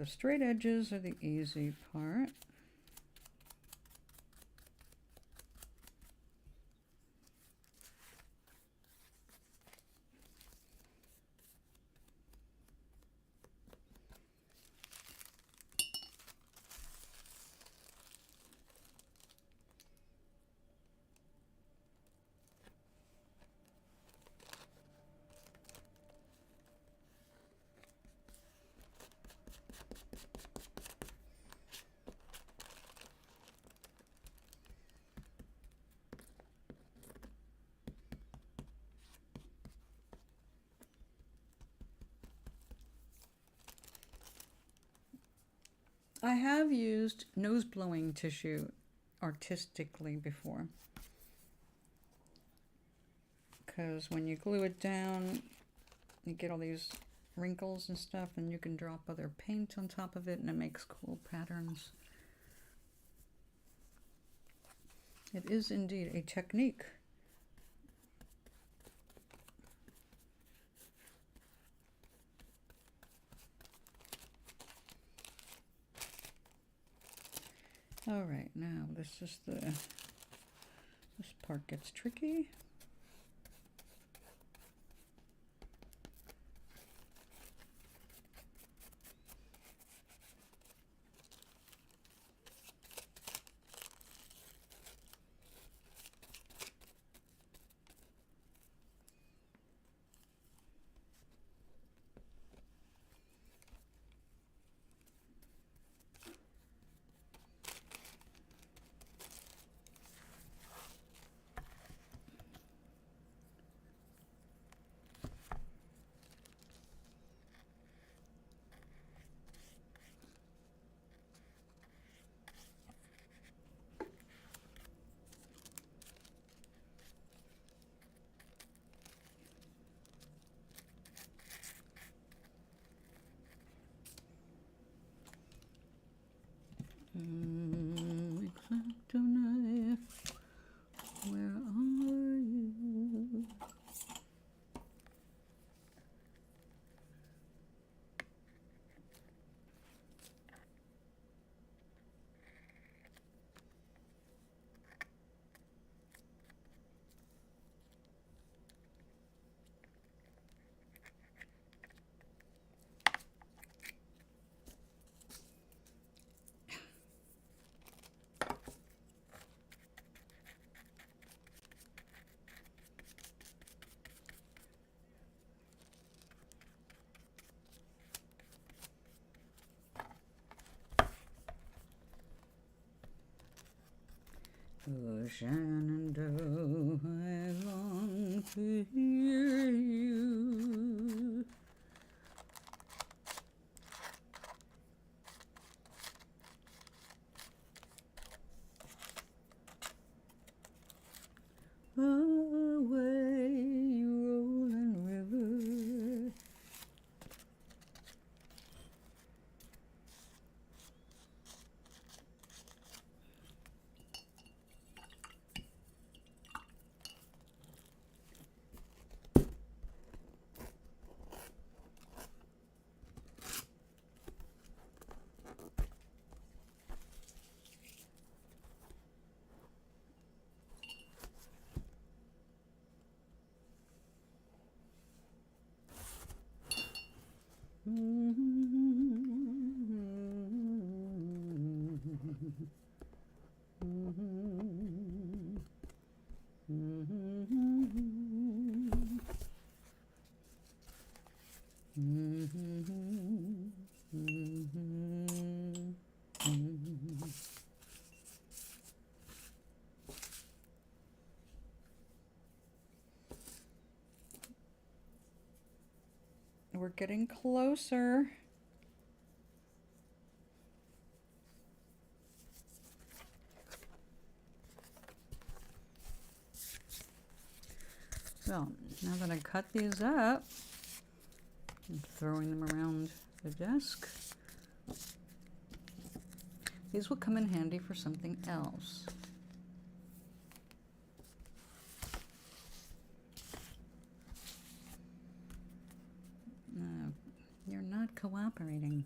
the straight edges are the easy part. I have used nose-blowing tissue artistically before, because when you glue it down, you get all these wrinkles and stuff, and you can drop other paint on top of it, and it makes cool patterns. It is indeed a technique. All right, now this part gets tricky. Exactonite, where are you? Oh, Shenandoah, I long to hear you. Away, rolling river. We're getting closer. So now that I cut these up, I'm throwing them around the desk. These will come in handy for something else. No, you're not cooperating.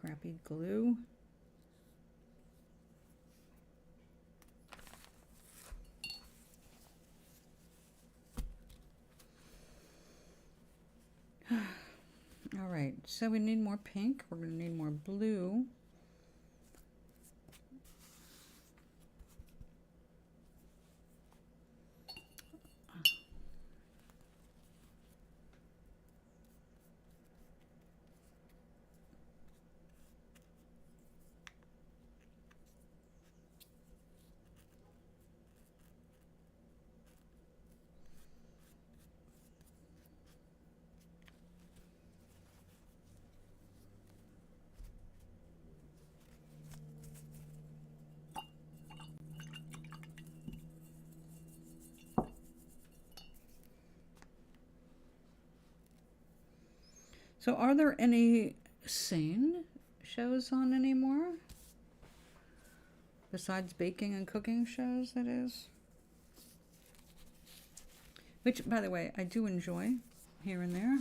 crappy glue. All right, so we need more pink. We're going to need more blue. So are there any sane shows on anymore? Besides baking and cooking shows, that is. Which, by the way, I do enjoy here and there.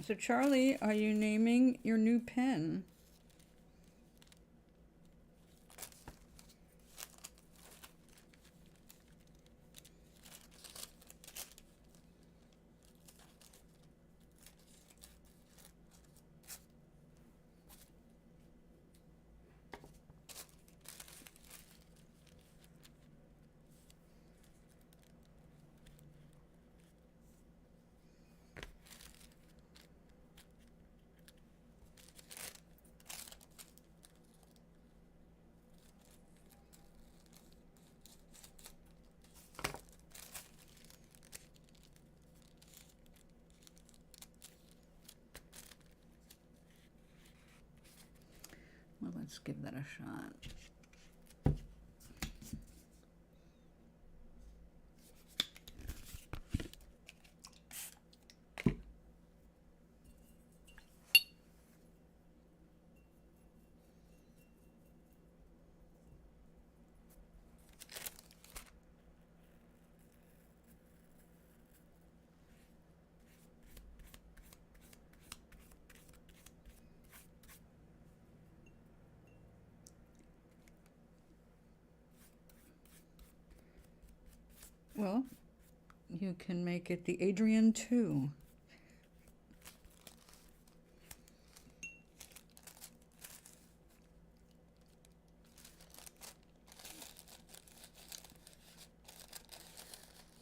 So Charlie, are you naming your new pen? Well, let's give that a shot. Well, you can make it the Adrian 2.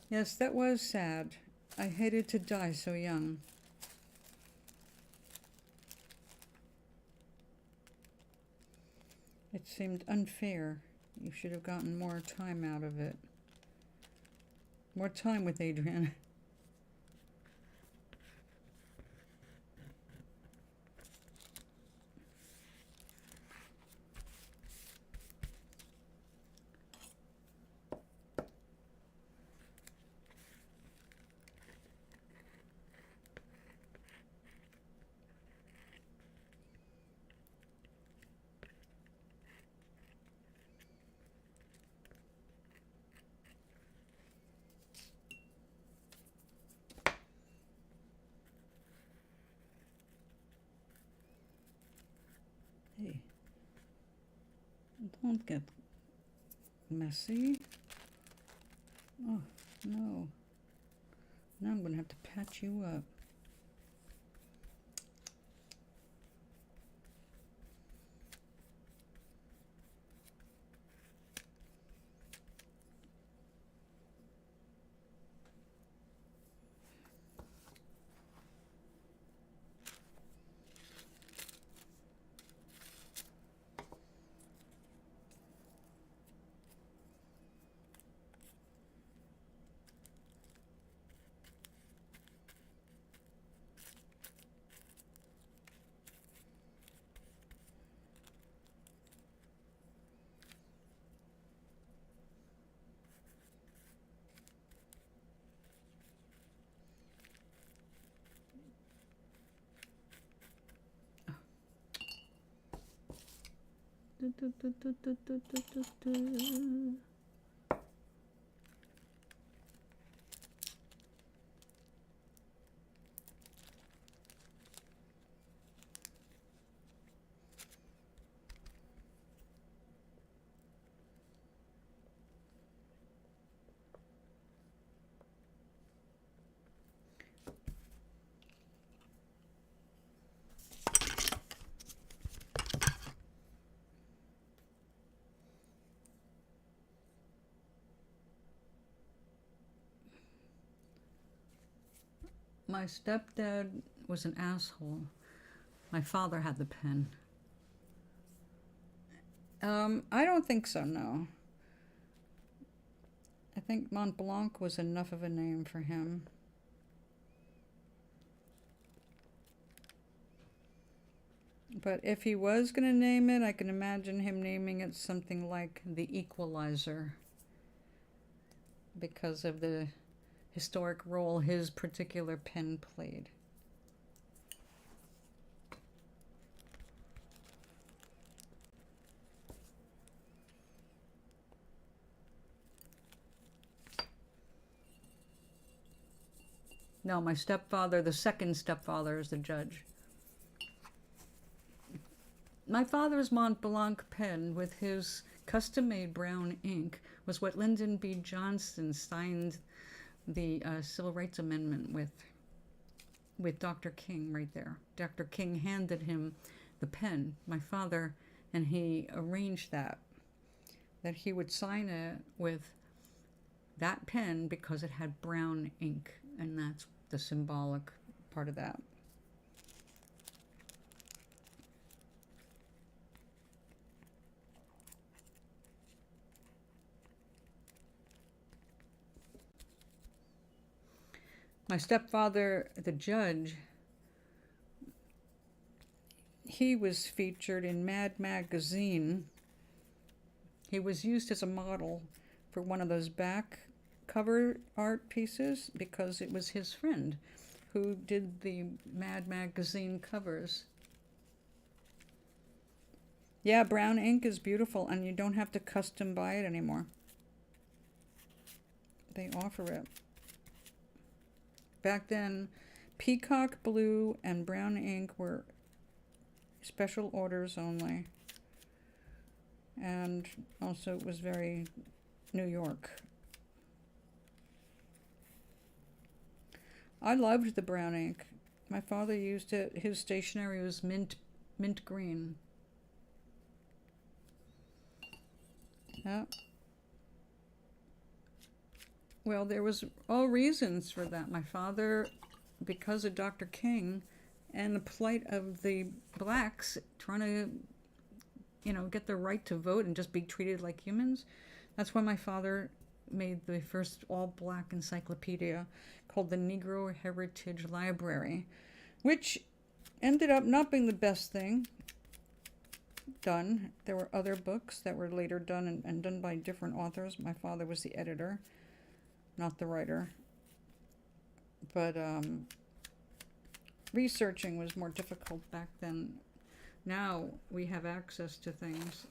Yes, that was sad. I hated to die so young. It seemed unfair. You should have gotten more time out of it. More time with Adrian. Hey, don't get messy. Oh, no. Now I'm going to have to patch you up. My stepdad was an asshole. My father had the pen. I don't think so, no. I think Mont Blanc was enough of a name for him. But if he was going to name it, I can imagine him naming it something like the Equalizer, because of the historic role his particular pen played. No, my stepfather, the second stepfather, is the judge. My father's Mont Blanc pen with his custom-made brown ink was what Lyndon B. Johnson signed the Civil Rights Amendment with Dr. King right there. Dr. King handed him the pen, my father, and he arranged that he would sign it with that pen because it had brown ink, and that's the symbolic part of that. My stepfather, the judge, he was featured in Mad Magazine. He was used as a model for one of those back cover art pieces because it was his friend who did the Mad Magazine covers. Yeah, brown ink is beautiful, and you don't have to custom buy it anymore. They offer it. Back then, peacock blue and brown ink were special orders only. And also it was very New York. I loved the brown ink. My father used it. His stationery was mint green. Yeah. Well, there was all reasons for that. My father, because of Dr. King and the plight of the blacks trying to, get the right to vote and just be treated like humans, that's why my father made the first all-black encyclopedia called the Negro Heritage Library, which ended up not being the best thing done. There were other books that were later done and done by different authors. My father was the editor, not the writer. But researching was more difficult back then. Now we have access to things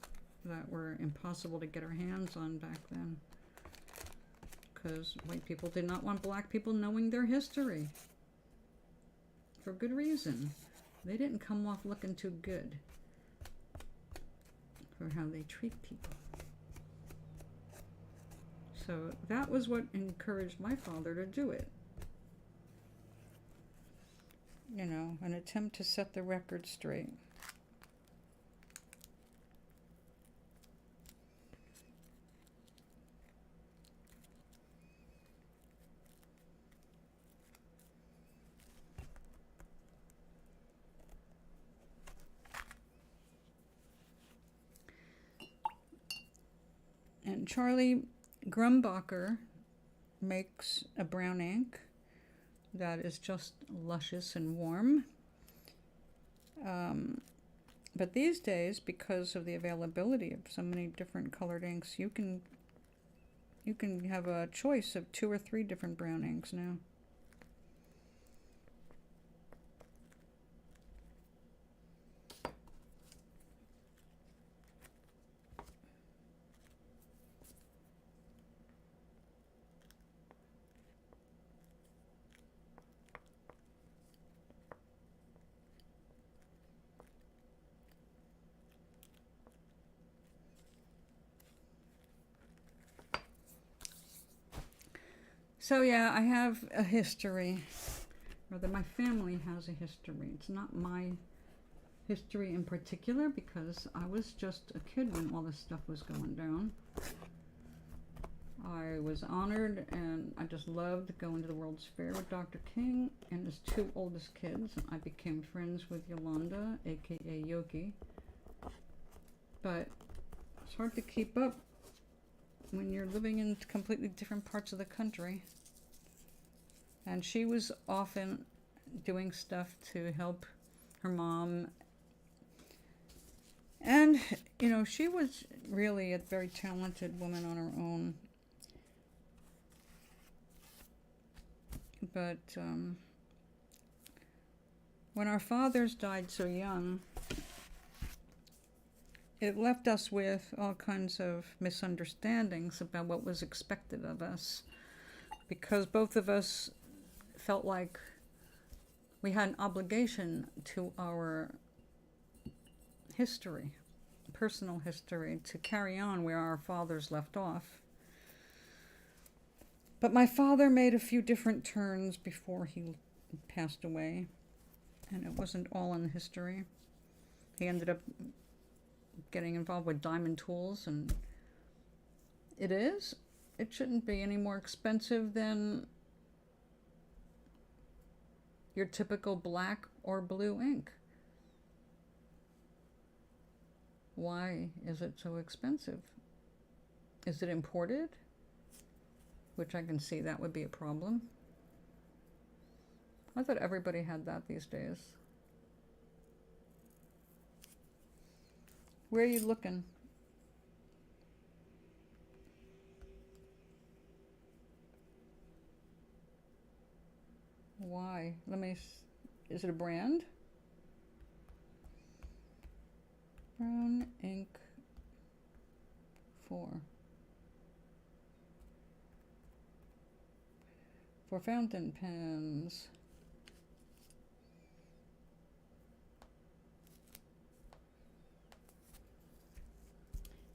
that were impossible to get our hands on back then, because white people did not want black people knowing their history. For good reason. They didn't come off looking too good for how they treat people. So that was what encouraged my father to do it. An attempt to set the record straight. And Charlie Grumbacher makes a brown ink that is just luscious and warm. But these days, because of the availability of so many different colored inks, you can have a choice of 2 or 3 different brown inks now. So yeah, I have a history. Rather, my family has a history. It's not my history in particular because I was just a kid when all this stuff was going down. I was honored and I just loved going to the World's Fair with Dr. King and his two oldest kids. I became friends with Yolanda, aka Yogi. But it's hard to keep up when you're living in completely different parts of the country. And she was often doing stuff to help her mom. And, you know, she was really a very talented woman on her own. But when our fathers died so young, it left us with all kinds of misunderstandings about what was expected of us, because both of us felt like we had an obligation to our history, personal history, to carry on where our fathers left off. But my father made a few different turns before he passed away, and it wasn't all in history. He ended up getting involved with diamond tools, and it shouldn't be any more expensive than your typical black or blue ink. Why is it so expensive? Is it imported? Which I can see that would be a problem. I thought everybody had that these days. Where are you looking? Why? Is it a brand? Brown ink 4. For fountain pens.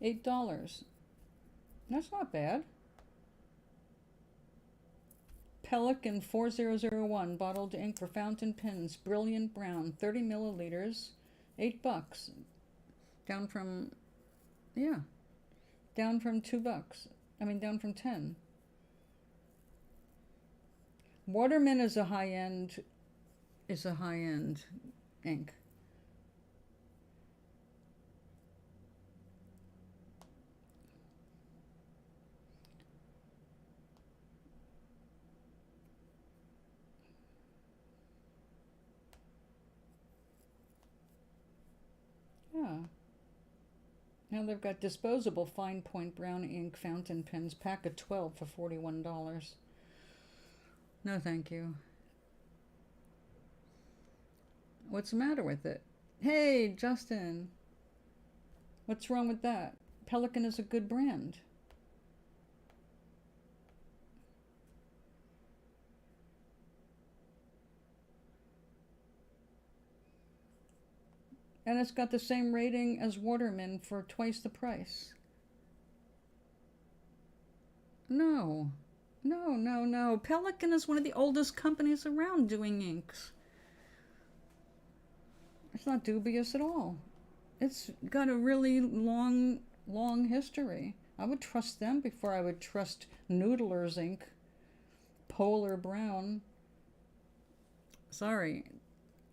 $8. That's not bad. Pelican 4001 bottled ink for fountain pens, brilliant brown, 30 milliliters, $8. Down from $2. Down from 10. Waterman is a high-end ink. Yeah. Now they've got disposable fine point brown ink fountain pens, pack of 12 for $41. No, thank you. What's the matter with it? Hey, Justin. What's wrong with that? Pelican is a good brand. And it's got the same rating as Waterman for twice the price. No. Pelican is one of the oldest companies around doing inks. It's not dubious at all. It's got a really long history. I would trust them before I would trust Noodler's ink. Polar Brown. Sorry,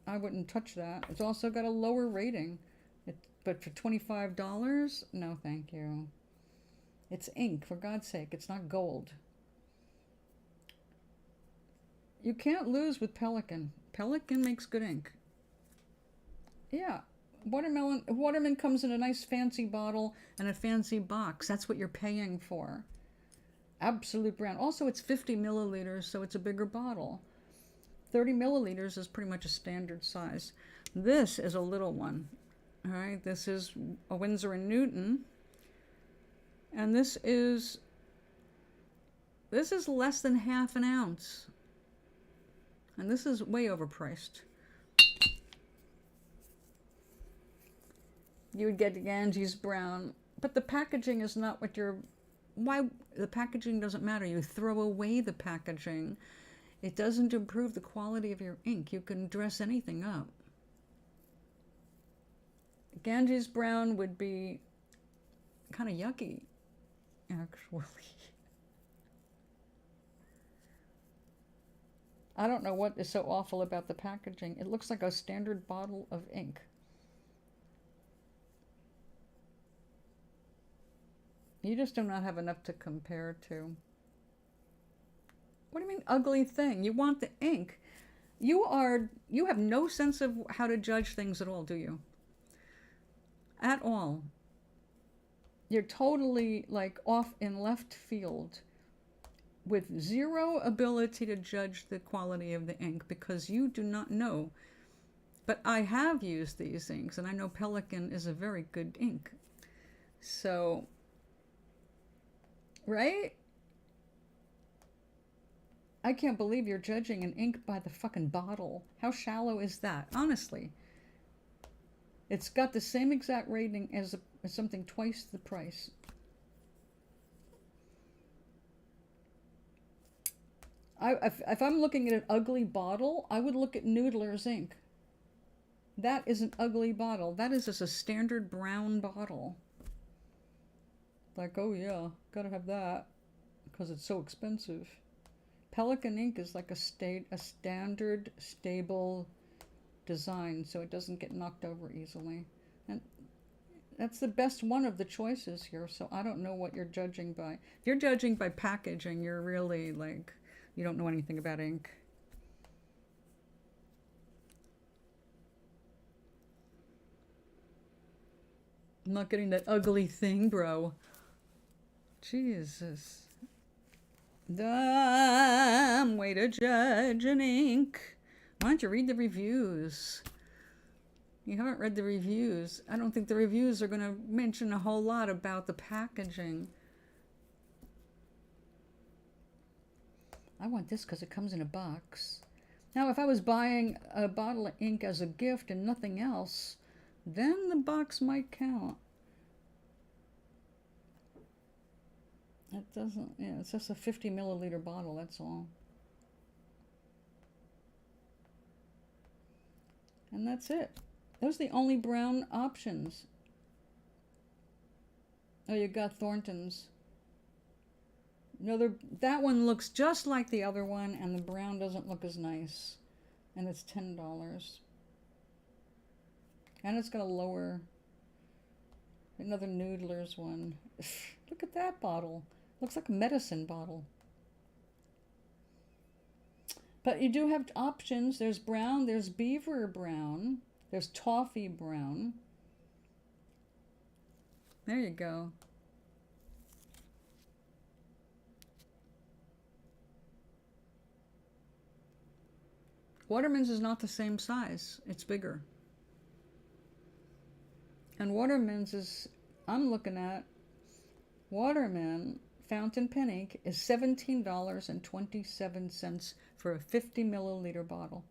I wouldn't touch that. It's also got a lower rating. But for $25? No, thank you. It's ink, for God's sake. It's not gold. You can't lose with Pelican. Pelican makes good ink. Yeah. Waterman comes in a nice fancy bottle and a fancy box. That's what you're paying for. Absolute brand. Also, it's 50 milliliters, so it's a bigger bottle. 30 milliliters is pretty much a standard size. This is a little one. All right, this is a Winsor & Newton. And this is less than half an ounce. And this is way overpriced. You would get Ganges Brown, but the packaging is not what you're why the packaging doesn't matter. You throw away the packaging. It doesn't improve the quality of your ink. You can dress anything up. Ganges brown would be kind of yucky, actually. I don't know what is so awful about the packaging. It looks like a standard bottle of ink. You just do not have enough to compare to. What do you mean ugly thing? You want the ink. You have no sense of how to judge things at all, do you? At all. You're totally like off in left field with zero ability to judge the quality of the ink because you do not know. But I have used these inks and I know Pelican is a very good ink. So, right? I can't believe you're judging an ink by the fucking bottle. How shallow is that? Honestly. It's got the same exact rating as something twice the price. If I'm looking at an ugly bottle, I would look at Noodler's ink. That is an ugly bottle. That is just a standard brown bottle. Like, oh yeah, gotta have that because it's so expensive. Pelican ink is like a standard, stable design, so it doesn't get knocked over easily. And that's the best one of the choices here, so I don't know what you're judging by. If you're judging by packaging, you're really like, you don't know anything about ink. I'm not getting that ugly thing, bro. Jesus. Dumb way to judge an ink. Why don't you read the reviews? You haven't read the reviews. I don't think the reviews are going to mention a whole lot about the packaging. I want this because it comes in a box. Now, if I was buying a bottle of ink as a gift and nothing else, then the box might count. It doesn't, yeah, it's just a 50 milliliter bottle, that's all. And that's it. Those are the only brown options. Oh, you got Thornton's. No, that one looks just like the other one, and the brown doesn't look as nice. And it's $10. And it's got a lower, another Noodler's one. Look at that bottle. Looks like a medicine bottle. But you do have options. There's brown, there's beaver brown, there's toffee brown. There you go. Waterman's is not the same size. It's bigger. And Waterman's is, I'm looking at, Waterman fountain pen ink is $17.27 for a 50 milliliter bottle.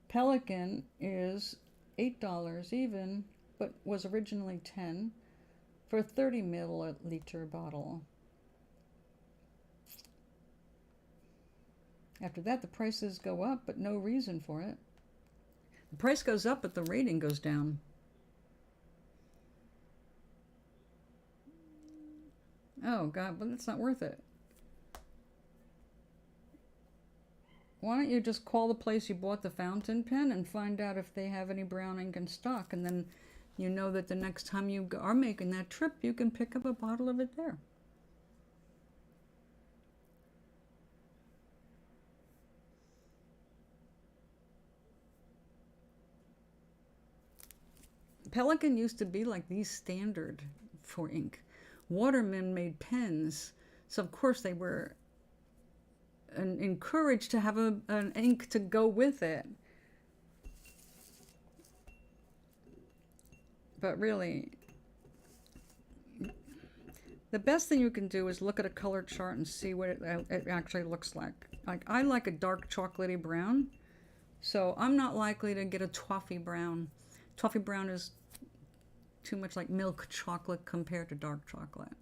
Pelican is $8 even, but was originally $10 for a 30 milliliter bottle. After that, the prices go up, but no reason for it. The price goes up, but the rating goes down. Oh, God, but it's not worth it. Why don't you just call the place you bought the fountain pen and find out if they have any brown ink in stock, and then you know that the next time you are making that trip, you can pick up a bottle of it there. Pelican used to be like the standard for ink. Waterman made pens, so of course they were encouraged to have an ink to go with it. But really, the best thing you can do is look at a color chart and see what it actually looks like. Like, I like a dark chocolatey brown, so I'm not likely to get a toffee brown. Toffee brown is too much like milk chocolate compared to dark chocolate.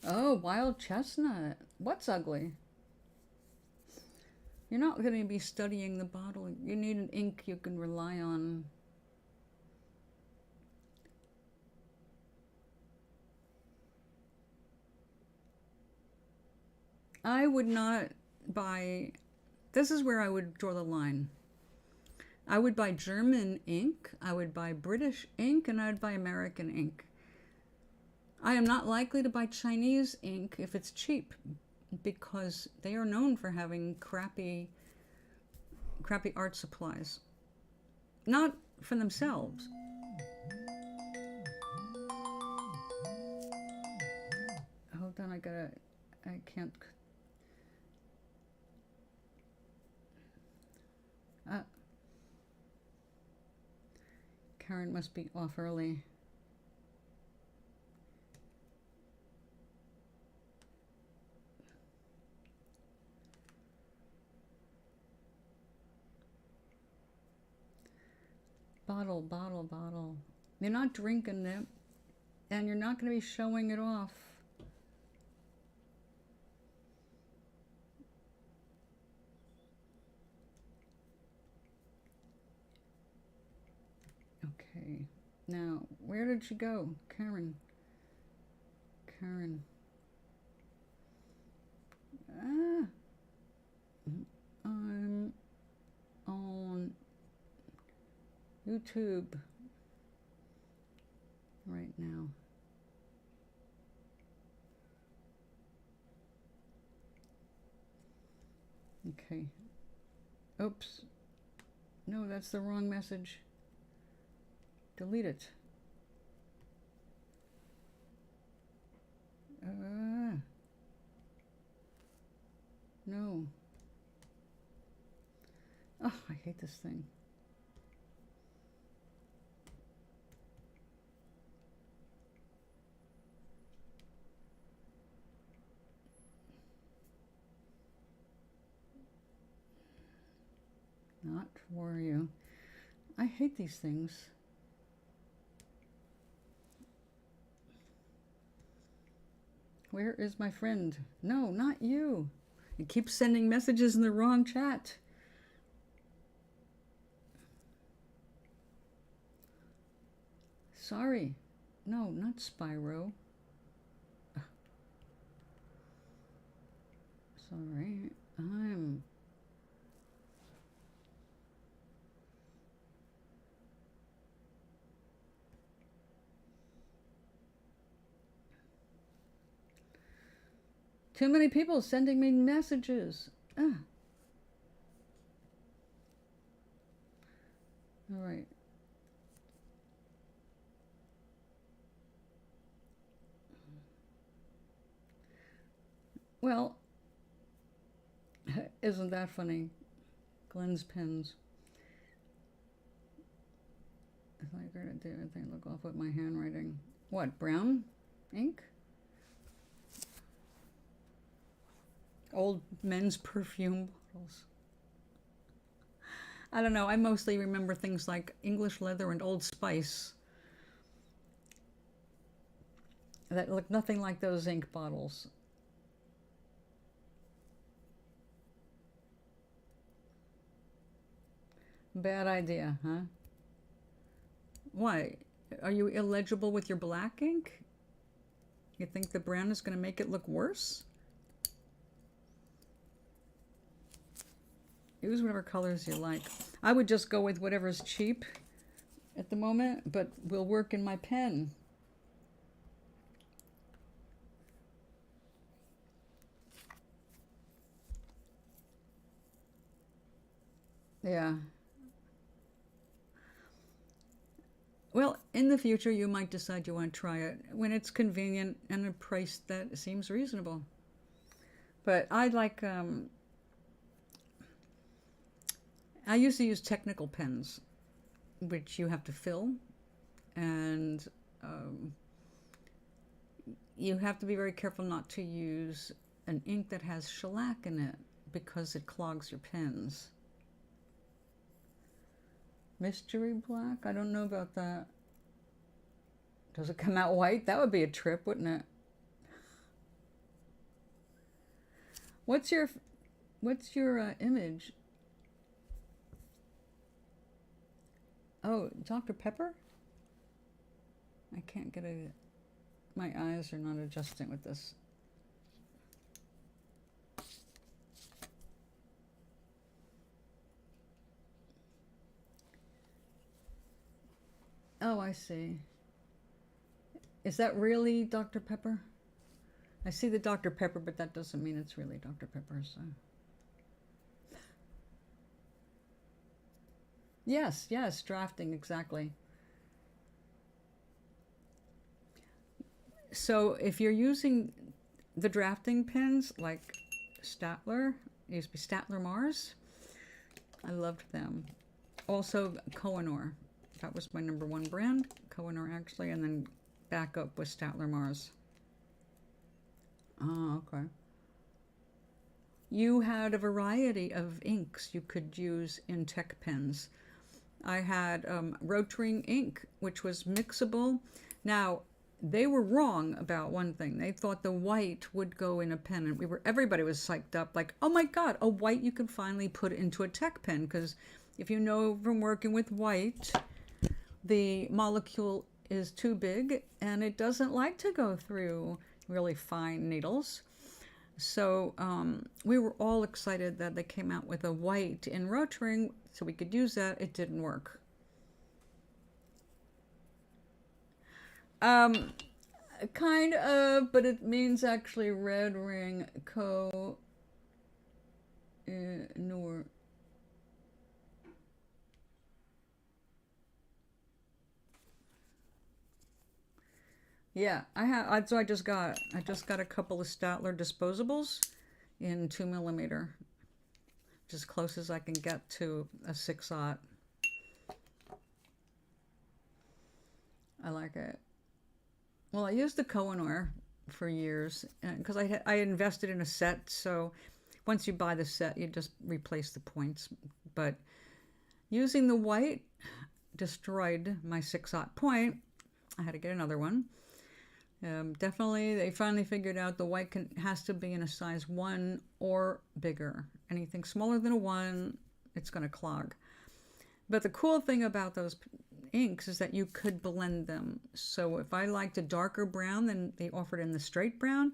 Oh, wild chestnut. What's ugly? You're not going to be studying the bottle. You need an ink you can rely on. I would not buy... This is where I would draw the line. I would buy German ink, I would buy British ink, and I would buy American ink. I am not likely to buy Chinese ink if it's cheap, because they are known for having crappy art supplies. Not for themselves. Hold on, I can't... Karen must be off early. Bottle, bottle, bottle. You're not drinking it, and you're not going to be showing it off. Okay, now, where did she go? Karen. Karen. I'm on YouTube right now. Okay. Oops. No, that's the wrong message. Delete it. No. Oh, I hate this thing. Not for you. I hate these things. Where is my friend? No, not you. You keep sending messages in the wrong chat. Sorry. No, not Spyro. Sorry. I'm... Too many people sending me messages. All right. Well, isn't that funny? Glenn's pens. If I were to do anything, look off with my handwriting. What, brown ink? Old men's perfume bottles. I don't know. I mostly remember things like English leather and Old Spice that look nothing like those ink bottles. Bad idea, huh? Why? Are you illegible with your black ink? You think the brown is going to make it look worse? Use whatever colors you like. I would just go with whatever's cheap at the moment, but will work in my pen. Yeah. Well, in the future, you might decide you want to try it when it's convenient and a price that seems reasonable. But I like... I used to use technical pens, which you have to fill, and you have to be very careful not to use an ink that has shellac in it, because it clogs your pens. Mystery black? I don't know about that. Does it come out white? That would be a trip, wouldn't it? What's your image? Oh, Dr. Pepper? I can't get a... My eyes are not adjusting with this. Oh, I see. Is that really Dr. Pepper? I see the Dr. Pepper, but that doesn't mean it's really Dr. Pepper, so... Yes, yes, drafting, exactly. So if you're using the drafting pens like Statler, it used to be Statler Mars, I loved them. Also Kohinoor, that was my #1 brand, Kohinoor actually, and then back up with Statler Mars. Oh, okay. You had a variety of inks you could use in tech pens. I had Rotring ink, which was mixable. Now, they were wrong about one thing. They thought the white would go in a pen, and everybody was psyched up, like, oh my God, a white you can finally put into a tech pen, because if you know from working with white, the molecule is too big and it doesn't like to go through really fine needles. So we were all excited that they came out with a white in Rotring so we could use that. It didn't work. Kind of, but it means actually red ring Kohinoor. Yeah, so I just got a couple of Statler disposables in 2mm, as close as I can get to a 6/0. I like it. Well, I used the Kohinoor for years because I invested in a set. So once you buy the set, you just replace the points. But using the white destroyed my 6/0 point. I had to get another one. Definitely, they finally figured out the white has to be in a size 1 or bigger. Anything smaller than a 1, it's going to clog. But the cool thing about those inks is that you could blend them. So if I liked a darker brown than they offered in the straight brown,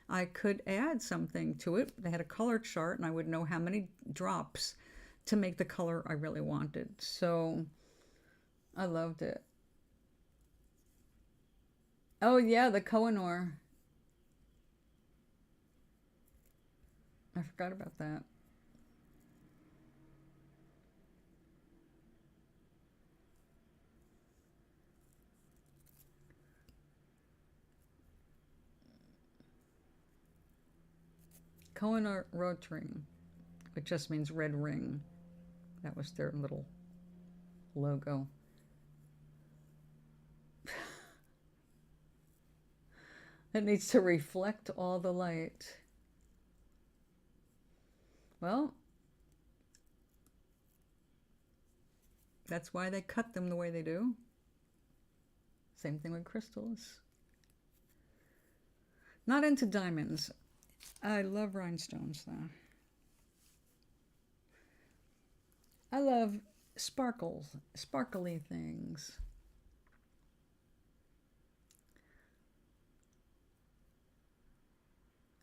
I could add something to it. They had a color chart, and I would know how many drops to make the color I really wanted. So I loved it. Oh yeah, the Kohinoor. I forgot about that. Kohinoor Rotring, which just means red ring. That was their little logo. It needs to reflect all the light. Well, that's why they cut them the way they do. Same thing with crystals. Not into diamonds. I love rhinestones though. I love sparkly things.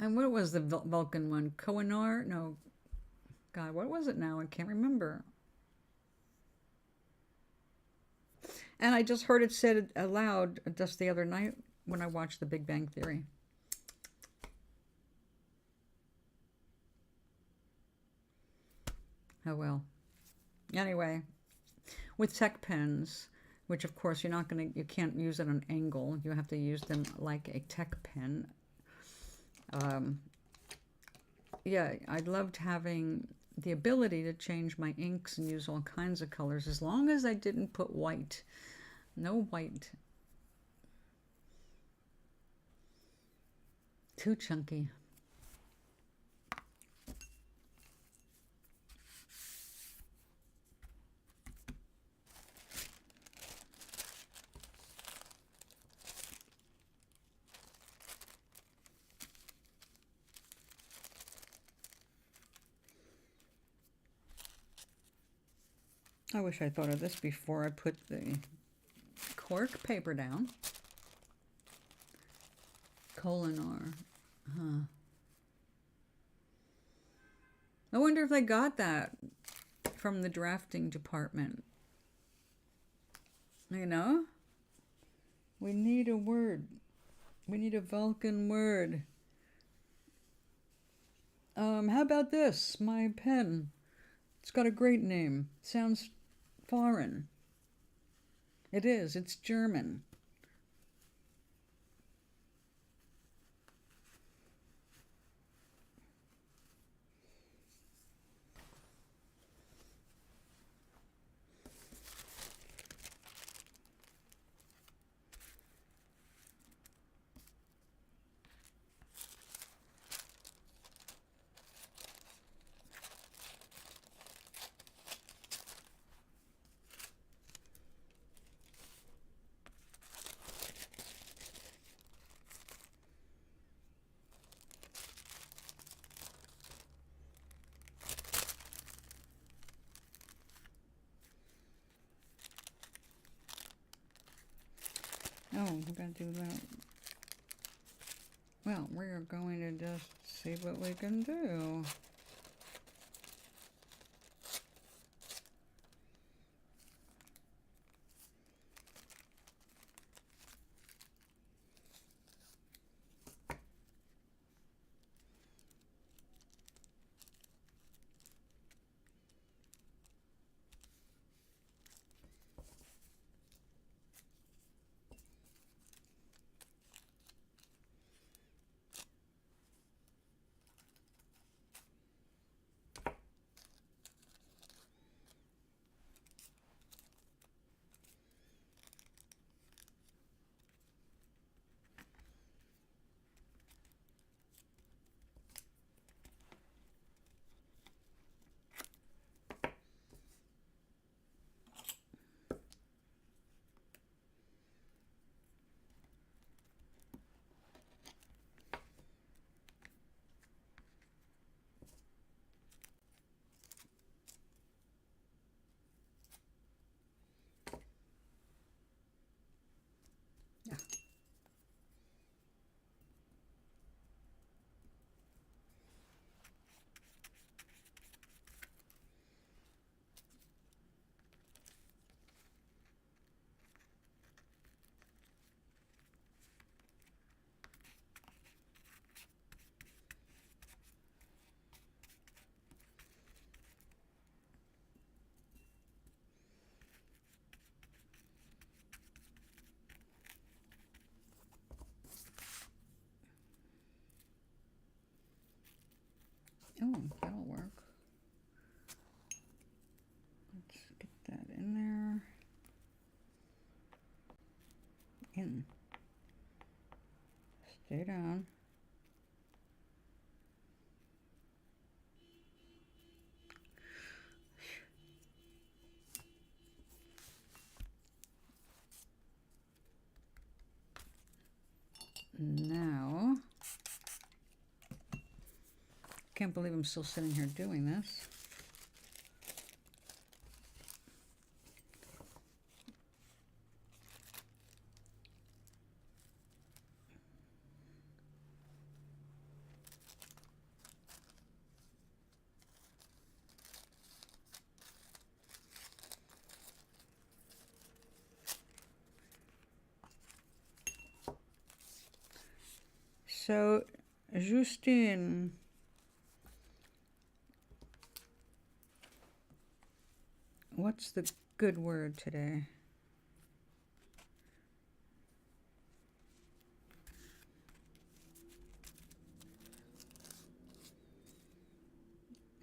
And what was the Vulcan one? Kohinoor? No. God, what was it now? I can't remember. And I just heard it said aloud just the other night when I watched The Big Bang Theory. Oh well. Anyway, with tech pens, which of course you can't use it on angle. You have to use them like a tech pen. Yeah, I loved having the ability to change my inks and use all kinds of colors as long as I didn't put white. No white. Too chunky. I wish I thought of this before I put the cork paper down. Colinar. Huh. I wonder if they got that from the drafting department. You know? We need a word. We need a Vulcan word. How about this? My pen. It's got a great name. Sounds foreign. It is. It's German. Oh, we gotta do that. Well, we're going to just see what we can do. Oh, that'll work. Let's get that in there. In. Stay down. Now, can't believe I'm still sitting here doing this. So, Justine, what's the good word today?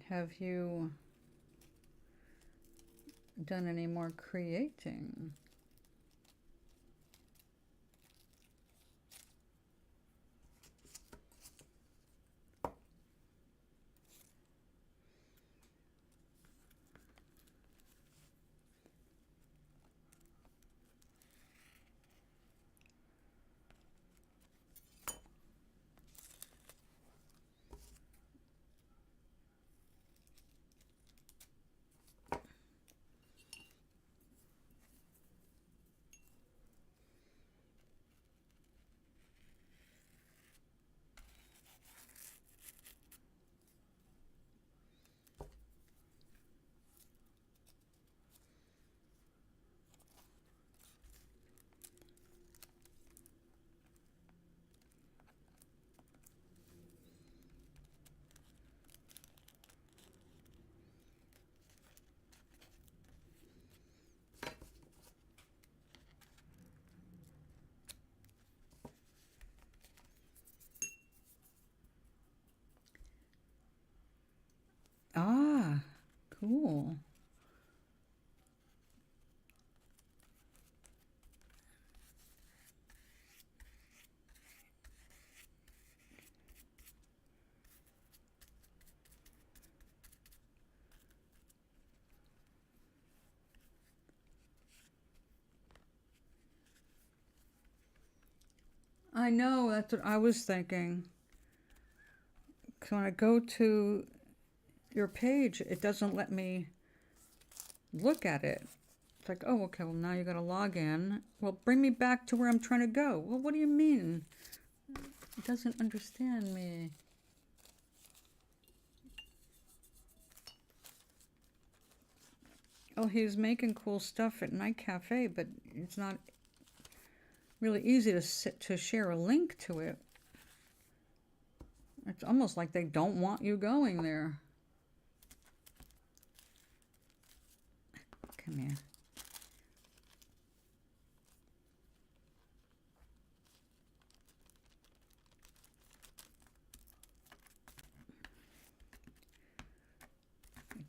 Have you done any more creating? Cool. I know, that's what I was thinking. 'Cause when I go to your page, it doesn't let me look at it. It's like, oh, okay, well, now you got to log in. Well, bring me back to where I'm trying to go. Well, what do you mean? It doesn't understand me. Oh, he's making cool stuff at Night Cafe, but it's not really easy to share a link to it. It's almost like they don't want you going there. Come here.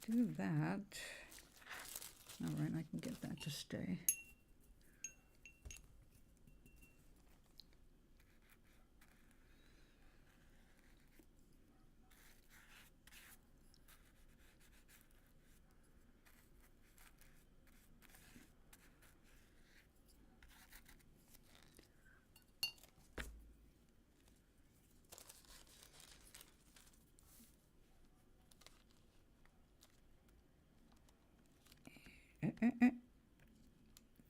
Do that. All right, I can get that to stay.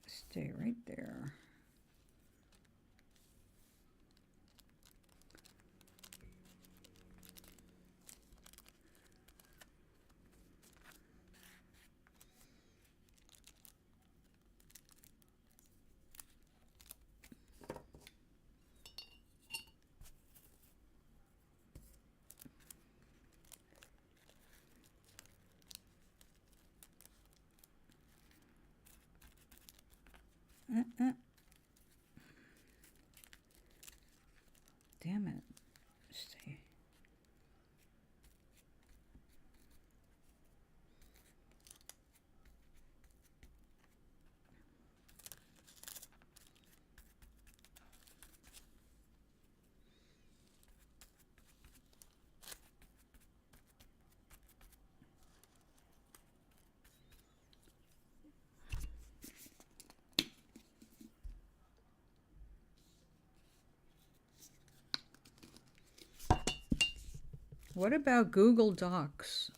Stay right there. Damn it. Stay. What about Google Docs?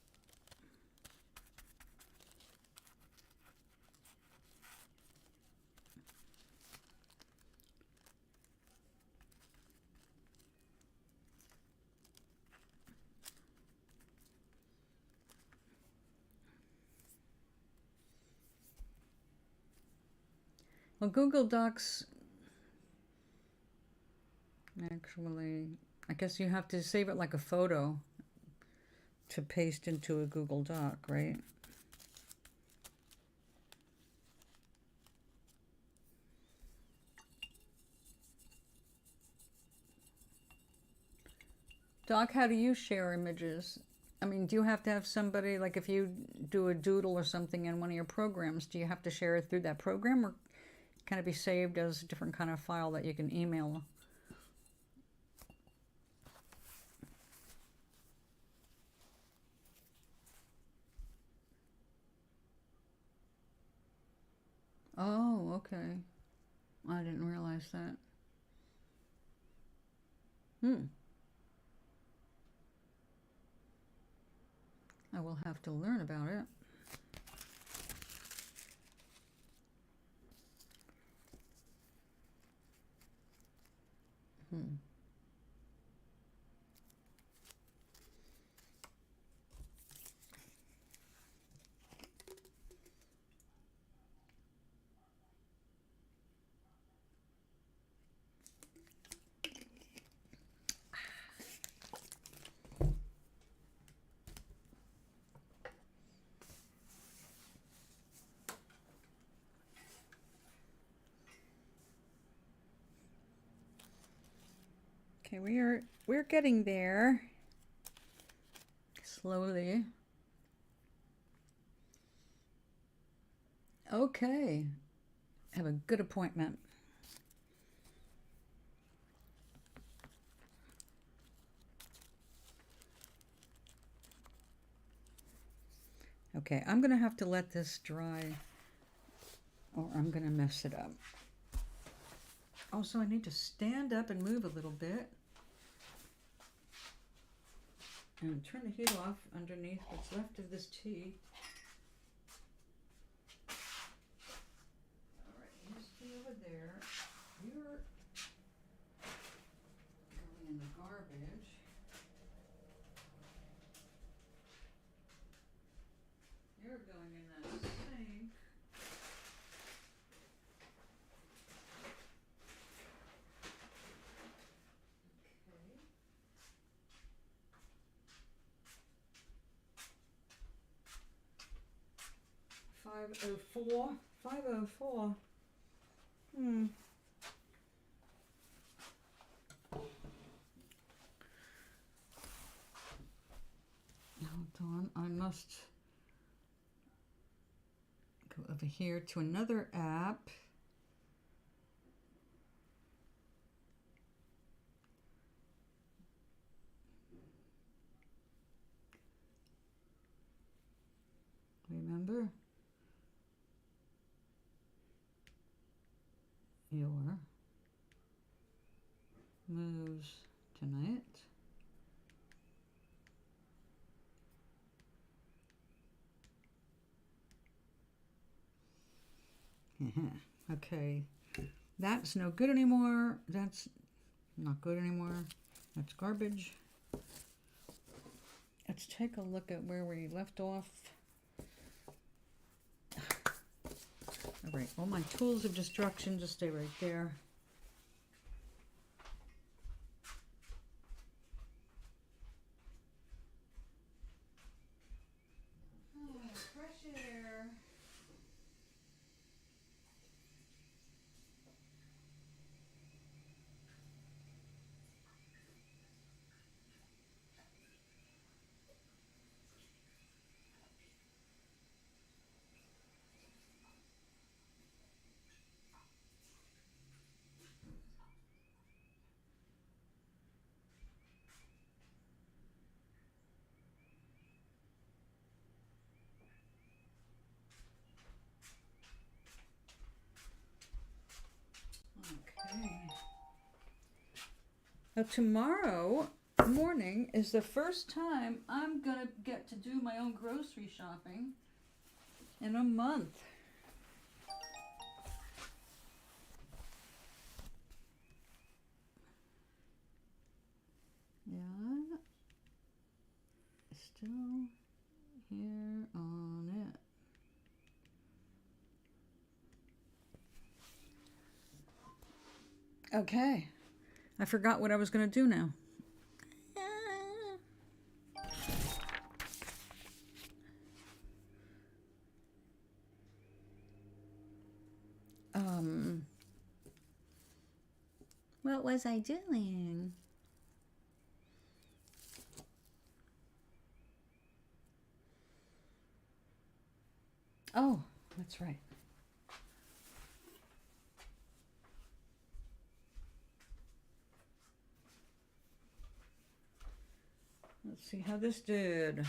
Well, Google Docs, actually, I guess you have to save it like a photo to paste into a Google Doc, right? Doc, how do you share images? I mean, do you have to have somebody, like if you do a doodle or something in one of your programs, do you have to share it through that program, or can it be saved as a different kind of file that you can email? Oh, okay. I didn't realize that. I will have to learn about it. Okay, we're getting there. Slowly. Okay. Have a good appointment. Okay, I'm going to have to let this dry or I'm going to mess it up. Also, I need to stand up and move a little bit. And turn the heat off underneath what's left of this tea. Alright, you stay over there. You're going in the garbage. You're going in that sink. Okay. 504. 504. Hold on, I must go over here to another app. Remember your moves tonight. Okay, that's no good anymore. That's not good anymore. That's garbage. Let's take a look at where we left off. All right, all my tools of destruction just stay right there. Oh, fresh air. Okay. Now tomorrow morning is the first time I'm gonna get to do my own grocery shopping in a month. Yeah, still here on it. Okay, I forgot what I was going to do now. What was I doing? Oh, that's right. Let's see how this did.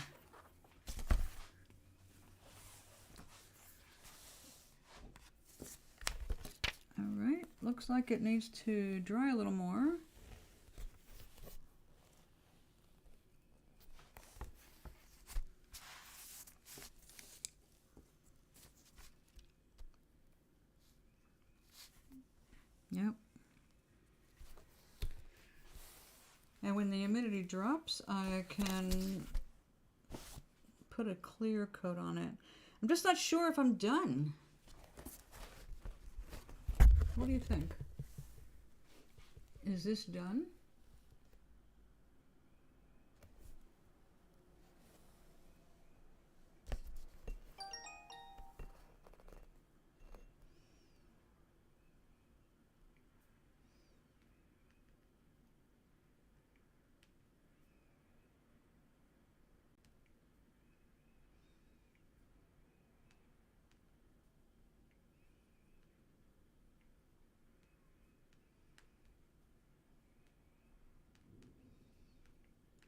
All right, looks like it needs to dry a little more. Yep. And when the humidity drops, I can put a clear coat on it. I'm just not sure if I'm done. What do you think? Is this done?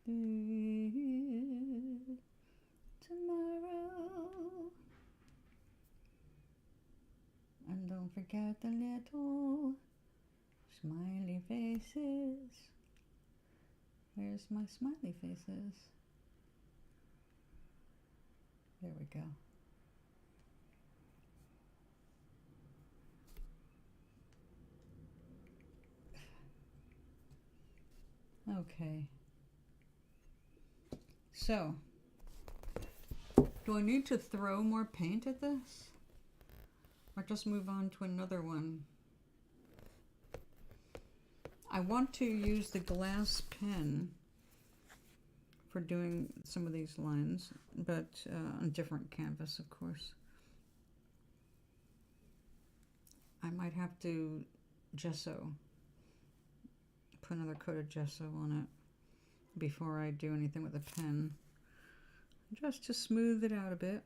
tomorrow. And don't forget the little smiley faces. Where's my smiley faces? There we go. Okay. So, do I need to throw more paint at this? Or just move on to another one? I want to use the glass pen for doing some of these lines, but on different canvas, of course. I might have to gesso, put another coat of gesso on it before I do anything with the pen, just to smooth it out a bit.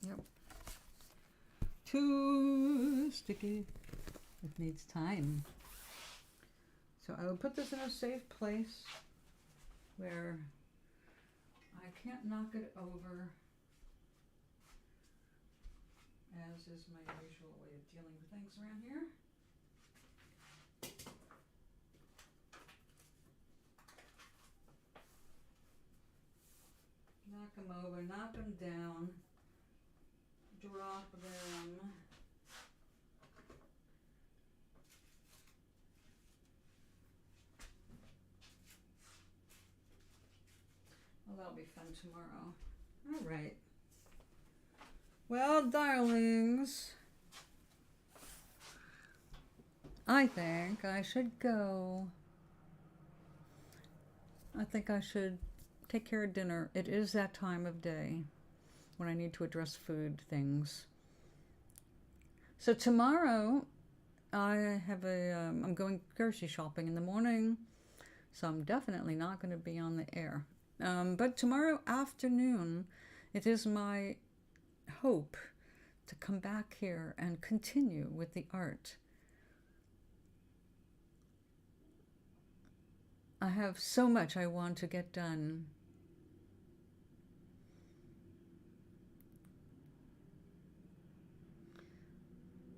Yep. Too sticky. It needs time. So I will put this in a safe place where I can't knock it over, as is my usual way of dealing with things around here. Knock them over, knock them down, drop them. Well, that'll be fun tomorrow. All right. Well, darlings, I think I should go. I think I should take care of dinner. It is that time of day when I need to address food things. So tomorrow I have I'm going grocery shopping in the morning, so I'm definitely not going to be on the air. But tomorrow afternoon, it is my hope to come back here and continue with the art. I have so much I want to get done.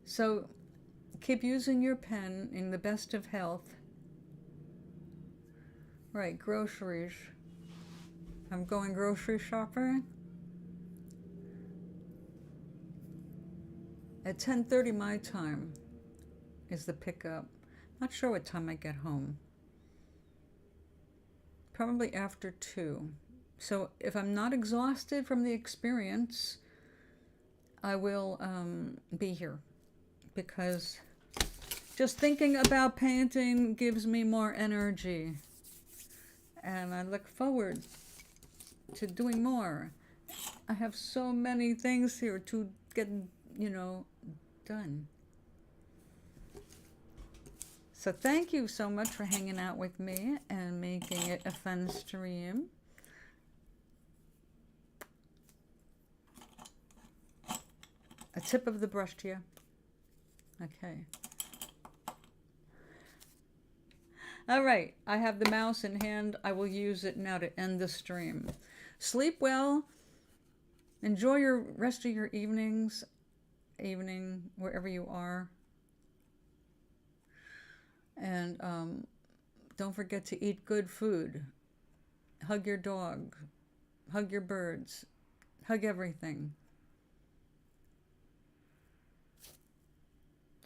So keep using your pen in the best of health. Right, groceries. I'm going grocery shopping at 10:30 my time is the pickup. Not sure what time I get home. Probably after 2. So if I'm not exhausted from the experience, I will be here, because just thinking about painting gives me more energy, and I look forward to doing more. I have so many things here to get, done. So thank you so much for hanging out with me and making it a fun stream. A tip of the brush to you. Okay. All right, I have the mouse in hand. I will use it now to end the stream. Sleep well. Enjoy your rest of your evening, wherever you are. And don't forget to eat good food. Hug your dog. Hug your birds. Hug everything.